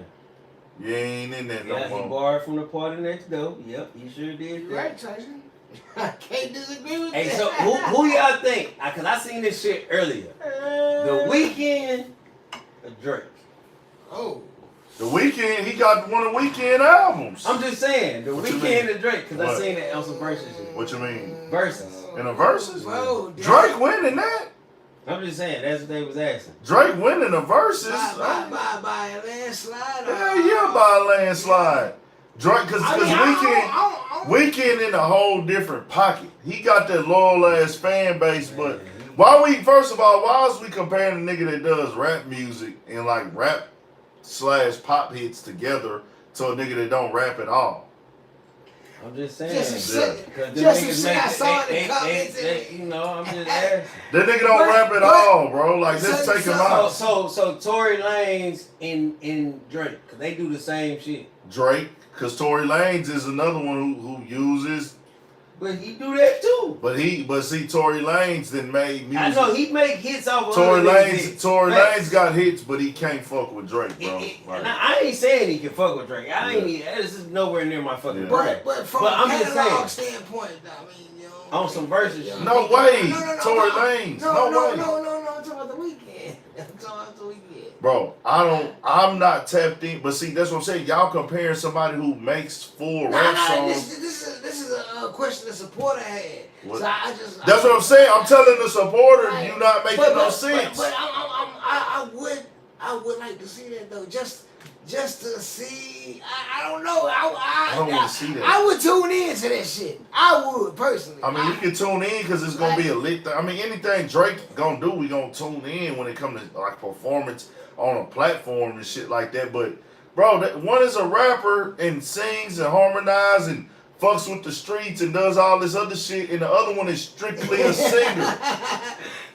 S2: You ain't in that no more.
S1: He borrowed from the party next door. Yep, he sure did.
S3: You're right, Tyson. I can't disagree with that.
S1: Hey, so who y'all think? Cause I seen this shit earlier. The Weeknd or Drake?
S3: Oh.
S2: The Weeknd, he got one of the Weeknd albums.
S1: I'm just saying, the Weeknd or Drake, cause I seen that on some Verzuz shit.
S2: What you mean?
S1: Verzuz.
S2: In a Verzuz?
S3: Bro,
S2: Drake winning that?
S1: I'm just saying, that's what they was asking.
S2: Drake winning a Verzuz?
S3: By a landslide?
S2: Hell yeah, by a landslide. Drake, cause Weeknd in a whole different pocket. He got that loyal ass fan base, but why is we comparing a nigga that does rap music and like rap / pop hits together to a nigga that don't rap at all?
S1: I'm just saying.
S3: Just to say I saw it in the comments.
S1: You know, I'm just asking.
S2: That nigga don't rap at all, bro. Like, let's take him out.
S1: So Tory Lanez in Drake, cause they do the same shit.
S2: Drake, cause Tory Lanez is another one who uses.
S1: But he do that too.
S2: But see, Tory Lanez then made music.
S1: I know he make hits off of
S2: Tory Lanez got hits, but he can't fuck with Drake, bro.
S1: I ain't saying he can fuck with Drake. This is nowhere near my fucking brain.
S3: But from a catalog standpoint, I mean, you know,
S1: on some verses.
S2: No way, Tory Lanez. No way.
S3: No, I'm talking about the Weeknd. I'm talking about the Weeknd.
S2: Bro, I'm not tapped in, but see, that's what I'm saying. Y'all comparing somebody who makes full rap songs.
S3: This is a question the supporter had.
S2: What?
S3: So
S2: that's what I'm saying. I'm telling the supporter, you not making no sense.
S3: But I would like to see that though, just to see. I don't know. I
S2: don't want to see that.
S3: I would tune in to that shit. I would personally.
S2: I mean, you can tune in because it's gonna be a lit thing. I mean, anything Drake gonna do, we gonna tune in when it comes to like performance on a platform and shit like that. But bro, one is a rapper and sings and harmonizes and fucks with the streets and does all this other shit, and the other one is strictly a singer.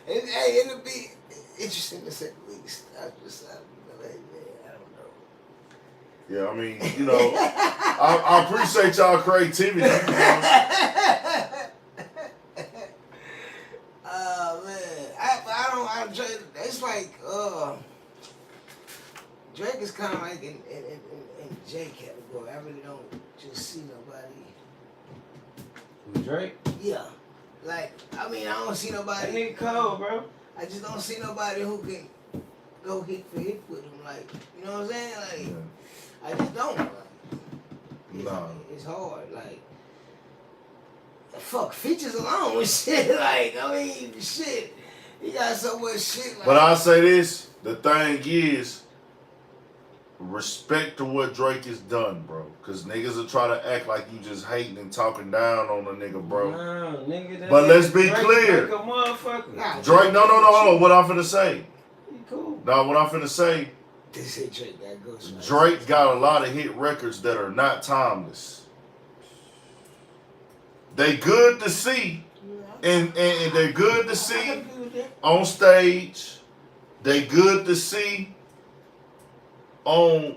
S3: It'll be interesting to say the least. I don't know.
S2: Yeah, I mean, you know, I appreciate y'all creativity.
S3: Man, it's like Drake is kind of like in J category. I really don't just see nobody.
S1: With Drake?
S3: Yeah. Like, I mean, I don't see nobody.
S1: That nigga cold, bro.
S3: I just don't see nobody who can go hit for hit with him. Like, you know what I'm saying? Like, I just don't. Like, it's hard. Like, fuck, features alone with shit. Like, I mean, shit. He got so much shit. Like,
S2: but I'll say this. The thing is, respect to what Drake has done, bro. Because niggas will try to act like you just hating and talking down on a nigga, bro.
S1: No, nigga,
S2: but let's be clear.
S1: Drake a motherfucker.
S2: Hold on. What I'm finna say.
S1: He cool.
S2: No, what I'm finna say,
S3: They say Drake got ghost.
S2: Drake got a lot of hit records that are not timeless. They good to see, and they're good to see on stage. They good to see on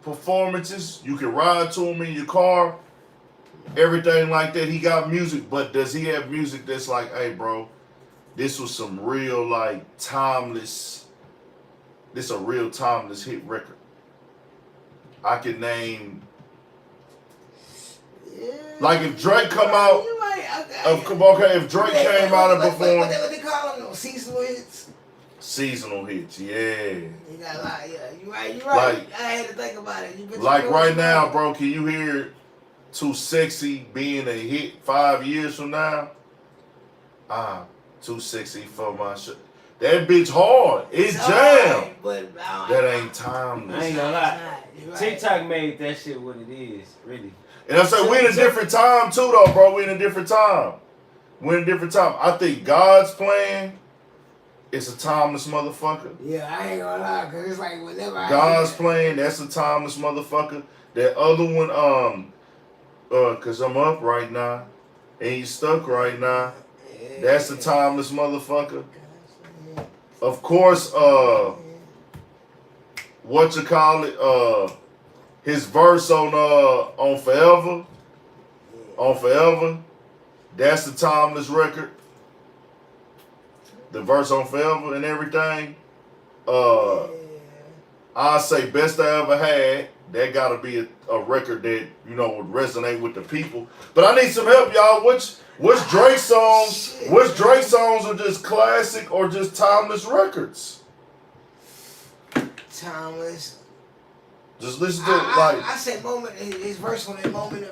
S2: performances. You can ride to him in your car, everything like that. He got music, but does he have music that's like, hey, bro, this was some real like timeless. This a real timeless hit record. I can name. Like if Drake come out, if Drake came out and performed,
S3: what they call them? Seasonal hits.
S2: Seasonal hits, yeah.
S3: You got a lot, yeah. You right.
S2: Like,
S3: I had to think about it.
S2: Like right now, bro, can you hear Too Sexy being a hit 5 years from now? Too Sexy for my shit. That bitch hard. It's jam.
S3: Hard, but
S2: that ain't timeless.
S1: I ain't gonna lie. TikTok made that shit what it is, really.
S2: And I say we in a different time too, though, bro. We in a different time. We're in a different time. I think God's plan is a timeless motherfucker.
S3: Yeah, I ain't gonna lie, cause it's like whenever
S2: God's plan, that's a timeless motherfucker. That other one, cause I'm up right now, and you stuck right now.
S3: Yeah.
S2: That's a timeless motherfucker. Of course, what you call it, his verse on Forever, that's the timeless record. The verse on Forever and everything. I say Best I Ever Had. That gotta be a record that, you know, would resonate with the people. But I need some help, y'all. Which Drake songs? Which Drake songs are just classic or just timeless records?
S3: Timeless.
S2: Just listen to like.
S3: I said moment. His verse on that moment.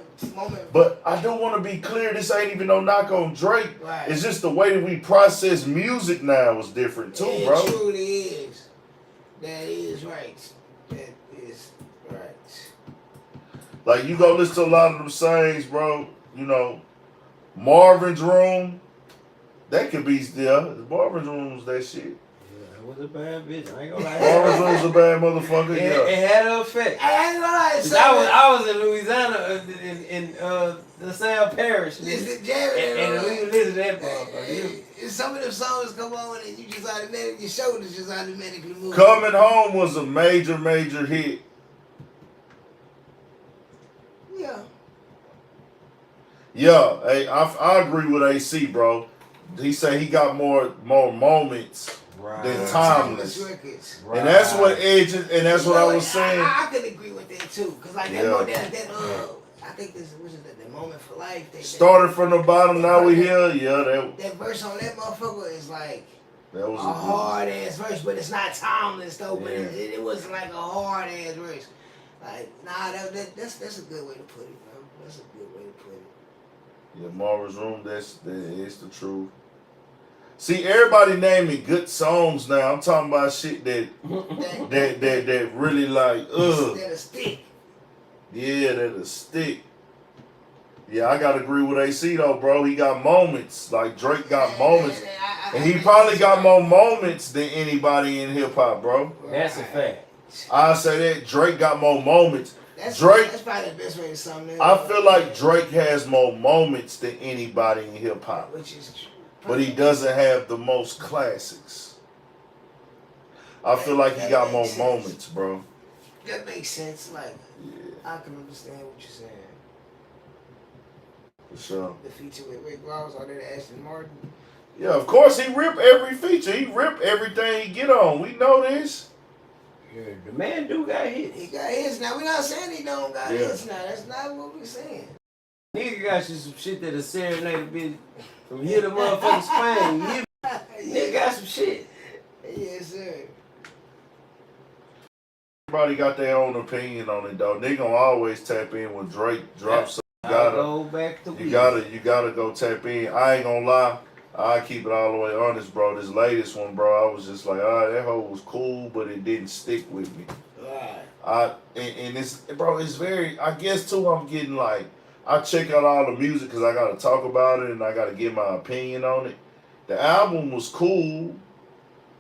S2: But I don't want to be clear. This ain't even no knock on Drake.
S3: Right.
S2: It's just the way that we process music now is different too,
S3: it
S2: bro.
S3: It truly is. That is right. That is right.
S2: Like you go listen to a lot of them sayings, bro. You know, Marvin's Room. That could be still. Marvin's Room was that shit.
S1: It was a bad bitch. I ain't gonna lie.
S2: Marvin's Room was a bad motherfucker.
S1: It had an effect.
S3: I ain't gonna lie.
S1: I was in Louisiana in the South Parish. And we would listen to that motherfucker.
S3: Some of them songs come on and you just automatically, your shoulders just automatically move.
S2: Coming Home was a major hit.
S3: Yeah.
S2: Yeah, hey, I agree with AC, bro. He said he got more moments than timeless.
S3: Records.
S2: Right. And that's what what I was saying.
S3: I could agree with that too, cause like I think this was the moment for life.
S2: Started from the bottom, now we here. Yeah,
S3: that verse on that motherfucker is like
S2: that was
S3: a hard ass verse, but it's not timeless though. But it wasn't like a hard ass verse. Like that's a good way to put it, bro. That's a good way to put it.
S2: Yeah, Marvin's Room. That's the truth. See, everybody naming good songs now. I'm talking about shit that really like
S3: That'll stick.
S2: Yeah, that'll stick. Yeah, I gotta agree with AC though, bro. He got moments. Like Drake got moments. And he probably got more moments than anybody in hip hop, bro.
S1: That's a fact.
S2: I say that Drake got more moments.
S3: That's probably the best way to sum it up.
S2: I feel like Drake has more moments than anybody in hip hop.
S3: Which is true.
S2: But he doesn't have the most classics. I feel like he got more moments, bro.
S3: That makes sense. Like, I can understand what you're saying.
S2: For sure.
S3: The feature with Rick Ross or that Ashton Martin.
S2: Yeah, of course he ripped every feature. He ripped everything he get on. We know this.
S1: Yeah, the man do got hits.
S3: He got hits. Now, we're not saying he don't got hits now. That's not what we're saying.
S1: Nigga got you some shit that'll serenade a bitch from here to motherfucking Spain. Nigga got some shit.
S3: Yes, sir.
S2: Everybody got their own opinion on it, though. They gonna always tap in when Drake drops. You gotta go tap in. I ain't gonna lie. I keep it all the way honest, bro. This latest one, bro, I was just like, that hoe was cool, but it didn't stick with me.
S3: Right.
S2: And it's, bro, it's very, I guess too, I'm getting like, I check out all the music because I gotta talk about it and I gotta give my opinion on it. The album was cool,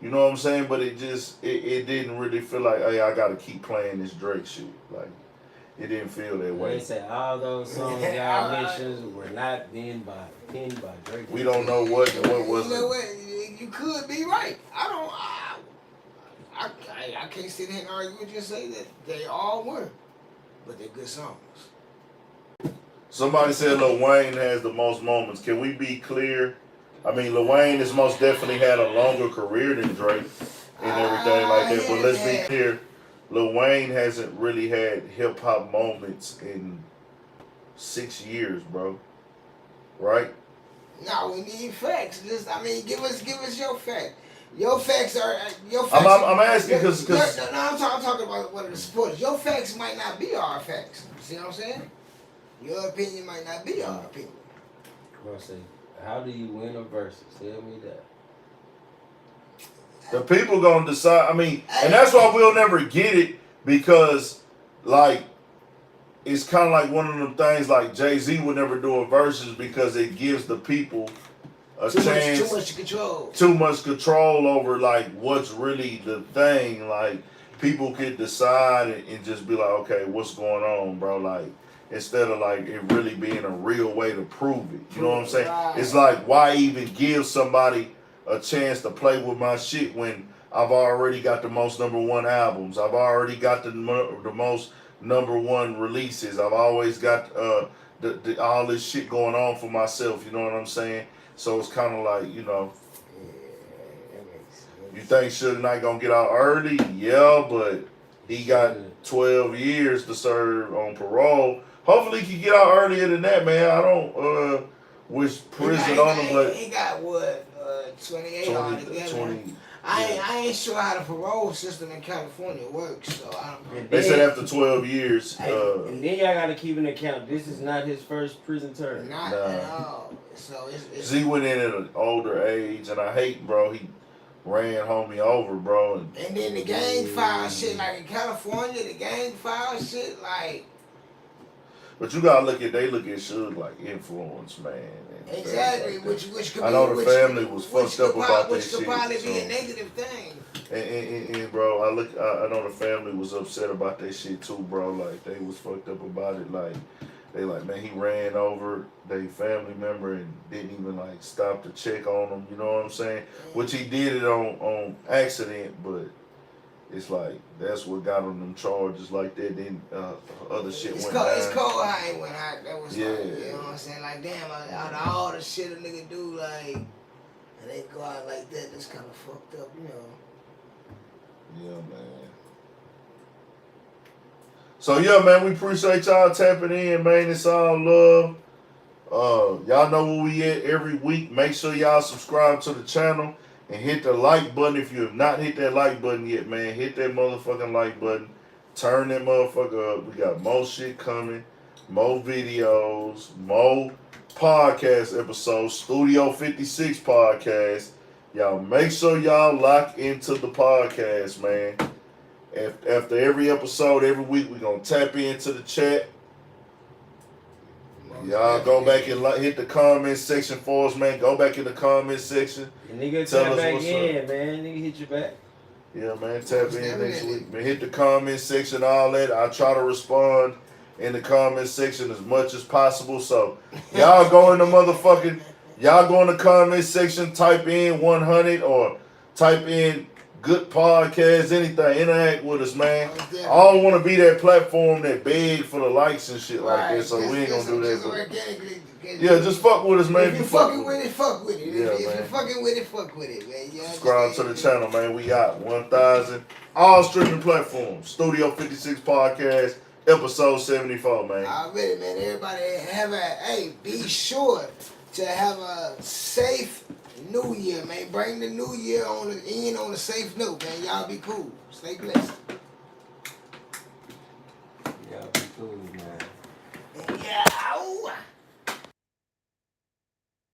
S2: You know what I'm saying? But it didn't really feel like, hey, I gotta keep playing this Drake shit. Like, it didn't feel that way.
S1: They say all those songs y'all mentioned were not penned by Drake.
S2: We don't know what was
S3: You know what? You could be right. I can't sit here and argue with you and say that they all were, but they're good songs.
S2: Somebody said Lil Wayne has the most moments. Can we be clear? I mean, Lil Wayne has most definitely had a longer career than Drake and everything like that. But let's be clear, Lil Wayne hasn't really had hip hop moments in 6 years, bro. Right?
S3: No, we need facts. Give us your fact. Your facts are
S2: I'm asking because
S3: no, I'm talking about one of the supporters. Your facts might not be our facts. See what I'm saying? Your opinion might not be our opinion.
S1: Well, say, how do you win a versus? Tell me that.
S2: The people gonna decide. I mean, and that's why we'll never get it because, like, it's kind of like one of them things. Like Jay-Z would never do a versus because it gives the people a chance.
S3: Too much control.
S2: Too much control over like what's really the thing. Like people could decide and just be like, okay, what's going on, bro? Like instead of like it really being a real way to prove it. You know what I'm saying?
S3: Right.
S2: It's like why even give somebody a chance to play with my shit when I've already got the most #1 albums. I've already got the most #1 releases. I've always got all this shit going on for myself. You know what I'm saying? So it's kind of like, you know, you think Suge Knight gonna get out early? Yeah, but he got 12 years to serve on parole. Hopefully he can get out earlier than that, man. I don't wish prison on him, but
S3: he got what 28 altogether.
S2: 20.
S3: I ain't sure how the parole system in California works, so I don't know.
S2: They said after 12 years.
S1: And then y'all gotta keep in account this is not his first prison term.
S3: Not at all. So it's
S2: he went in at an older age, and I hate, bro. He ran homie over, bro.
S3: And then the gang file shit, like in California, the gang file shit, like.
S2: But you gotta look at Suge like influence, man.
S3: Exactly,
S2: like
S3: which could be.
S2: I know the family was fucked up about that shit.
S3: Which could probably be a negative thing.
S2: And bro, I know the family was upset about that shit too, bro. Like they was fucked up about it. Like they like, man, he ran over their family member and didn't even like stop to check on them. You know what I'm saying? Which he did it on accident, but it's like that's what got on them charges like that. Then other shit went down.
S3: It's cold how it went out. That was
S2: yeah.
S3: Like, you know what I'm saying? Like damn, out of all the shit a nigga do, like, and they go out like that. That's kind of fucked up, you know.
S2: Yeah, man. So yeah, man, we appreciate y'all tapping in, man. It's all love. Y'all know where we at every week. Make sure y'all subscribe to the channel and hit the like button. If you have not hit that like button yet, man, hit that motherfucking like button. Turn that motherfucker up. We got more shit coming, more videos, more podcast episodes, Studio 56 podcast. Y'all make sure y'all lock into the podcast, man. After every episode, every week, we're going to tap into the chat. Y'all go back and hit the comment section for us, man. Go back in the comment section.
S1: And nigga tap back in, man. Nigga hit you back.
S2: Yeah, man. Tap in next week. Man, hit the comment section, all that. I try to respond in the comment section as much as possible. So, y'all go in the motherfucking... Y'all go in the comment section, type in 100 or type in good podcast, anything. Interact with us, man. I don't want to be that platform that beg for the likes and shit like that, so we ain't going to do that. Yeah, just fuck with us, man.
S3: If you fucking with it, fuck with it.
S2: Yeah,
S3: if
S2: man.
S3: you fucking with it, fuck with it, man.
S2: Subscribe to the channel, man. We got 1,000. All streaming platforms. Studio 56 Podcast, episode 74, man.
S3: Already, man. Everybody be sure to have a safe New Year, man. Bring the New Year on the safe note, man. Y'all be cool. Stay blessed.